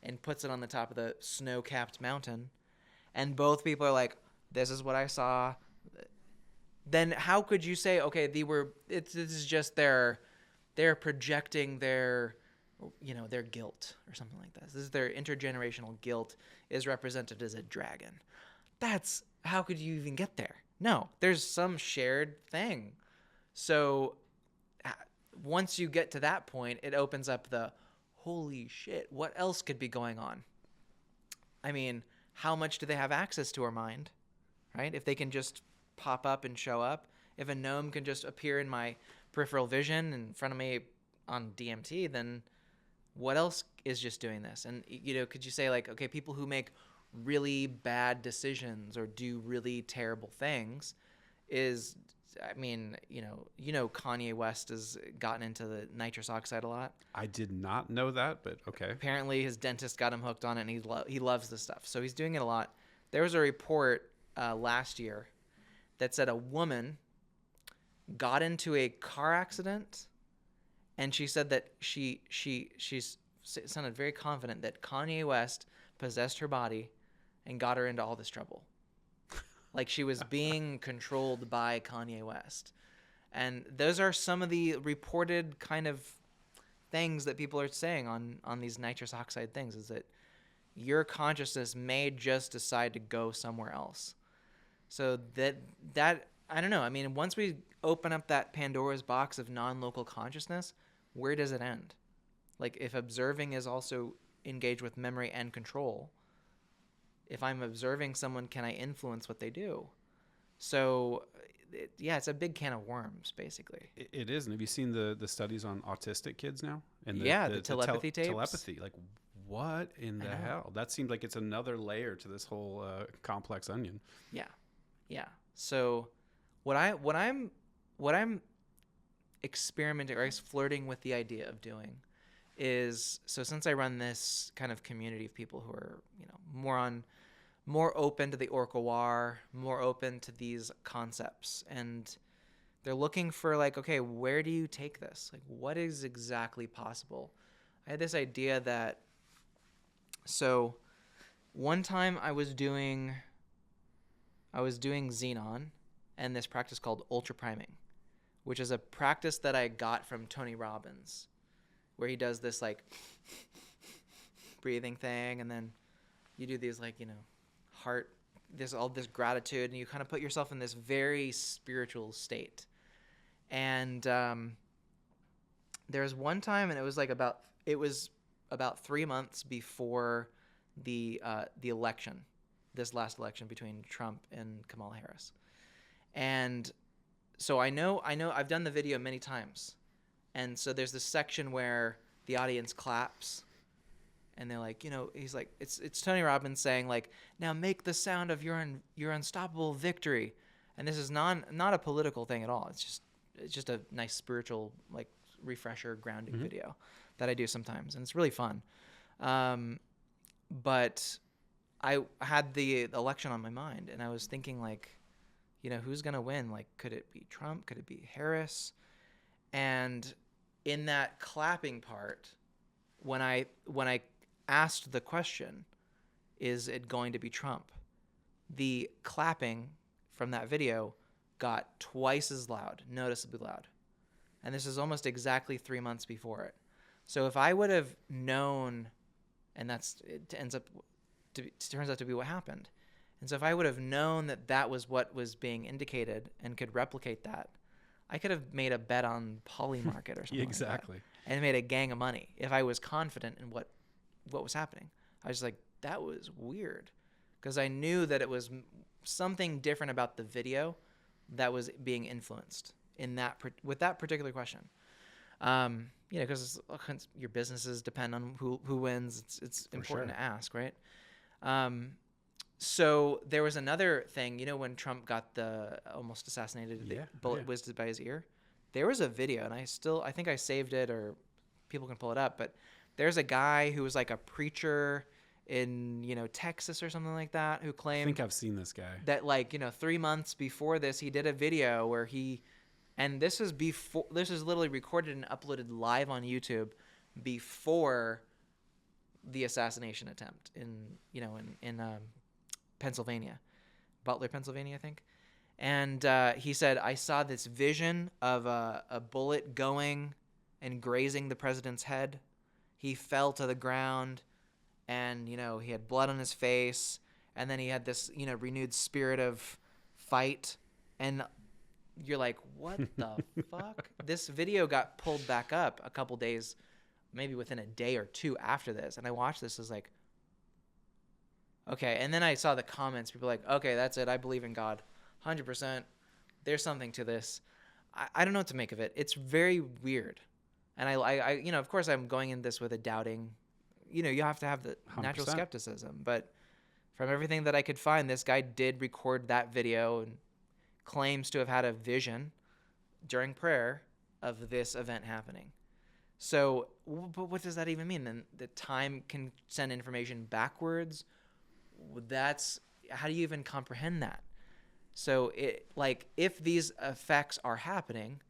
and puts it on the top of the snow-capped mountain, and both people are like, this is what I saw. Then how could you say, okay, this is just they're projecting their guilt or something like that. This is their intergenerational guilt is represented as a dragon. How could you even get there? No, there's some shared thing. So once you get to that point, it opens up the, holy shit, what else could be going on? I mean, how much do they have access to our mind, right? If they can just pop up and show up, if a gnome can just appear in my peripheral vision in front of me on DMT, then what else is just doing this? And, could you say like, okay, people who make really bad decisions or do really terrible things Kanye West has gotten into the nitrous oxide a lot. I did not know that, but okay. Apparently his dentist got him hooked on it, and he loves this stuff. So he's doing it a lot. There was a report last year that said a woman got into a car accident, and she said that she sounded very confident that Kanye West possessed her body and got her into all this trouble. Like she was being controlled by Kanye West. And those are some of the reported kind of things that people are saying on these nitrous oxide things, is that your consciousness may just decide to go somewhere else. So that I don't know. I mean, once we open up that Pandora's box of non-local consciousness, where does it end? Like if observing is also engaged with memory and control, if I'm observing someone, can I influence what they do? So, it's a big can of worms, basically. It is. And have you seen the studies on autistic kids now? And the telepathy tapes. Telepathy. Like, what in the hell? That seems like it's another layer to this whole complex onion. Yeah. So, what I'm experimenting, or I guess flirting with the idea of doing, is, so since I run this kind of community of people who are, you know, more open to the ORCH-OR, more open to these concepts, and they're looking for, like, okay, where do you take this? Like, what is exactly possible? I had this idea that, so one time I was doing Xenon and this practice called ultra priming, which is a practice that I got from Tony Robbins, where he does this like breathing thing, and then you do these, like, you know, heart, all this gratitude, and you kind of put yourself in this very spiritual state. And there was one time, and it was about 3 months before the election, this last election between Trump and Kamala Harris. And so I know I've done the video many times. And so there's this section where the audience claps, and they're like, you know, he's like, it's Tony Robbins saying, like, now make the sound of your unstoppable victory. And this is not a political thing at all. It's just a nice spiritual, like, refresher grounding video that I do sometimes, and it's really fun. But I had the election on my mind, and I was thinking, like, you know, who's gonna win? Like, could it be Trump? Could it be Harris? And in that clapping part, when I asked the question, is it going to be Trump? The clapping from that video got twice as loud, noticeably loud. And this is almost exactly 3 months before it. So if I would have known, and turns out to be what happened. And so if I would have known that that was what was being indicated and could replicate that, I could have made a bet on Polymarket or something Exactly. like that, and made a gang of money if I was confident in what was happening. I was like, that was weird, because I knew that it was something different about the video that was being influenced with that particular question. You know, because your businesses depend on who wins. It's important to ask, right? So there was another thing, you know, when Trump got almost assassinated, the bullet whizzed by his ear. There was a video, and I think I saved it, or people can pull it up, but there's a guy who was like a preacher in, you know, Texas or something like that, who claimed, I think I've seen this guy, that, like, you know, 3 months before this, he did a video where and this is literally recorded and uploaded live on YouTube before the assassination attempt in Pennsylvania, Butler, Pennsylvania, I think. And he said, I saw this vision of a bullet going and grazing the president's head. He fell to the ground, and, you know, he had blood on his face, and then he had this, you know, renewed spirit of fight. And you're like, what the fuck? This video got pulled back up a couple days, maybe within a day or two after this. And I watched this, as like, okay. And then I saw the comments. People were like, okay, that's it. I believe in God. 100%. There's something to this. I don't know what to make of it. It's very weird. And I you know, of course I'm going in this with a doubting, you know, you have to have the 100%. Natural skepticism. But from everything that I could find, this guy did record that video and claims to have had a vision during prayer of this event happening. So, but what does that even mean? Then the time can send information backwards. How do you even comprehend that? So if these effects are happening,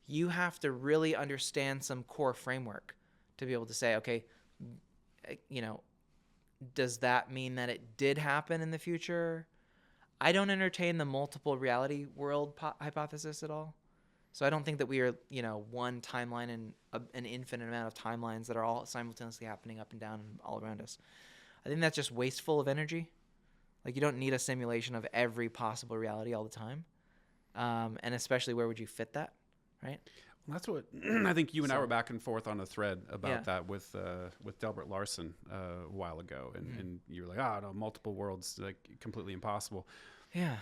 you have to really understand some core framework to be able to say, okay, you know, does that mean that it did happen in the future? I don't entertain the multiple reality world hypothesis at all. So I don't think that we are, you know, one timeline and an infinite amount of timelines that are all simultaneously happening up and down and all around us. I think that's just wasteful of energy. Like, you don't need a simulation of every possible reality all the time. And especially, where would you fit that, right? Well, that's what I think you and I were back and forth on a thread about that with Delbert Larson a while ago. And you were like, no, multiple worlds, like, completely impossible. Yeah.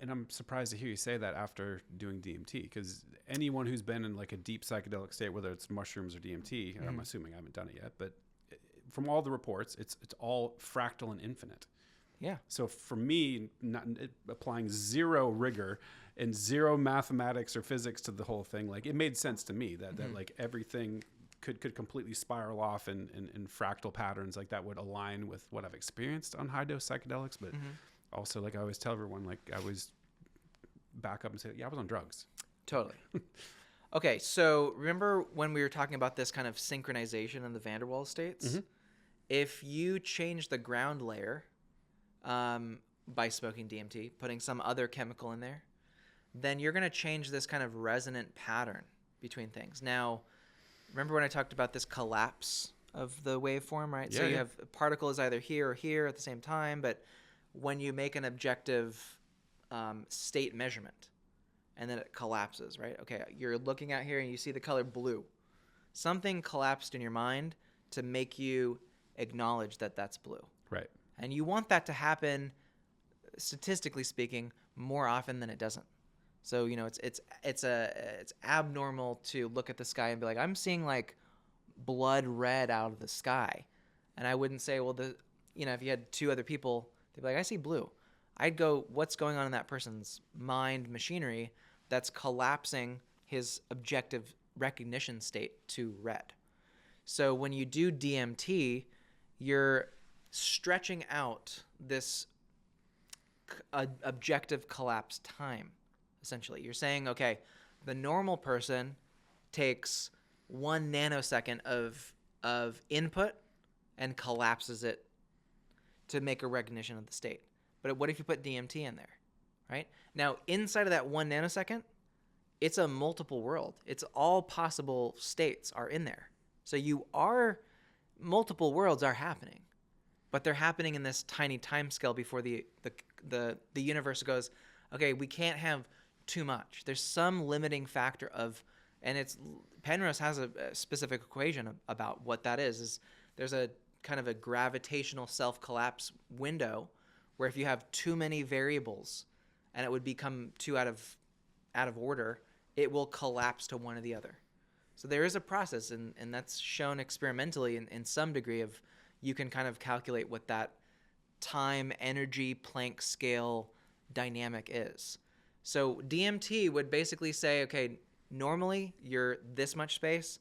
And I'm surprised to hear you say that after doing DMT, because anyone who's been in, like, a deep psychedelic state, whether it's mushrooms or DMT, I'm assuming I haven't done it yet, but from all the reports, it's all fractal and infinite. Yeah. So for me, applying zero rigor and zero mathematics or physics to the whole thing, like it made sense to me that like everything could completely spiral off in fractal patterns like that would align with what I've experienced on high dose psychedelics. But also, like I always tell everyone, like I always back up and say, yeah, I was on drugs. Totally. Okay, so remember when we were talking about this kind of synchronization in the van der Waals states? If you change the ground layer by smoking DMT, putting some other chemical in there, then you're going to change this kind of resonant pattern between things. Now, remember when I talked about this collapse of the waveform, right? Yeah, so you have a particle is either here or here at the same time, but when you make an objective state measurement, and then it collapses, right? Okay, you're looking out here and you see the color blue. Something collapsed in your mind to make you acknowledge that that's blue. Right. And you want that to happen, statistically speaking, more often than it doesn't. So, you know, it's abnormal to look at the sky and be like, I'm seeing like blood red out of the sky. And I wouldn't say, well, if you had two other people, they'd be like, I see blue. I'd go, what's going on in that person's mind machinery that's collapsing his objective recognition state to red? So when you do DMT, you're stretching out this objective collapse time, essentially. You're saying, okay, the normal person takes 1 nanosecond of input and collapses it to make a recognition of the state. But what if you put DMT in there, right? Now, inside of that 1 nanosecond, it's a multiple world. It's all possible states are in there. So multiple worlds are happening, but they're happening in this tiny time scale before the universe goes, okay, we can't have too much. There's some limiting factor and Penrose has a specific equation about what that is there's a kind of a gravitational self-collapse window where if you have too many variables and it would become too out of order, it will collapse to one or the other. So there is a process, and that's shown experimentally in some degree of you can kind of calculate what that time, energy, Planck scale dynamic is. So DMT would basically say, okay, normally you're this much space,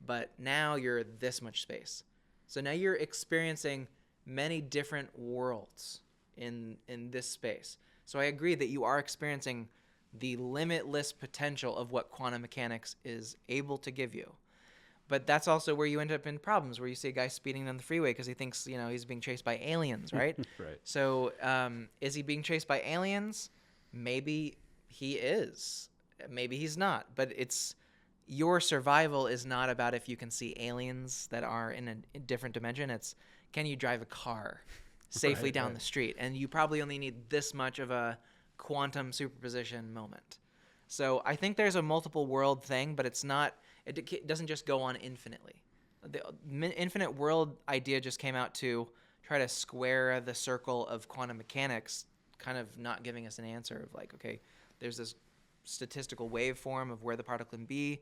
but now you're this much space. So now you're experiencing many different worlds in this space. So I agree that you are experiencing the limitless potential of what quantum mechanics is able to give you. But that's also where you end up in problems, where you see a guy speeding down the freeway because he thinks, he's being chased by aliens, right? Right. So is he being chased by aliens? Maybe he is. Maybe he's not. But your survival is not about if you can see aliens that are in a different dimension. It's, can you drive a car safely down the street? And you probably only need this much of a quantum superposition moment. So I think there's a multiple world thing, but it doesn't just go on infinitely. The infinite world idea just came out to try to square the circle of quantum mechanics, kind of not giving us an answer of like, okay, there's this statistical waveform of where the particle can be.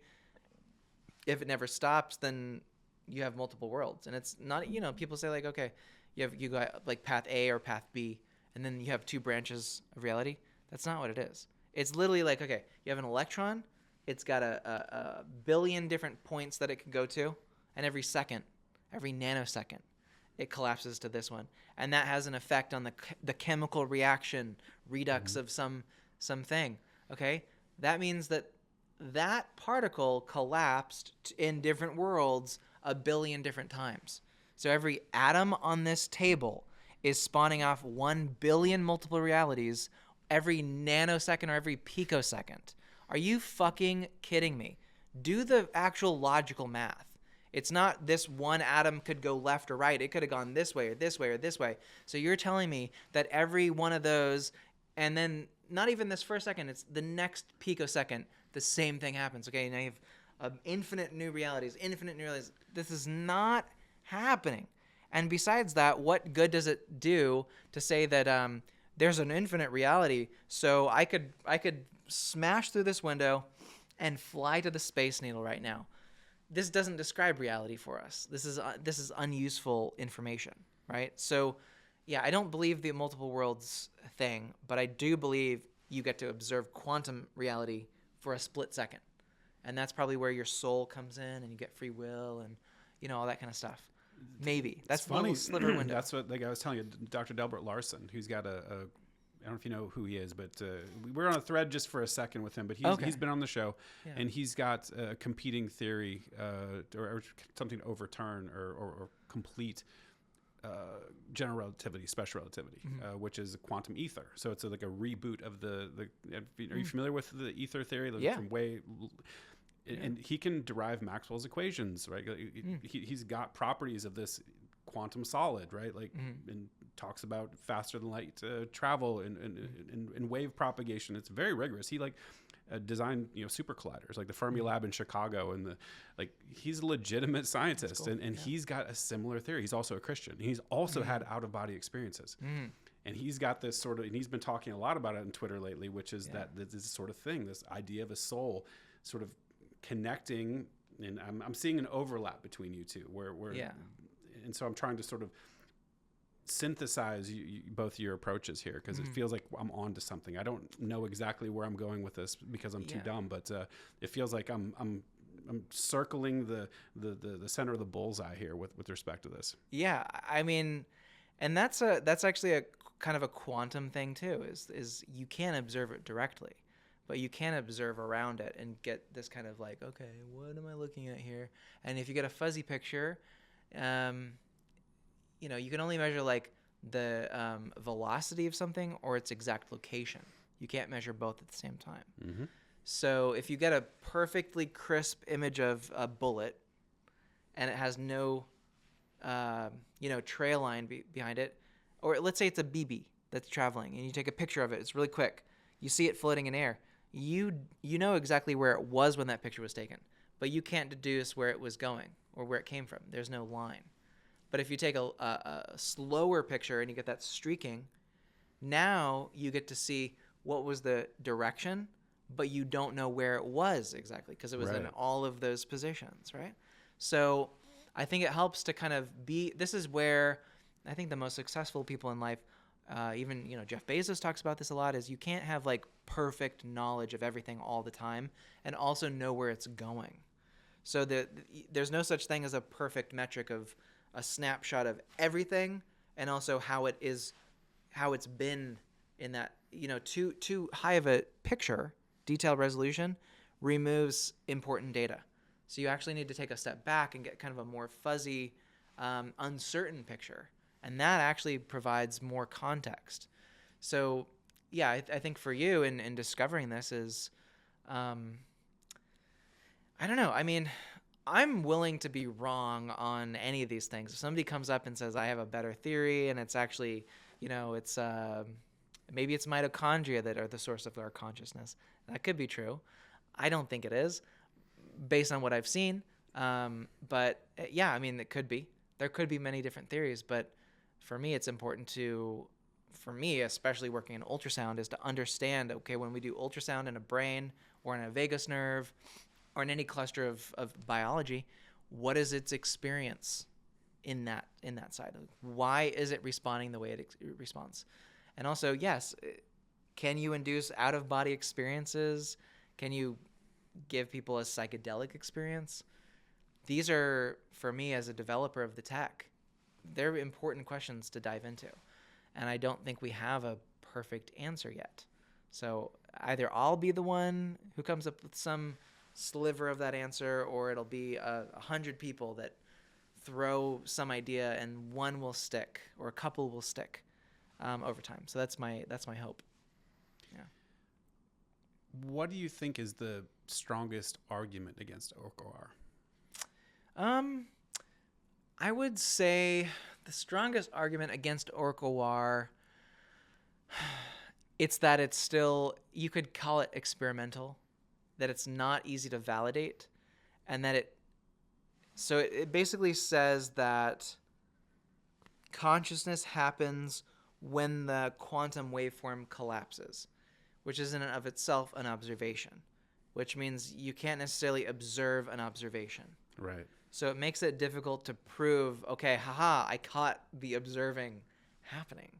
If it never stops, then you have multiple worlds. And it's not, people say like, okay, you got like path A or path B, and then you have two branches of reality. That's not what it is. It's literally like, okay, you have an electron. It's got a billion different points that it can go to. And every nanosecond, it collapses to this one. And that has an effect on the chemical reaction, redux of something. Okay? That means that particle collapsed in different worlds a billion different times. So every atom on this table is spawning off 1 billion multiple realities every nanosecond or every picosecond. Are you fucking kidding me? Do the actual logical math. It's not this one atom could go left or right. It could have gone this way or this way or this way. So you're telling me that every one of those, and then not even this first second, it's the next picosecond, the same thing happens. Okay, now you have infinite new realities. This is not happening. And besides that, what good does it do to say that there's an infinite reality, so I could smash through this window and fly to the Space Needle right now? This doesn't describe reality for us. This is unuseful information, right? So Yeah, I don't believe the multiple worlds thing, but I do believe you get to observe quantum reality for a split second. And that's probably where your soul comes in and you get free will and, all that kind of stuff. Maybe. That's the little sliver window. That's what I was telling you, Dr. Delbert Larson, who's got I don't know if you know who he is, but we're on a thread just for a second with him. But he's been on the show, and he's got a competing theory or something to overturn or complete general relativity, special relativity, which is quantum ether. So it's like a reboot of the. Are you familiar with the ether theory? From way. And he can derive Maxwell's equations, right? He's got properties of this quantum solid, right? And talks about faster than light travel and wave propagation. It's very rigorous. He designed super colliders like the Fermi Lab in Chicago, and he's a legitimate scientist, cool. and he's got a similar theory. He's also a Christian. He's also had out of body experiences. And he's got this sort of, and he's been talking a lot about it on Twitter lately, which is that this sort of thing, this idea of a soul sort of connecting, and I'm seeing an overlap between you two where and so I'm trying to sort of synthesize both your approaches here, because it feels like I'm on to something. I don't know exactly where I'm going with this because I'm too dumb, but it feels like I'm circling the center of the bullseye here with respect to this. Yeah, I mean, and that's actually a kind of a quantum thing too, is you can't observe it directly, but you can observe around it and get this kind of okay, what am I looking at here? And if you get a fuzzy picture, you can only measure the velocity of something or its exact location. You can't measure both at the same time. So if you get a perfectly crisp image of a bullet and it has no, trail line behind it, or let's say it's a BB that's traveling and you take a picture of it, it's really quick. You see it floating in air. You know exactly where it was when that picture was taken, but you can't deduce where it was going or where it came from. There's no line. But if you take a slower picture and you get that streaking, now you get to see what was the direction, but you don't know where it was exactly because it was in all of those positions, right? So I think it helps to kind of this is where I think the most successful people in life, even Jeff Bezos talks about this a lot, is you can't have perfect knowledge of everything all the time and also know where it's going. So there's no such thing as a perfect metric of a snapshot of everything, and also how it's been in that, too high of a picture, detailed resolution removes important data. So you actually need to take a step back and get kind of a more fuzzy, uncertain picture. And that actually provides more context. So yeah, I think for you in discovering this is, I don't know. I mean, I'm willing to be wrong on any of these things. If somebody comes up and says, I have a better theory, and it's actually, it's maybe it's mitochondria that are the source of our consciousness. That could be true. I don't think it is, based on what I've seen. But yeah, I mean, it could be. There could be many different theories, but for me, it's important for me, especially working in ultrasound, is to understand, okay, when we do ultrasound in a brain or in a vagus nerve, or in any cluster of biology, what is its experience in that side? Why is it responding the way it responds? And also, yes, can you induce out-of-body experiences? Can you give people a psychedelic experience? These are, for me as a developer of the tech, they're important questions to dive into. And I don't think we have a perfect answer yet. So either I'll be the one who comes up with some sliver of that answer, or it'll be 100 people that throw some idea and one will stick or a couple will stick over time. So that's my hope. Yeah. What do you think is the strongest argument against ORCH-OR? I would say the strongest argument against ORCH-OR, it's that it's still, you could call it experimental, that it's not easy to validate, and that it basically says that consciousness happens when the quantum waveform collapses, which is in and of itself an observation, which means you can't necessarily observe an observation. Right. So it makes it difficult to prove, okay, haha, I caught the observing happening?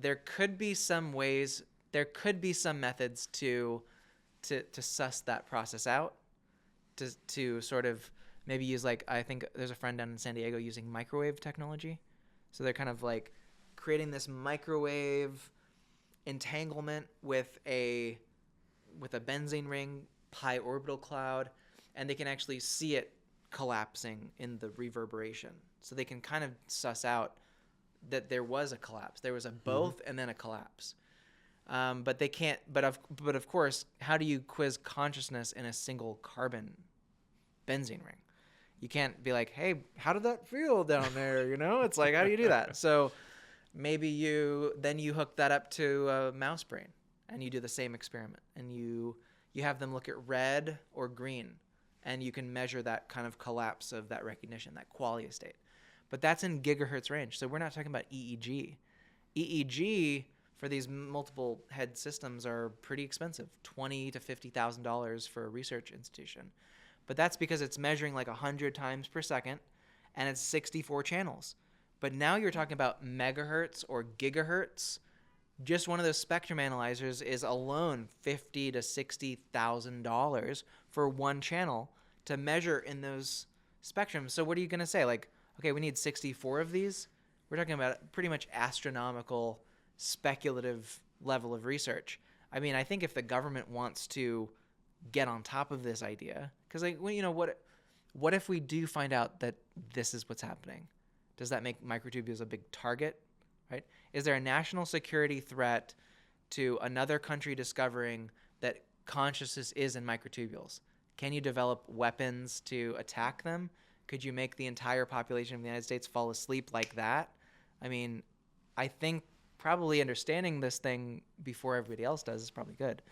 There could be some ways, there could be some methods to suss that process out, to sort of maybe use, like, I think there's a friend down in San Diego using microwave technology. So they're kind of like creating this microwave entanglement with a benzene ring, pi orbital cloud, and they can actually see it collapsing in the reverberation. So they can kind of suss out that there was a collapse. There was a both and then a collapse. But they can't. But of course, how do you quiz consciousness in a single carbon benzene ring? You can't be like, hey, how did that feel down there? You know, it's like, how do you do that? So maybe you hook that up to a mouse brain, and you do the same experiment, and you have them look at red or green, and you can measure that kind of collapse of that recognition, that qualia state. But that's in gigahertz range. So we're not talking about EEG. EEG for these multiple head systems are pretty expensive, $20,000 to $50,000 for a research institution. But that's because it's measuring like 100 times per second, and it's 64 channels. But now you're talking about megahertz or gigahertz. Just one of those spectrum analyzers is alone $50,000 to $60,000 for one channel to measure in those spectrums. So what are you going to say? Like, okay, we need 64 of these? We're talking about pretty much astronomical, speculative level of research. I mean, I think if the government wants to get on top of this idea, because, like, well, you know, what if we do find out that this is what's happening? Does that make microtubules a big target, right? Is there a national security threat to another country discovering that consciousness is in microtubules? Can you develop weapons to attack them? Could you make the entire population of the United States fall asleep like that? I mean, I think probably understanding this thing before everybody else does is probably good.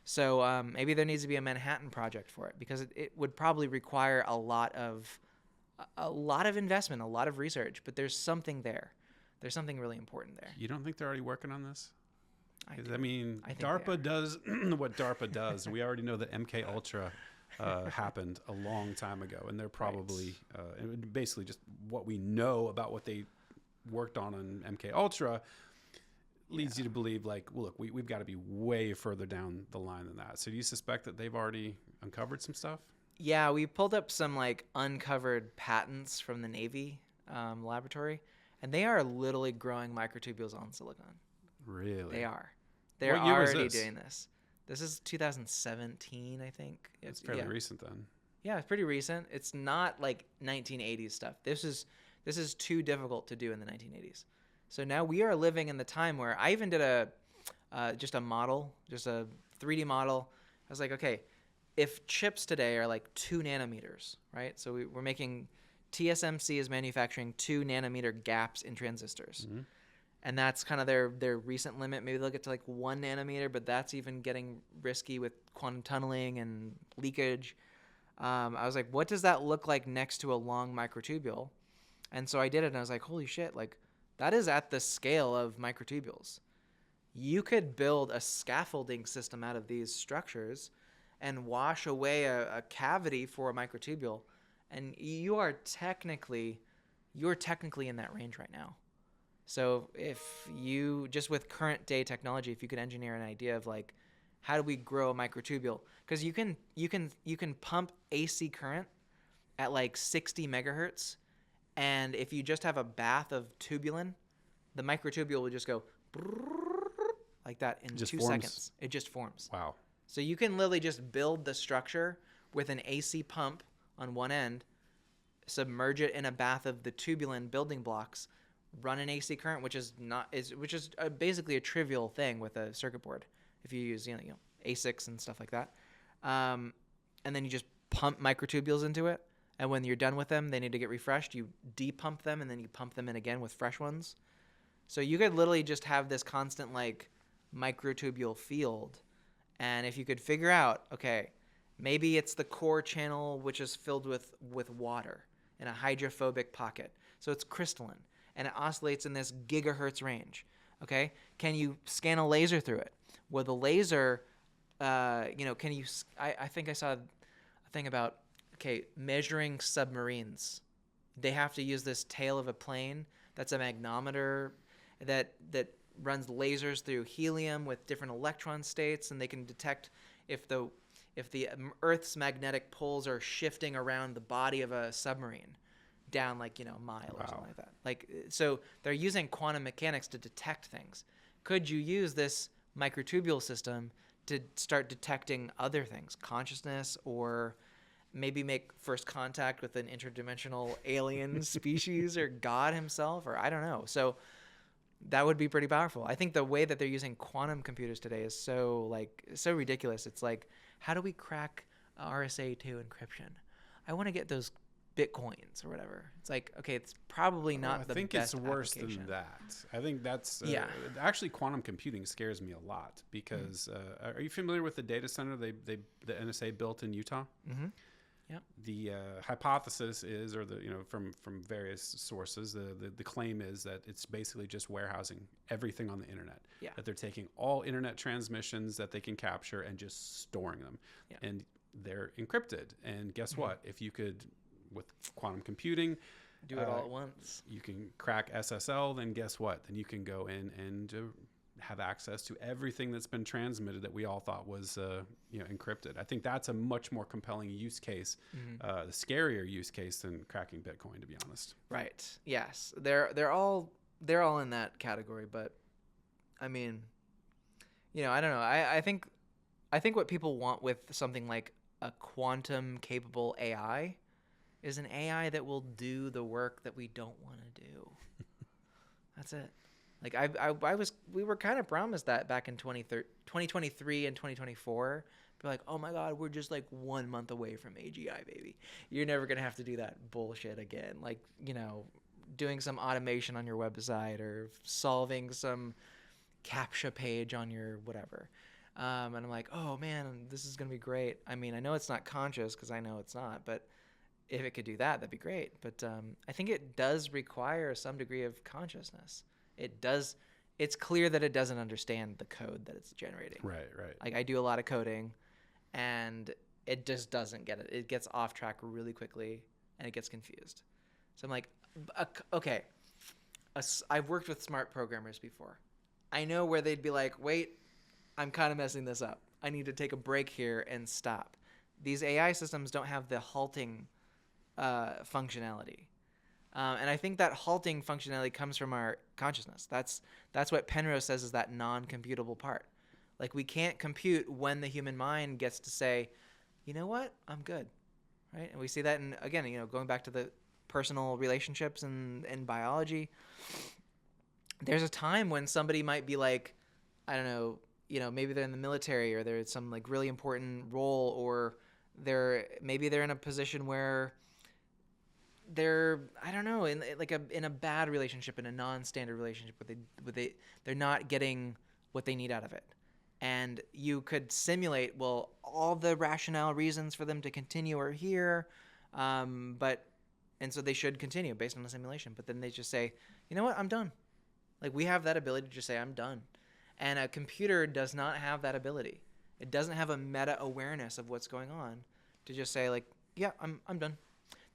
So maybe there needs to be a Manhattan Project for it, because it would probably require a lot of investment, a lot of research. But there's something there. There's something really important there. You don't think they're already working on this? I mean, DARPA does what DARPA does. We already know that MK Ultra happened a long time ago, and they're probably basically just what we know about what they worked on MK Ultra leads you to believe, like, well, look, we've got to be way further down the line than that. So do you suspect that they've already uncovered some stuff? Yeah, we pulled up some, like, uncovered patents from the Navy laboratory, and they are literally growing microtubules on silicon. Really? They are. They're already doing this. This is 2017, I think. It's fairly recent then. Yeah, it's pretty recent. It's not like 1980s stuff. This is too difficult to do in the 1980s. So now we are living in the time where I even did just a model, just a 3D model. I was like, okay, if chips today are like 2 nanometers, right? So we're making, TSMC is manufacturing 2 nanometer gaps in transistors. Mm-hmm. And that's kind of their recent limit. Maybe they'll get to like 1 nanometer, but that's even getting risky with quantum tunneling and leakage. I was like, what does that look like next to a long microtubule? And so I did it, and I was like, holy shit, like, that is at the scale of microtubules. You could build a scaffolding system out of these structures and wash away a cavity for a microtubule, and you're technically in that range right now. So if you, just with current day technology, if you could engineer an idea of, like, how do we grow a microtubule? Because you can pump AC current at like 60 megahertz, and if you just have a bath of tubulin, the microtubule will just go like that in 2 seconds. It just forms. Wow. So you can literally just build the structure with an AC pump on one end, submerge it in a bath of the tubulin building blocks, run an AC current, which is basically a trivial thing with a circuit board if you use ASICs and stuff like that, and then you just pump microtubules into it, and when you're done with them, they need to get refreshed. You depump them, and then you pump them in again with fresh ones. So you could literally just have this constant, like, microtubule field, and if you could figure out, okay, maybe it's the core channel which is filled with water in a hydrophobic pocket, so it's crystalline, and it oscillates in this gigahertz range. Okay, can you scan a laser through it? Well, the laser, can you? I think I saw a thing about, okay, measuring submarines. They have to use this tail of a plane that's a magnometer that runs lasers through helium with different electron states, and they can detect if the Earth's magnetic poles are shifting around the body of a submarine down like, a mile or something like that. Like, so they're using quantum mechanics to detect things. Could you use this microtubule system to start detecting other things, consciousness, or maybe make first contact with an interdimensional alien species or God himself, or I don't know. So that would be pretty powerful. I think the way that they're using quantum computers today is so ridiculous. It's like, how do we crack RSA2 encryption? I want to get those Bitcoins or whatever. It's like, okay, it's probably not the best application. I think it's worse than that. I think that's actually, quantum computing scares me a lot because are you familiar with the data center the NSA built in Utah? Mm-hmm. Yep. The hypothesis is, or from various sources, the claim is that it's basically just warehousing everything on the internet. Yeah. That they're taking all internet transmissions that they can capture and just storing them. Yeah. And they're encrypted. And guess what? If you could, with quantum computing, do it all at once, you can crack SSL, then guess what? Then you can go in and have access to everything that's been transmitted that we all thought was encrypted. I think that's a much more compelling use case, the scarier use case than cracking Bitcoin, to be honest. Right. Yes. They're all in that category, but I mean, I don't know. I think what people want with something like a quantum capable AI is an AI that will do the work that we don't want to do. That's it. Like we were kind of promised that back in 2023 and 2024. We're like, oh my God, we're just like 1 month away from AGI, baby. You're never going to have to do that bullshit again. Like, doing some automation on your website or solving some CAPTCHA page on your whatever. And I'm like, oh man, this is going to be great. I mean, I know it's not conscious because I know it's not, but if it could do that, that'd be great. But I think it does require some degree of consciousness. It does. It's clear that it doesn't understand the code that it's generating. Right. Like, I do a lot of coding, and it just doesn't get it. It gets off track really quickly, and it gets confused. So I'm like, okay, I've worked with smart programmers before. I know where they'd be like, wait, I'm kind of messing this up. I need to take a break here and stop. These AI systems don't have the halting functionality. And I think that halting functionality comes from our consciousness. That's what Penrose says is that non-computable part. Like, we can't compute when the human mind gets to say, you know what, I'm good, right? And we see that going back to the personal relationships and biology. There's a time when somebody might be like, I don't know, maybe they're in the military or they're some like really important role, or maybe they're in a position where they're, I don't know, in a bad relationship, in a non-standard relationship where they're not getting what they need out of it. And you could simulate, well, all the rationale reasons for them to continue are here, and so they should continue based on the simulation. But then they just say, you know what, I'm done. Like, we have that ability to just say, I'm done. And a computer does not have that ability. It doesn't have a meta-awareness of what's going on to just say, like, yeah, I'm done.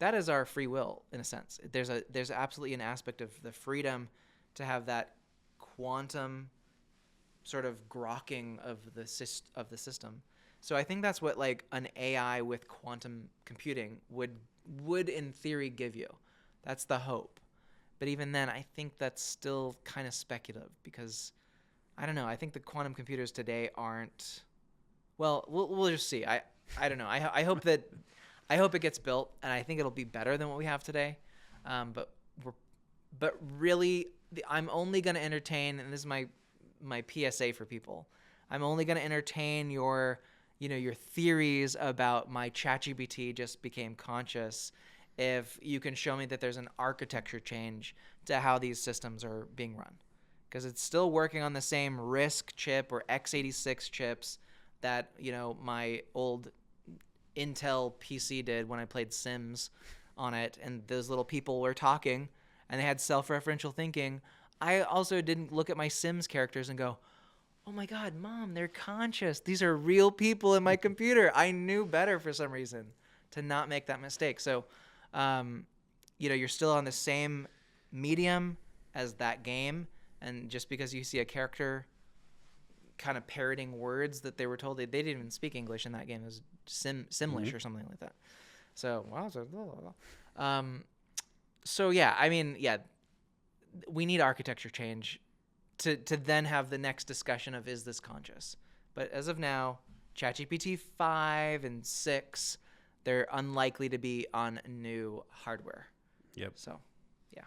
That is our free will, in a sense. There's absolutely an aspect of the freedom to have that quantum sort of grokking of the system. So I think that's what like an AI with quantum computing would in theory give you. That's the hope. But even then, I think that's still kind of speculative because I don't know. I think the quantum computers today aren't. Well, we'll just see. I don't know. I hope it gets built, and I think it'll be better than what we have today. But really, I'm only going to entertain, and this is my PSA for people. I'm only going to entertain your theories about my ChatGPT just became conscious if you can show me that there's an architecture change to how these systems are being run. Because it's still working on the same RISC chip or x86 chips that, my old Intel PC did when I played Sims on it, and those little people were talking, and they had self-referential thinking. I also didn't look at my Sims characters and go, oh my God, Mom, they're conscious. These are real people in my computer. I knew better for some reason to not make that mistake. So, you're still on the same medium, as that game, and just because you see a character kind of parroting words that they were told, they didn't even speak English in that game. It was Simlish or something like that. So, so yeah, I mean, yeah, we need architecture change to then have the next discussion of, is this conscious? But as of now, ChatGPT 5 and 6, they're unlikely to be on new hardware. Yep. So, yeah.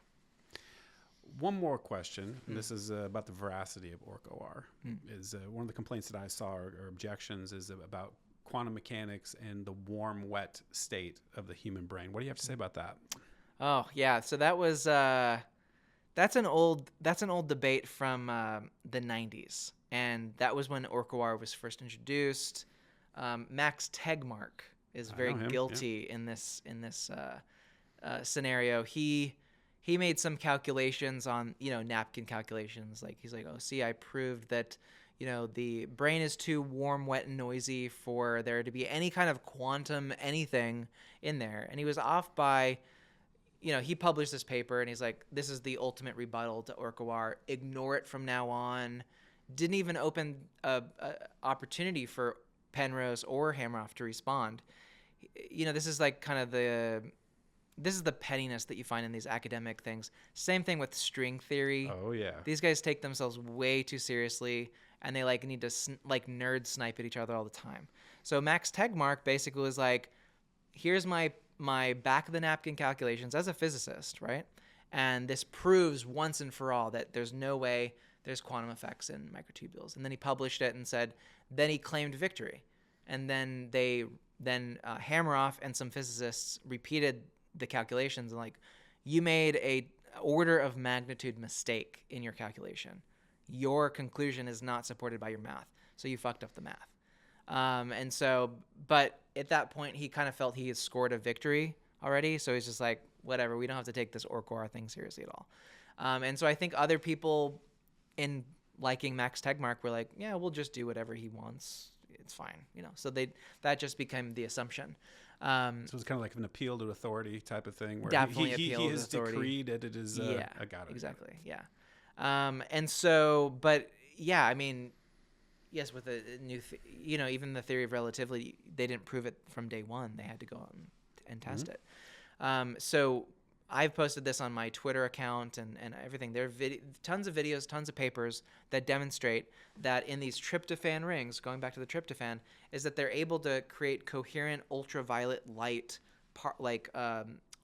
One more question, and this is about the veracity of ORCH-OR. Is one of the complaints that I saw or objections is about quantum mechanics and the warm, wet state of the human brain. What do you have to say about that? Oh, yeah. So that was that's an old debate from the 90s, and that was when ORCH-OR was first introduced. Max Tegmark is very guilty in this scenario. He made some calculations on, napkin calculations. Like, he's like, oh, see, I proved that, the brain is too warm, wet, and noisy for there to be any kind of quantum anything in there. And he was off by, he published this paper, and he's like, this is the ultimate rebuttal to ORCH-OR. Ignore it from now on. Didn't even open a opportunity for Penrose or Hameroff to respond. This is like kind of this is the pettiness that you find in these academic things. Same thing with string theory. Oh, yeah. These guys take themselves way too seriously, and they need to nerd snipe at each other all the time. So Max Tegmark basically was like, here's my back of the napkin calculations as a physicist, right? And this proves once and for all that there's no way there's quantum effects in microtubules. And then he published it and said, then he claimed victory. And then Hameroff and some physicists repeated the calculations and you made a order of magnitude mistake in your calculation. Your conclusion is not supported by your math, so you fucked up the math. But at that point, he kind of felt he had scored a victory already, so he's just like, whatever, we don't have to take this ORCH-OR thing seriously at all. And so I think other people in liking Max Tegmark were like, yeah, we'll just do whatever he wants. It's fine, So that just became the assumption. So it's kind of like an appeal to authority type of thing, where definitely he has decreed that it is. I got it. Exactly. Yeah. And so, but yeah, I mean, yes, with a new, even the theory of relativity, they didn't prove it from day one. They had to go out and test it. So I've posted this on my Twitter account and everything. There are tons of videos, tons of papers that demonstrate that in these tryptophan rings, going back to the tryptophan, is that they're able to create coherent ultraviolet light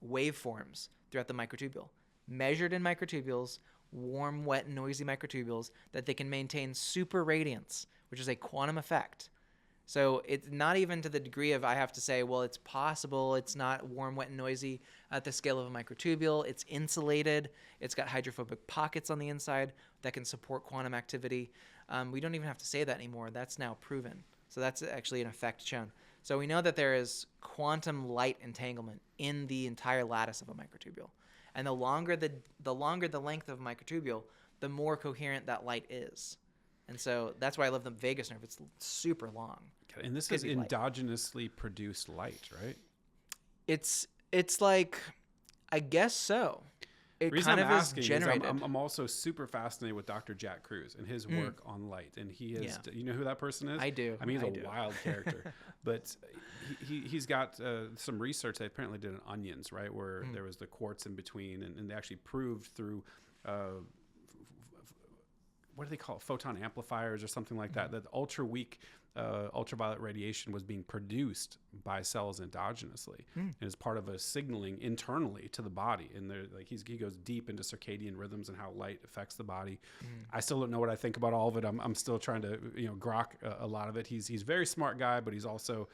waveforms throughout the microtubule, measured in microtubules, warm, wet, noisy microtubules, that they can maintain super radiance, which is a quantum effect. So it's not even to the degree of I have to say, well, it's possible it's not warm, wet, and noisy at the scale of a microtubule. It's insulated. It's got hydrophobic pockets on the inside that can support quantum activity. We don't even have to say that anymore. That's now proven. So that's actually an effect shown. So we know that there is quantum light entanglement in the entire lattice of a microtubule. And the longer the length of a microtubule, the more coherent that light is. And so that's why I love the vagus nerve. It's super long. And this is endogenously produced light, right? It's like, I guess so. It kind of is generated. I'm also super fascinated with Dr. Jack Kruse and his work on light. And he is, you know who that person is? I do. I mean, he's a wild character. But he's got some research they apparently did on onions, right? Where there was the quartz in between. And they actually proved through... what do they call it? Photon amplifiers or something like that. That ultra weak ultraviolet radiation was being produced by cells endogenously and is part of a signaling internally to the body. And he goes deep into circadian rhythms and how light affects the body. I still don't know what I think about all of it. I'm still trying to grok a lot of it. He's a very smart guy, but he's also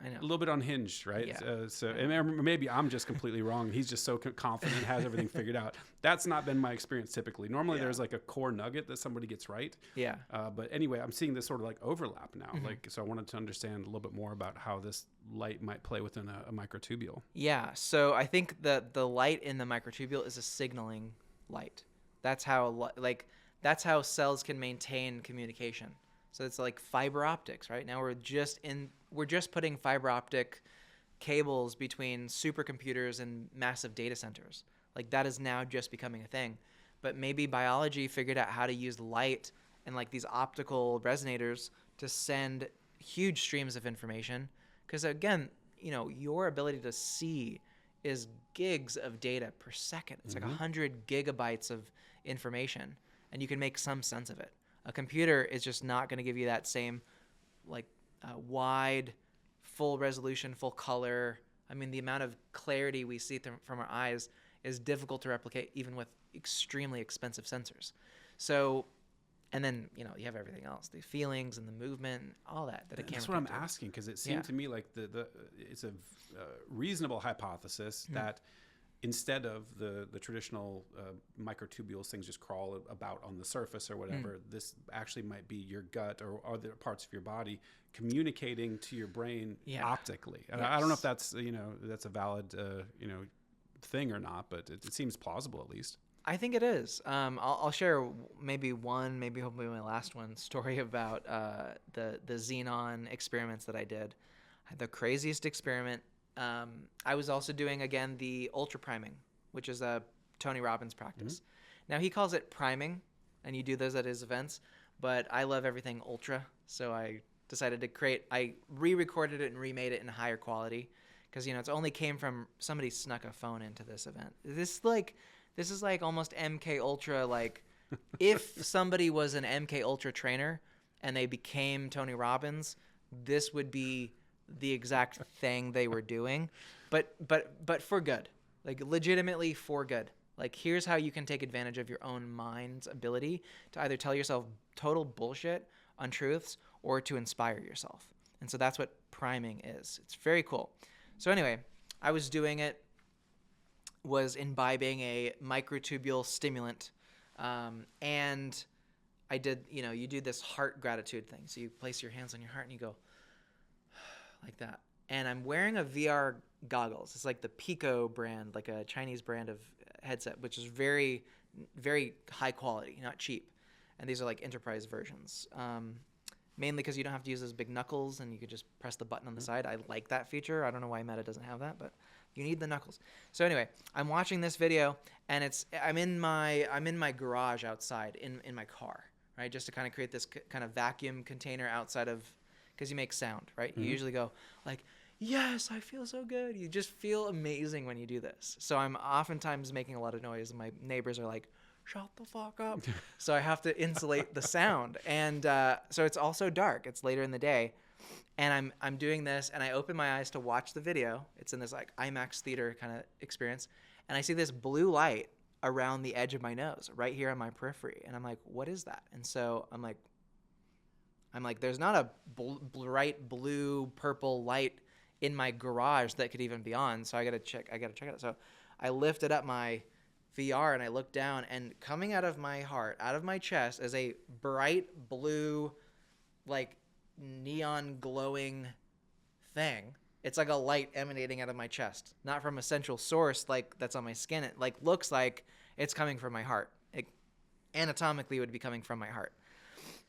a little bit unhinged, right? Yeah. And maybe I'm just completely wrong. He's just so confident, has everything figured out. That's not been my experience typically. Normally there's like a core nugget that somebody gets right. Yeah. But anyway, I'm seeing this sort of like overlap now. So I wanted to understand a little bit more about how this light might play within a microtubule. Yeah. So I think that the light in the microtubule is a signaling light. That's how cells can maintain communication. So it's like fiber optics, right? Now we're just putting fiber optic cables between supercomputers and massive data centers. Like that is now just becoming a thing. But maybe biology figured out how to use light and like these optical resonators to send huge streams of information. Because again, you know, your ability to see is gigs of data per second. It's like 100 gigabytes of information, and you can make some sense of it. A computer is just not going to give you that same like wide, full resolution, full color. I mean, the amount of clarity we see from our eyes is difficult to replicate even with extremely expensive sensors. So, and then, you know, you have everything else, the feelings and the movement, and all that a camera That's what I'm can't do. asking, because it seemed to me like it's a reasonable hypothesis that instead of the traditional microtubules, things just crawl about on the surface or whatever, this actually might be your gut or other parts of your body communicating to your brain optically. And I don't know if that's, you know, that's a valid, you know, thing or not, but it seems plausible at least. I think it is. I'll share maybe hopefully my last one story about the xenon experiments that I did. I had the craziest experiment. I was also doing, again, the ultra priming, which is a Tony Robbins practice. Now, he calls it priming, and you do those at his events, but I love everything ultra, so I decided to I re-recorded it and remade it in higher quality, because, you know, it's only came from somebody snuck a phone into this event. This is like almost MK Ultra. Like, if somebody was an MK Ultra trainer and they became Tony Robbins, this would be the exact thing they were doing, but for good, like legitimately for good. Like, here's how you can take advantage of your own mind's ability to either tell yourself total bullshit, untruths, or to inspire yourself. And so that's what priming is. It's very cool. So anyway, I was doing it, was imbibing a microtubule stimulant, and I did, you know, you do this heart gratitude thing. So you place your hands on your heart and you go like that. And I'm wearing a VR goggles. It's like the Pico brand, like a Chinese brand of headset, which is very, very high quality, not cheap. And these are like enterprise versions. Mainly because you don't have to use those big knuckles and you could just press the button on the side. I like that feature. I don't know why Meta doesn't have that, but you need the knuckles. So anyway, I'm watching this video, and I'm in my garage outside in my car, right? Just to kind of create this kind of vacuum container outside of, because you make sound, right? You usually go like, yes, I feel so good. You just feel amazing when you do this. So I'm oftentimes making a lot of noise, and my neighbors are like, shut the fuck up. So I have to insulate the sound. And so it's also dark. It's later in the day. And I'm doing this, and I open my eyes to watch the video. It's in this like IMAX theater kind of experience. And I see this blue light around the edge of my nose, right here on my periphery. And I'm like, what is that? And so I'm like, there's not a bright blue, purple light in my garage that could even be on. So I got to check it out. So I lifted up my VR and I looked down, and coming out of my heart, out of my chest, is a bright blue, like neon glowing thing. It's like a light emanating out of my chest, not from a central source like that's on my skin. It like looks like it's coming from my heart. It anatomically would be coming from my heart,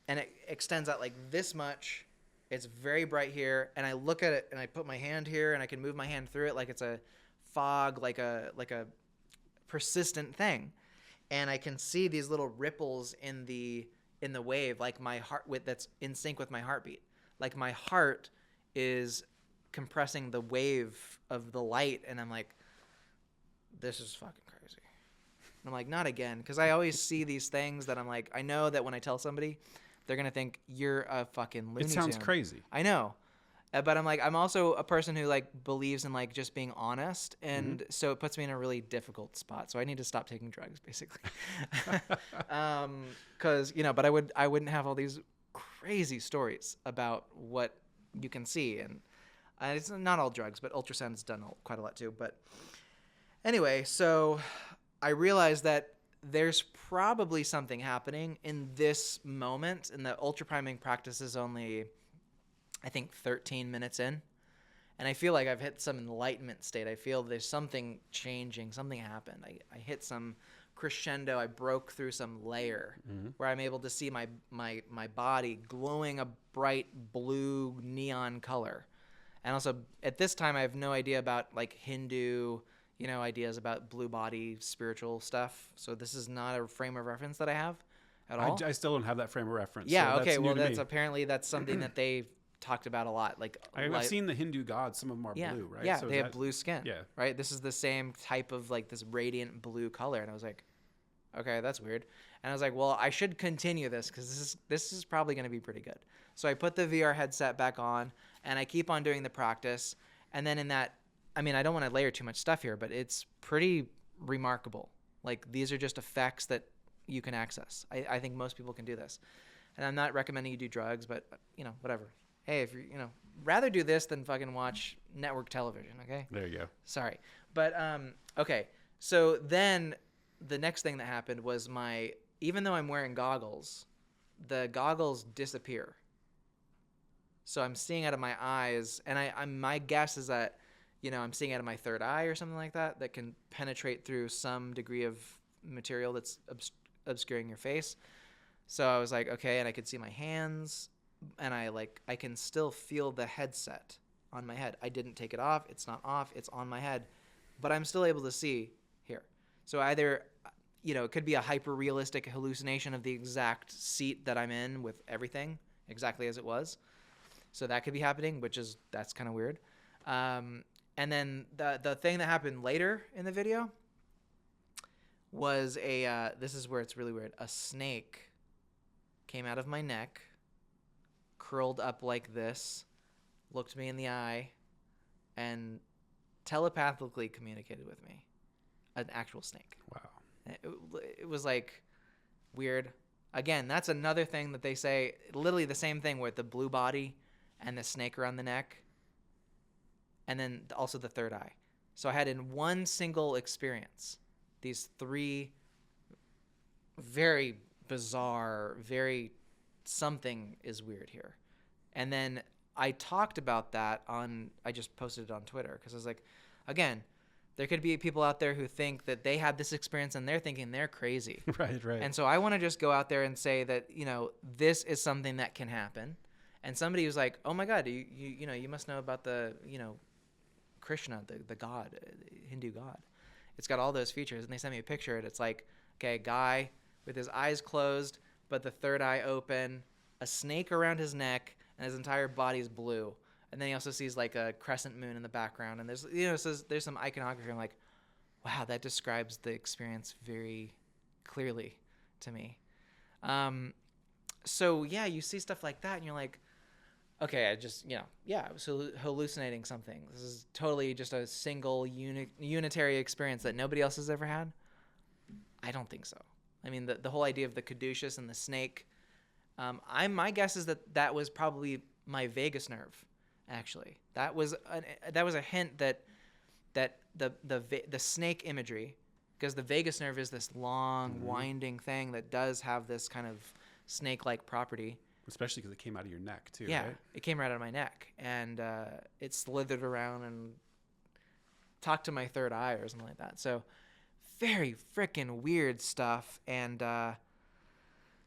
and it extends out like this much. It's very bright here, and I look at it and I put my hand here and I can move my hand through it like it's a fog, like a persistent thing, and I can see these little ripples in the wave, like my heart that's in sync with my heartbeat. Like my heart is compressing the wave of the light, and I'm like, this is fucking crazy. And I'm like, not again, because I always see these things that I'm like, I know that when I tell somebody, they're gonna think you're a fucking Looney Tune. It sounds crazy. I know. But I'm like, I'm also a person who like believes in like just being honest, and so it puts me in a really difficult spot. So I need to stop taking drugs, basically, because you know. But I wouldn't have all these crazy stories about what you can see, and it's not all drugs, but ultrasound's done quite a lot too. But anyway, so I realized that there's probably something happening in this moment, and the ultra priming practice is only, I think, 13 minutes in, and I feel like I've hit some enlightenment state. I feel there's something changing, something happened. I hit some crescendo. I broke through some layer where I'm able to see my body glowing a bright blue neon color. And also at this time I have no idea about like Hindu, ideas about blue body, spiritual stuff. So this is not a frame of reference that I have at all. I still don't have that frame of reference. Yeah. So Okay. Well, that's apparently that's something that they've talked about a lot. Like I've seen the Hindu gods. Some of them are blue, right? Yeah. So they have blue skin. Yeah. Right. This is the same type of like this radiant blue color. And I was like, okay, that's weird. And I was like, well, I should continue this because this is probably going to be pretty good. So I put the VR headset back on and I keep on doing the practice. And then in that, I mean, I don't want to layer too much stuff here, but it's pretty remarkable. Like these are just effects that you can access. I think most people can do this. And I'm not recommending you do drugs, but whatever. Hey, if you're, rather do this than fucking watch network television. Okay. There you go. Sorry. But, okay. So then the next thing that happened was even though I'm wearing goggles, the goggles disappear. So I'm seeing out of my eyes, and my guess is that, I'm seeing out of my third eye or something like that can penetrate through some degree of material that's obscuring your face. So I was like, okay, and I could see my hands, and I can still feel the headset on my head. I didn't take it off. It's not off. It's on my head, but I'm still able to see here. So either, it could be a hyper-realistic hallucination of the exact seat that I'm in with everything exactly as it was. So that could be happening, that's kind of weird. And then the thing that happened later in the video was this is where it's really weird. A snake came out of my neck, curled up like this, looked me in the eye, and telepathically communicated with me. An actual snake. Wow. It was like weird. Again, that's another thing that they say, literally the same thing with the blue body and the snake around the neck, and then also the third eye. So I had in one single experience these three very bizarre, something is weird here. And then I talked about that I just posted it on Twitter because I was like, again, there could be people out there who think that they had this experience and they're thinking they're crazy. Right. And so I want to just go out there and say that, this is something that can happen. And somebody was like, oh my God, you must know about the, Krishna, the god, Hindu god. It's got all those features. And they sent me a picture and it's like, okay, a guy with his eyes closed, but the third eye open, a snake around his neck, and his entire body is blue. And then he also sees like a crescent moon in the background. And there's, so there's some iconography. I'm like, wow, that describes the experience very clearly to me. So yeah, you see stuff like that and you're like, okay, I just, I was hallucinating something. This is totally just a single unitary experience that nobody else has ever had. I don't think so. I mean, the whole idea of the caduceus and the snake, my guess is that was probably my vagus nerve. Actually, that was a hint that the snake imagery, because the vagus nerve is this long winding thing that does have this kind of snake-like property. Especially because it came out of your neck too. Yeah, right? It came right out of my neck, and it slithered around and talked to my third eye or something like that. So very freaking weird stuff, and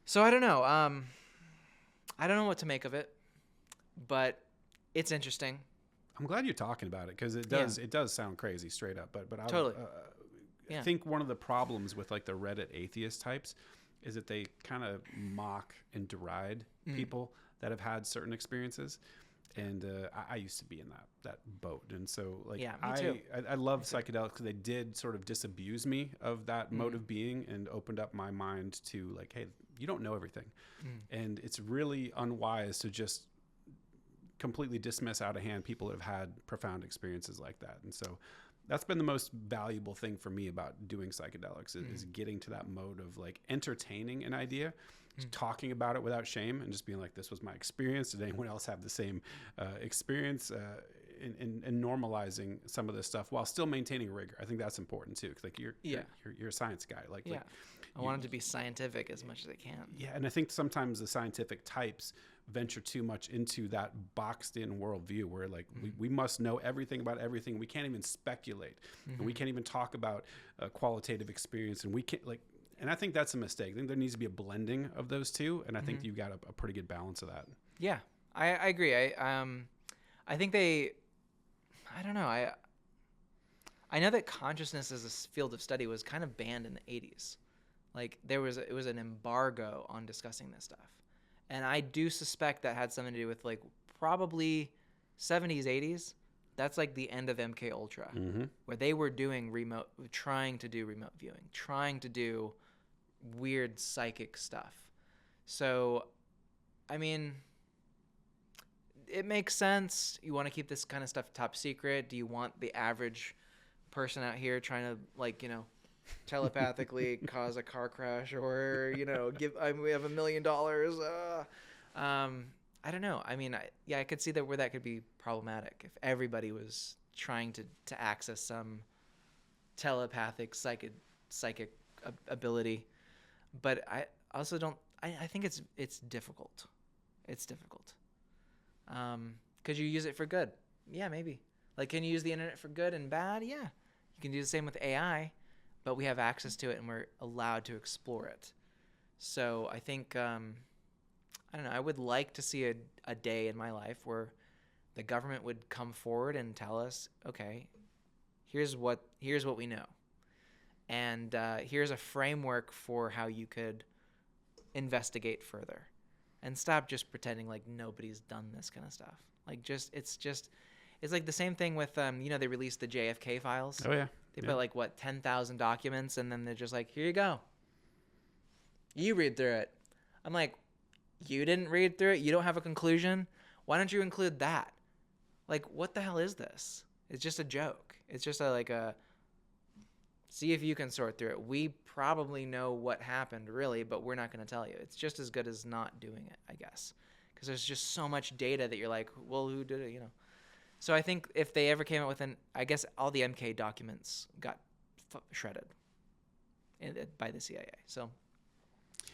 so I don't know. I don't know what to make of it, but it's interesting. I'm glad you're talking about it because it does sound crazy straight up. But Totally. I think one of the problems with like the Reddit atheist types is that they kind of mock and deride people that have had certain experiences. And I used to be in that boat. And so like, me too. I love psychedelics because they did sort of disabuse me of that mode of being and opened up my mind to like, hey, you don't know everything. And it's really unwise to just completely dismiss out of hand people that have had profound experiences like that. And so that's been the most valuable thing for me about doing psychedelics is getting to that mode of like entertaining an idea, talking about it without shame, and just being like, this was my experience. Did anyone else have the same experience? And normalizing some of this stuff while still maintaining rigor. I think that's important too. 'Cause like you're a science guy. Like I want it to be scientific as much as I can. Yeah, and I think sometimes the scientific types venture too much into that boxed in worldview where like we must know everything about everything. We can't even speculate, and we can't even talk about qualitative experience, and we can't like. And I think that's a mistake. I think there needs to be a blending of those two, and I think you've got a pretty good balance of that. Yeah, I agree. I think I don't know. I know that consciousness as a field of study was kind of banned in the 80s. Like it was an embargo on discussing this stuff. And I do suspect that had something to do with like probably 70s, 80s. That's like the end of MK Ultra, where they were trying to do remote viewing, trying to do weird psychic stuff. So, I mean, it makes sense. You want to keep this kind of stuff top secret. Do you want the average person out here trying to, like, telepathically cause a car crash, or we have $1 million? I don't know. I mean, I could see that where that could be problematic if everybody was trying to access some telepathic psychic ability. But I also don't. I think it's difficult. It's difficult. Could you use it for good? Yeah, maybe. Like, can you use the internet for good and bad? Yeah. You can do the same with AI, but we have access to it and we're allowed to explore it. So I think, I don't know, I would like to see a day in my life where the government would come forward and tell us, okay, here's what we know. And here's a framework for how you could investigate further. And stop just pretending like nobody's done this kind of stuff. Like, it's like the same thing with, they released the JFK files. Oh, yeah. They put 10,000 documents, and then they're just like, here you go. You read through it. I'm like, you didn't read through it? You don't have a conclusion? Why don't you include that? Like, what the hell is this? It's just a joke. It's just see if you can sort through it. We probably know what happened, really, but we're not going to tell you. It's just as good as not doing it, I guess, because there's just so much data that you're like, well, who did it, So I think if they ever came out with I guess all the MK documents got shredded by the CIA. So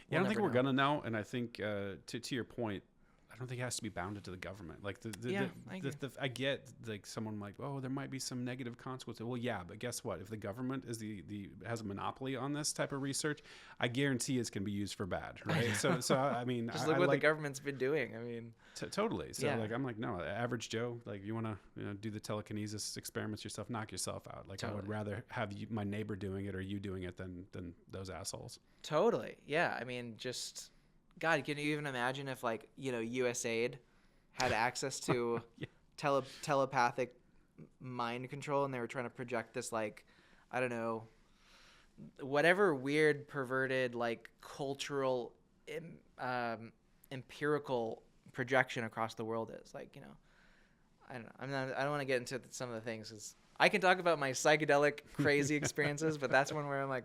I don't think we're gonna know. And I think to your point, I don't think it has to be bounded to the government. Like I get like someone like, oh, there might be some negative consequences. Well, yeah, but guess what? If the government is has a monopoly on this type of research, I guarantee it's going to be used for bad, right? So I mean, just look what the government's been doing. I mean, totally. So I'm like, no, average Joe, like you want to do the telekinesis experiments yourself, knock yourself out. Like totally. I would rather have my neighbor doing it or you doing it than those assholes. Totally. Yeah. I mean, just. God, can you even imagine if, like, USAID had access to telepathic mind control, and they were trying to project this, like, I don't know, whatever weird, perverted, like, cultural, empirical projection across the world is. Like, I don't know. I don't want to get into some of the things, because I can talk about my psychedelic crazy experiences, but that's one where I'm like,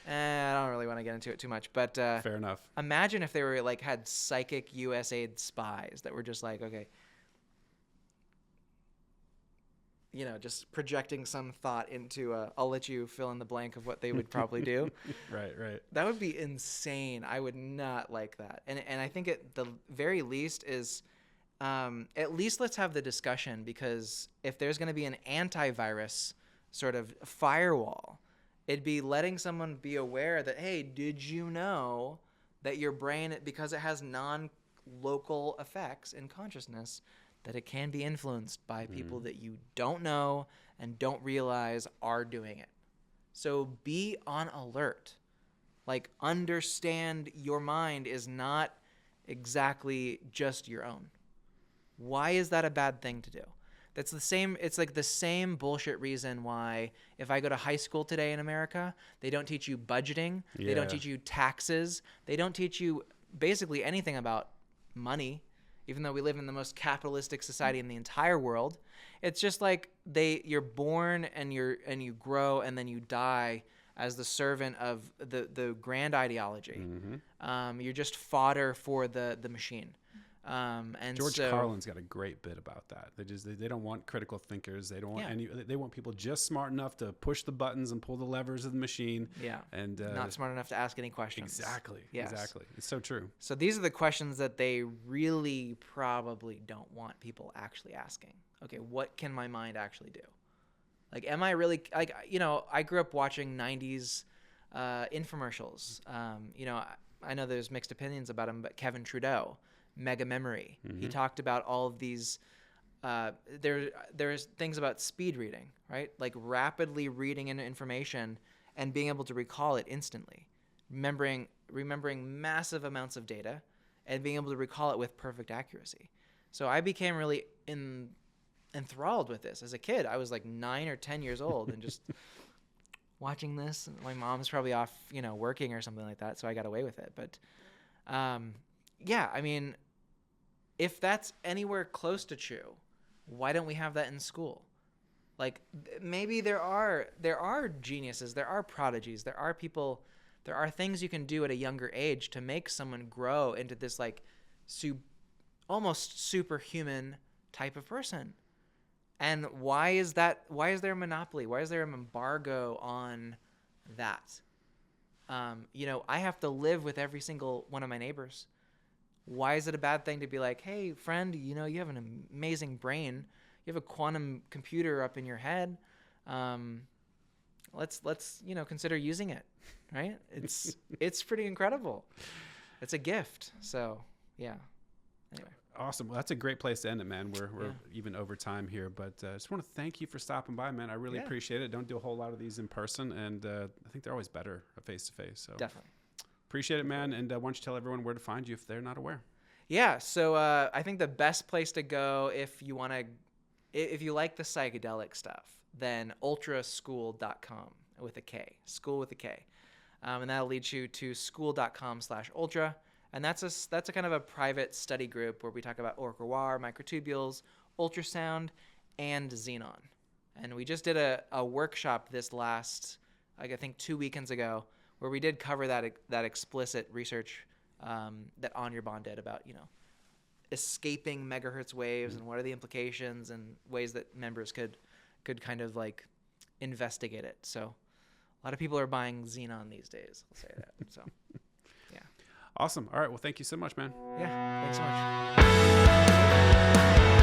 I don't really want to get into it too much. But fair enough. Imagine if they were like had psychic USAID spies that were just like, okay, just projecting some thought into. I'll let you fill in the blank of what they would probably do. Right. That would be insane. I would not like that. And I think at the very least is. At least let's have the discussion, because if there's going to be an antivirus sort of firewall, it'd be letting someone be aware that, hey, did you know that your brain, because it has non-local effects in consciousness, that it can be influenced by people that you don't know and don't realize are doing it. So be on alert. Like, understand your mind is not exactly just your own. Why is that a bad thing to do? That's the same. It's like the same bullshit reason why if I go to high school today in America, they don't teach you budgeting. Yeah. They don't teach you taxes. They don't teach you basically anything about money, even though we live in the most capitalistic society in the entire world. It's just like you're born and you grow and then you die as the servant of the grand ideology. Mm-hmm. You're just fodder for the machine. And George Carlin's got a great bit about that. They don't want critical thinkers. They don't want they want people just smart enough to push the buttons and pull the levers of the machine. Yeah. And not smart enough to ask any questions. Exactly. Yes. Exactly. It's so true. So these are the questions that they really probably don't want people actually asking. Okay, what can my mind actually do? Like, am I really, like, I grew up watching 90s infomercials. I know there's mixed opinions about him, but Kevin Trudeau, Mega Memory. Mm-hmm. He talked about all of these there's things about speed reading, right? Like rapidly reading in information and being able to recall it instantly, remembering massive amounts of data and being able to recall it with perfect accuracy. So I became really enthralled with this. As a kid, I was like 9 or 10 years old and just watching this. My mom's probably off, working or something like that, so I got away with it. But yeah, I mean, if that's anywhere close to true, why don't we have that in school? Like, maybe there are geniuses, there are prodigies, there are people, there are things you can do at a younger age to make someone grow into this like almost superhuman type of person. And why is that? Why is there a monopoly? Why is there an embargo on that? I have to live with every single one of my neighbors. Why is it a bad thing to be like, hey, friend, you have an amazing brain. You have a quantum computer up in your head. Let's consider using it, right? It's pretty incredible. It's a gift. So, yeah. Anyway. Awesome. Well, that's a great place to end it, man. We're even over time here, but I just want to thank you for stopping by, man. I really appreciate it. Don't do a whole lot of these in person, and I think they're always better face to face. So definitely appreciate it, man. And why don't you tell everyone where to find you if they're not aware? Yeah. So I think the best place to go if you like the psychedelic stuff, then ultraschool.com with a K, school with a K, and that'll lead you to school.com/ultra. And that's a kind of a private study group where we talk about ORCH-OR, microtubules, ultrasound, and xenon. And we just did a workshop this last, I think 2 weekends ago, where we did cover that explicit research that Anirban did about, escaping megahertz waves and what are the implications and ways that members could kind of like investigate it. So a lot of people are buying xenon these days. I'll say that. So. Awesome. All right. Well, thank you so much, man. Yeah. Thanks so much.